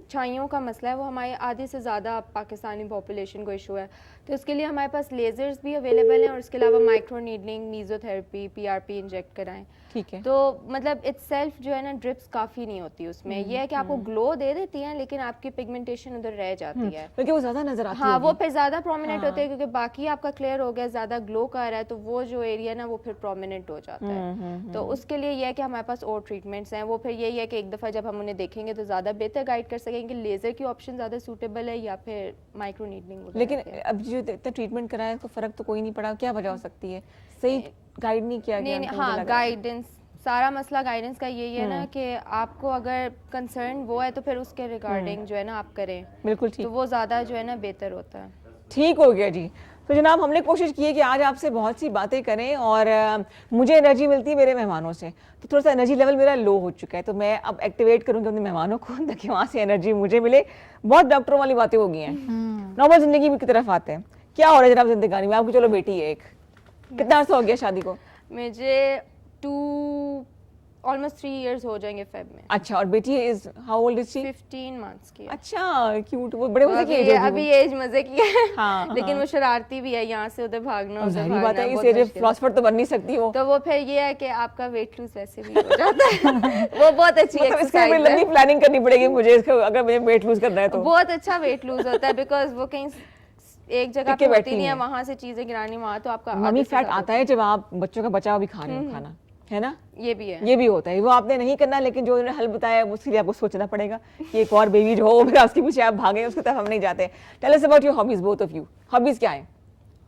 [SPEAKER 6] छाइयों का मसला है वो हमारे आधे से ज़्यादा पाकिस्तानी पॉपुलेशन को इशू है, तो उसके लिए हमारे पास लेज़र्स भी अवेलेबल हैं और उसके अलावा माइक्रो नीडलिंग, मीज़ोथेरेपी, पीआरपी इंजेक्ट कराएं।
[SPEAKER 1] ठीक है।
[SPEAKER 6] तो मतलब इट्सेल्फ जो है ना ड्रिप्स काफ़ी नहीं होती उसमें, ये है कि आपको ग्लो दे देती हैं लेकिन आपकी पिगमेंटेशन उधर रह जाती है,
[SPEAKER 1] क्योंकि वो ज़्यादा नजर आती है।
[SPEAKER 6] हाँ, वो फिर ज़्यादा प्रोमिनेंट होते हैं क्योंकि बाकी आपका क्लियर हो गया, ज़्यादा ग्लो कर रहा है, तो वो जो एरिया ना वो फिर प्रोमिनेंट हो जाता है। तो उसके लिए ये है कि हमारे पास और ट्रीटमेंट्स हैं, वो फिर यही है कि एक दफ़ा जब हम उन्हें देखेंगे तो ज़्यादा बेहतर गाइड कर सकेंगे कि लेज़र की ऑप्शन ज़्यादा सूटेबल है या फिर माइक्रो नीडलिंग।
[SPEAKER 1] लेकिन अब जो इतना ट्रीटमेंट कराया तो फ़र्क तो कोई नहीं पड़ा, क्या वजह हो सकती है? सही गाइड नहीं किया गया?
[SPEAKER 6] नहीं, हाँ, गाइडेंस, सारा मसला गाइडेंस का यही है ना कि आपको अगर कंसर्न वो है तो फिर उसके रिगार्डिंग जो है ना आप करें,
[SPEAKER 1] बिल्कुल ठीक,
[SPEAKER 6] तो वो ज़्यादा जो है ना बेहतर होता है।
[SPEAKER 1] ठीक हो गया जी। तो जनाब हमने कोशिश की है कि आज आपसे बहुत सी बातें करें और मुझे एनर्जी मिलती है मेरे मेहमानों से, तो थोड़ा सा एनर्जी लेवल मेरा लो हो चुका है, तो मैं अब एक्टिवेट करूँगी अपने मेहमानों को ताकि वहाँ से एनर्जी मुझे मिले। बहुत डॉक्टरों वाली बातें हो गई हैं, नॉर्मल जिंदगी की तरफ आते हैं। क्या हो रहा है जनाब जिंदगानी में? आपकी चलो बेटी है एक, कितना अर्सा हो गया शादी को?
[SPEAKER 6] मुझे ऑलमोस्ट 3 इयर्स हो जाएंगे फेब में।
[SPEAKER 1] अच्छा, और बेटी is how old is she?
[SPEAKER 6] 15 months की है।
[SPEAKER 1] अच्छा, क्यूट, वो बड़े मजे की एज है।
[SPEAKER 6] अभी एज मजे की है।
[SPEAKER 1] हाँ,
[SPEAKER 6] लेकिन वो शरारती भी है, यहाँ से उधर भागना, उधर भागना।
[SPEAKER 1] बात है, इस एज फिलोसोफर तो बन नहीं सकती वो।
[SPEAKER 6] तो वो फिर ये है कि आपका वेट लूज वैसे भी हो जाता है। वो बहुत अच्छी एक्सरसाइज है।
[SPEAKER 1] लंबी प्लानिंग करनी पड़ेगी मुझे इसको, अगर मुझे वेट लूज करना है तो।
[SPEAKER 6] बहुत अच्छा वेट लूज होता है बिकॉज वो कहीं एक जगह पे होती नहीं है, वहां से चीजें गिरानी, वहां तो आपका
[SPEAKER 1] मम्मी फैट आता है जब आप बच्चों का बचा भी खा रहे हो खाना, है ना?
[SPEAKER 6] ये भी है,
[SPEAKER 1] ये भी होता है। वो आपने नहीं करना, लेकिन जो उन्होंने हल बताया उसके लिए आपको सोचना पड़ेगा कि एक और बेबी जो हो फिर उसके पीछे आप भागे, उसकी तरफ हम नहीं जाते। Tell us about your hobbies, both of you. Hobbies क्या है?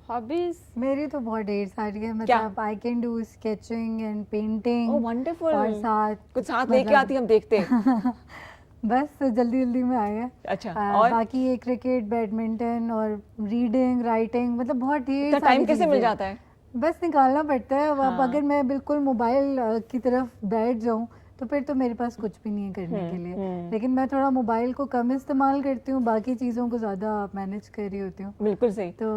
[SPEAKER 6] हॉबीज
[SPEAKER 5] मेरी तो बहुत ढेर सारी है, मतलब I can do sketching and painting.
[SPEAKER 1] Oh wonderful.
[SPEAKER 5] और साथ
[SPEAKER 1] कुछ साथ लेके आती हम देखते हैं।
[SPEAKER 5] बस जल्दी जल्दी में आए हैं।
[SPEAKER 1] अच्छा, और
[SPEAKER 5] बाकी ये क्रिकेट, बैडमिंटन और रीडिंग, राइटिंग, मतलब बहुत ढेर।
[SPEAKER 1] टाइम कैसे मिल जाता है?
[SPEAKER 5] बस निकालना पड़ता है। अब
[SPEAKER 1] हाँ।
[SPEAKER 5] अगर मैं बिल्कुल मोबाइल की तरफ बैठ जाऊं तो फिर तो मेरे पास कुछ भी नहीं है करने के लिए। लेकिन मैं थोड़ा मोबाइल को कम इस्तेमाल करती हूँ, बाकी चीज़ों को ज़्यादा मैनेज कर रही होती हूँ।
[SPEAKER 1] बिल्कुल सही।
[SPEAKER 5] तो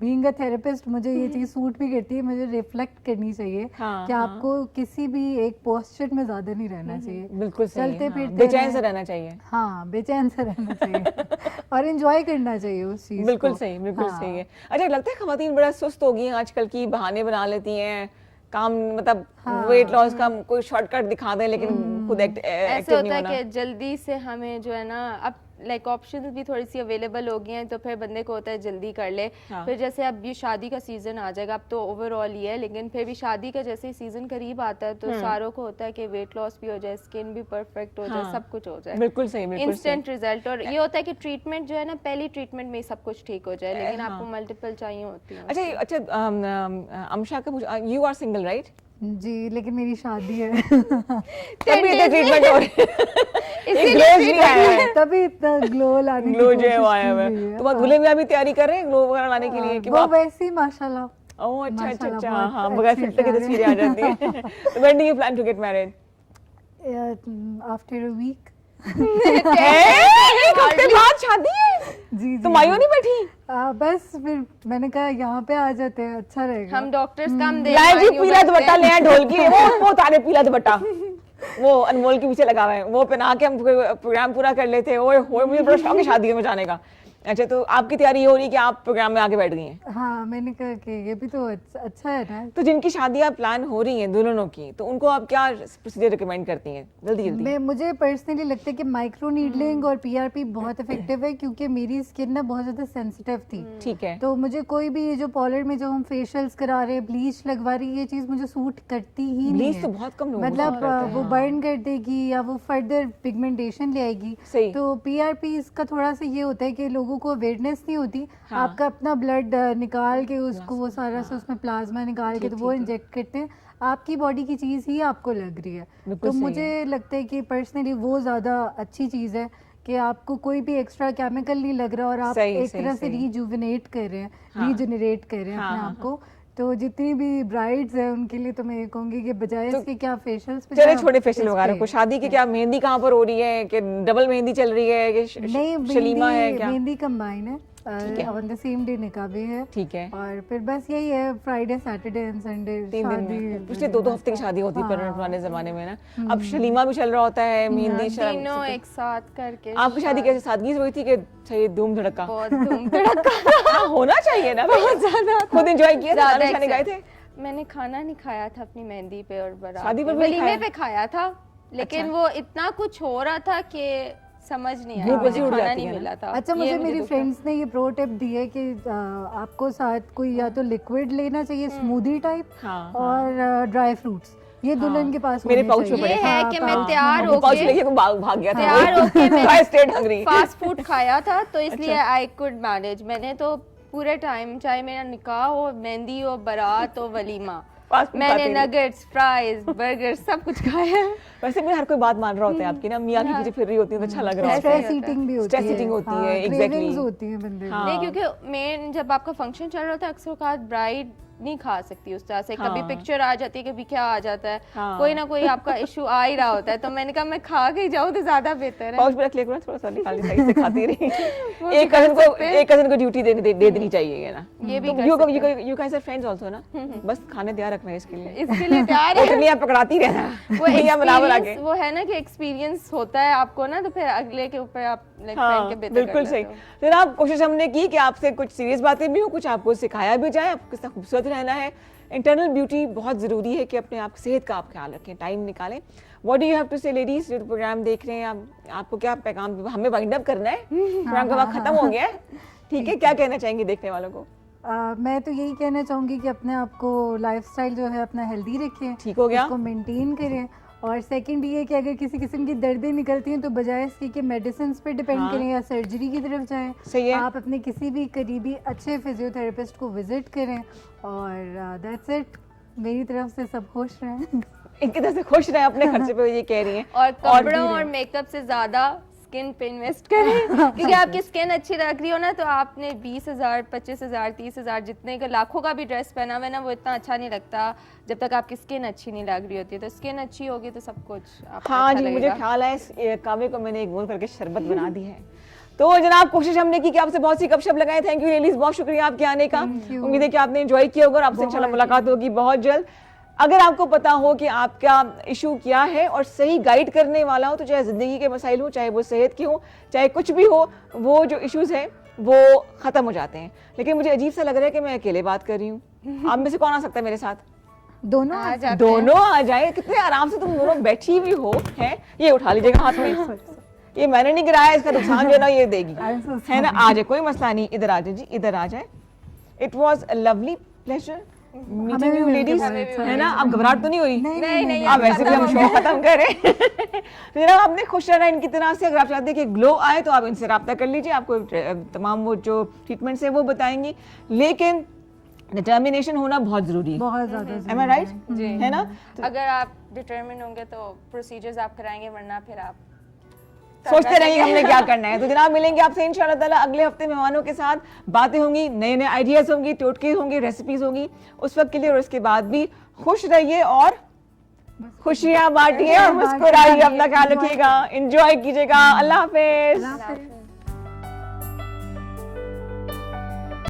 [SPEAKER 5] बीइंग अ थेरेपिस्ट मुझे ये चीज़ सूट भी करती है, मुझे रिफ्लेक्ट करनी चाहिए कि आपको किसी भी एक पोस्चर में ज़्यादा नहीं रहना चाहिए।
[SPEAKER 1] बिल्कुल सही,
[SPEAKER 5] चलते फिरते
[SPEAKER 1] बेचैन से रहना चाहिए।
[SPEAKER 5] हाँ, बेचैन से रहना चाहिए और एंजॉय करना चाहिए उस चीज़ को।
[SPEAKER 1] बिल्कुल सही, बिल्कुल सही है। अच्छा, लगता है खवातीन बड़ा सुस्त हो गई हैं आजकल की, बहाने बना लेती हैं काम, मतलब वेट लॉस का कोई शॉर्टकट दिखा दें लेकिन खुद
[SPEAKER 6] ऐसे
[SPEAKER 1] एक्टिव
[SPEAKER 6] होता
[SPEAKER 1] नहीं
[SPEAKER 6] है
[SPEAKER 1] होना।
[SPEAKER 6] कि जल्दी से हमें जो है ना अब लाइक ऑप्शंस भी थोड़ी सी अवेलेबल हो गई हैं, तो फिर बंदे को होता है जल्दी कर ले। फिर जैसे अब ये शादी का सीजन आ जाएगा, अब तो ओवरऑल ही है, लेकिन फिर भी शादी का जैसे सीजन करीब आता है तो सारों को होता है कि वेट लॉस भी हो जाए, स्किन भी परफेक्ट हो जाए, सब कुछ हो जाए,
[SPEAKER 1] बिल्कुल सही, बिल्कुल
[SPEAKER 6] इंस्टेंट रिजल्ट। और ये होता है कि ट्रीटमेंट जो है ना पहली ट्रीटमेंट में ही सब कुछ ठीक हो जाए, लेकिन आपको मल्टीपल चाहिए होती है।
[SPEAKER 1] अच्छा, अमशा का पूछा, यू आर सिंगल राइट?
[SPEAKER 5] जी, लेकिन मेरी शादी है।
[SPEAKER 1] तभी इतना ट्रीटमेंट हो रहा है, एक ग्लो भी आया है,
[SPEAKER 5] तभी इतना ग्लो लाने की
[SPEAKER 1] ग्लो जो है वो
[SPEAKER 5] कोशिश
[SPEAKER 1] आया
[SPEAKER 5] की
[SPEAKER 1] है।
[SPEAKER 5] गई है।
[SPEAKER 1] तो आप दूल्हे में अभी तैयारी कर रहे हैं ग्लो वगैरह लाने के लिए कि
[SPEAKER 5] वो वैसे ही माशाल्लाह।
[SPEAKER 1] ओह अच्छा अच्छा
[SPEAKER 5] माशाल्लाह,
[SPEAKER 1] अच्छा,
[SPEAKER 5] बहुत
[SPEAKER 1] हाँ, बगैर
[SPEAKER 5] अच्छे
[SPEAKER 1] फिल्टर के
[SPEAKER 5] प्यारे।
[SPEAKER 1] तस्वीरें आ जाती हैं। तो when do you plan to get married?
[SPEAKER 5] After a week.
[SPEAKER 1] एक हफ्ते बाद शादी है?
[SPEAKER 5] जी,
[SPEAKER 1] तुम आयो नहीं बैठी?
[SPEAKER 5] बस फिर मैंने कहा यहाँ पे आ जाते हैं, अच्छा रहेगा।
[SPEAKER 6] हम डॉक्टर्स काम दे
[SPEAKER 1] लाए जी पीला दुपट्टा ले आए ढोल की, वो तारे पीला दुपट्टा वो अनमोल के पीछे लगा हुआ है, वो पहना के हम प्रोग्राम पूरा कर लेते हैं। ओए होए, मुझे बड़ा शौक है शादी में जाने का। अच्छा, तो आपकी तैयारी ये हो रही है कि आप प्रोग्राम में आगे बैठ गई हैं?
[SPEAKER 5] हाँ, मैंने कहा कि ये भी तो अच्छा है ना।
[SPEAKER 1] तो जिनकी शादियां प्लान हो रही हैं दुल्हनों की, तो उनको आप क्या प्रोसीजर रिकमेंड करती हैं? जल्दी जल्दी।
[SPEAKER 5] मुझे पर्सनली लगता है कि माइक्रो नीडलिंग और पीआरपी बहुत इफेक्टिव है, क्योंकि मेरी स्किन ना बहुत ज्यादा सेंसिटिव थी।
[SPEAKER 1] ठीक है।
[SPEAKER 5] तो मुझे कोई भी ये जो पार्लर में जो हम फेशियल्स करा रहे हैं, ब्लीच लगवा रही है, ये चीज मुझे सूट करती ही नहीं
[SPEAKER 1] ब्लीच
[SPEAKER 5] है।
[SPEAKER 1] तो बहुत कम लोग
[SPEAKER 5] मतलब वो बर्न कर देगी या वो फर्दर पिगमेंटेशन ले आएगी।
[SPEAKER 1] सही।
[SPEAKER 5] तो पीआरपी इसका थोड़ा सा ये होता है कि लोगों को अवेयरनेस नहीं होती। आपका अपना ब्लड निकाल के उसको वो सारा से उसमें प्लाज्मा निकाल के तो वो इंजेक्ट करते हैं। आपकी बॉडी की चीज़ ही आपको लग रही है।
[SPEAKER 1] बिल्कुल
[SPEAKER 5] तो
[SPEAKER 1] सही
[SPEAKER 5] मुझे लगता है कि पर्सनली वो ज़्यादा अच्छी चीज़ है कि आपको कोई भी एक्स्ट्रा केमिकल नहीं लग रहा और आप एक तरह से रीजुविनेट कर रहे हैं, रीजनरेट कर रहे हैं अपने आप को। तो जितनी भी ब्राइड्स हैं उनके लिए तो मैं ये कहूँगी कि बजाय इसके क्या फेशियल्स पे
[SPEAKER 1] चले छोटे फेशियल वगैरह को, शादी की क्या मेहंदी कहाँ पर हो रही है, कि डबल मेहंदी चल रही है, कि शलीमा है क्या?
[SPEAKER 5] मेहंदी कंबाइन है, ऑन द सेम डे निकाह भी है।
[SPEAKER 1] ठीक है।
[SPEAKER 5] और फिर बस यही है, फ्राइडे सैटरडे एंड संडे शादी।
[SPEAKER 1] पिछले 2 हफ्ते की शादी होती है पुराने जमाने में ना, अब शलीमा भी चल रहा होता है, मेहंदी
[SPEAKER 6] तीनों एक साथ करके।
[SPEAKER 1] आपकी शादी कैसे सादगी से हुई थी कि सही धूम धड़का?
[SPEAKER 6] बहुत धूम धड़का
[SPEAKER 1] होना चाहिए ना, बहुत ज्यादा। खुद एंजॉय किया था, खाने गए थे?
[SPEAKER 6] मैंने खाना नहीं खाया था अपनी मेहंदी पे और बारात
[SPEAKER 1] शादी पर
[SPEAKER 6] वलीमे पे खाया था, लेकिन वो इतना कुछ हो रहा था कि समझ नहीं आया, मुझे खाना नहीं मिला था।
[SPEAKER 5] अच्छा, मुझे मेरी फ्रेंड्स ने ये प्रो टिप दी है कि आपको साथ कोई या तो लिक्विड लेना चाहिए स्मूदी टाइप और ड्राई फ्रूट्स, ये दुल्हन के पास
[SPEAKER 1] मेरे पाउच में
[SPEAKER 6] ये है कि मैं तैयार
[SPEAKER 1] पाउच लेके भाग गया था,
[SPEAKER 6] तैयार होके मैं
[SPEAKER 1] स्टेट हंगरी
[SPEAKER 6] फास्ट फूड खाया था, तो इसलिए आई कुड मैनेज। मैंने तो पूरे टाइम, चाहे मेरा निकाह हो, मेहंदी हो, बारात हो, वलीमा, मैंने नगेट्स, फ्राइज, बर्गर सब कुछ खाया।
[SPEAKER 1] वैसे भी हर कोई बात मान रहा होता है आपकी ना, मियां की पीछे फिर रही होती है तो अच्छा लग रहा है।
[SPEAKER 5] स्ट्रेस ईटिंग भी होती है,
[SPEAKER 1] स्ट्रेस ईटिंग होती है,
[SPEAKER 5] एग्जैक्टली होती है बंदे
[SPEAKER 6] नहीं, क्योंकि मेन जब आपका फंक्शन चल रहा होता है अक्सर औकात ब्राइड नहीं खा सकती उस तरह से, कभी पिक्चर आ जाती है, कभी क्या आ जाता है, कोई ना कोई आपका इशू आ ही रहा होता है, तो मैंने कहा मैं खा के जाऊँ तो ज्यादा बेहतर है।
[SPEAKER 1] पाउच में रख लिया करो, थोड़ा सा निकाल सही से खाती रही। एक कजन को ड्यूटी दे देनी चाहिए ना,
[SPEAKER 6] ये भी
[SPEAKER 1] you guys are friends also ना, बस खाने तैयार रखना है इसके लिए
[SPEAKER 6] तैयार है,
[SPEAKER 1] इतनी आप पकड़ाती रहना,
[SPEAKER 6] वो है ना कि एक्सपीरियंस होता है आपको ना, तो फिर अगले के ऊपर आप
[SPEAKER 1] बिल्कुल सही। फिर आप कोशिश हमने की कि आपसे कुछ सीरियस बातें भी हो, कुछ आपको सिखाया भी जाए, आपको किस तरह खूबसूरत रहना है। इंटरनल ब्यूटी बहुत ज़रूरी है कि अपने आप सेहत का आप ख्याल रखें, टाइम निकालें। What do you have to say ladies जो प्रोग्राम देख रहे हैं, आपको क्या पैगाम, हमें वाइंड अप करना है, प्रोग्राम का वक्त खत्म हो गया है, ठीक है, क्या कहना चाहेंगे देखने वालों को?
[SPEAKER 5] मैं तो यही कहना चाहूँगी कि अपने आप को लाइफस्टाइल जो है अपना हेल्दी रखें,
[SPEAKER 1] ठीक हो गया,
[SPEAKER 5] उसको मेंटेन करें। और सेकंड ये कि अगर किसी किस्म की दर्दें निकलती हैं तो बजाय इसके कि मेडिसिन पे डिपेंड करें या सर्जरी की तरफ जाएं,
[SPEAKER 1] सही है।
[SPEAKER 5] आप अपने किसी भी करीबी अच्छे फिजियोथेरेपिस्ट को विजिट करें, और दैट्स इट। मेरी तरफ से सब खुश रहें।
[SPEAKER 1] इनकी तरफ से खुश रहें अपने खर्चे पे, ये कह रही हैं।
[SPEAKER 6] और कपड़ों और मेकअप से ज्यादा स्किन पे इन्वेस्ट करें, क्योंकि आपकी स्किन अच्छी लग रही हो ना, तो आपने 20,000, 25,000, 30,000 जितने का लाखों का भी ड्रेस पहना हुआ है ना, वो इतना अच्छा नहीं लगता जब तक आपकी स्किन अच्छी नहीं लग रही होती है। तो स्किन अच्छी होगी तो सब कुछ
[SPEAKER 1] हाँ जी, मुझे ख्याल है इस कावे को मैंने एक गोल करके शरबत बना दी है। तो जनाब, कोशिश हमने की कि आपसे बहुत सी गपशप लगाए। थैंक यू लेडीज, बहुत शुक्रिया आपके आने का। उम्मीद है कि आपने एंजॉय किया होगा और आपसे इंशाल्लाह मुलाकात होगी बहुत जल्द। अगर आपको पता हो कि आपका इशू क्या है और सही गाइड करने वाला हो, तो चाहे ज़िंदगी के मसाइल हो, चाहे वो सेहत की हो, चाहे कुछ भी हो, वो जो इश्यूज़ हैं वो ख़त्म हो जाते हैं। लेकिन मुझे अजीब सा लग रहा है कि मैं अकेले बात कर रही हूँ। आप में से कौन आ सकता है मेरे साथ?
[SPEAKER 5] दोनों
[SPEAKER 1] आ जाए। कितने आराम से तुम दोनों बैठी हुई हो, है ये उठा लीजिएगा हाथ में, ये मैंने नहीं गिराया, इसका नुकसान जो है ना ये देगी, है ना। आ जाए, कोई मसला नहीं, इधर आ जाए जी, इधर आ जाए। It was a lovely pleasure meeting you ladies, है ना। अब घबराहट तो नहीं हो रही?
[SPEAKER 6] नहीं,
[SPEAKER 1] अब वैसे भी हम शो खत्म करें। जरा आपने खुश रहना इनकी तरह से। अगर आप चाहते हैं कि ग्लो आए तो आप इनसे रब्ता कर लीजिए, आपको तमाम वो जो ट्रीटमेंट्स है वो बताएंगी, लेकिन डिटर्मिनेशन होना बहुत जरूरी है,
[SPEAKER 5] बहुत ज्यादा।
[SPEAKER 1] Am I right? है ना।
[SPEAKER 6] अगर आप डिटर्मिन होंगे तो प्रोसीजर्स आप कराएंगे, वरना फिर आप
[SPEAKER 1] सोचते रहेंगे हमने क्या करना है। तो जनाब, मिलेंगे आपसे इंशाल्लाह ताला अगले हफ्ते मेहमानों के साथ, बातें होंगी, नए नए आइडियाज होंगी, टोटके होंगे, रेसिपीज होंगी। उस वक्त के लिए और उसके बाद भी खुश रहिए और खुशियां बांटिए और मुस्कुराइए, अपना ख्याल रखिएगा, एंजॉय कीजिएगा। अल्लाह हाफिज।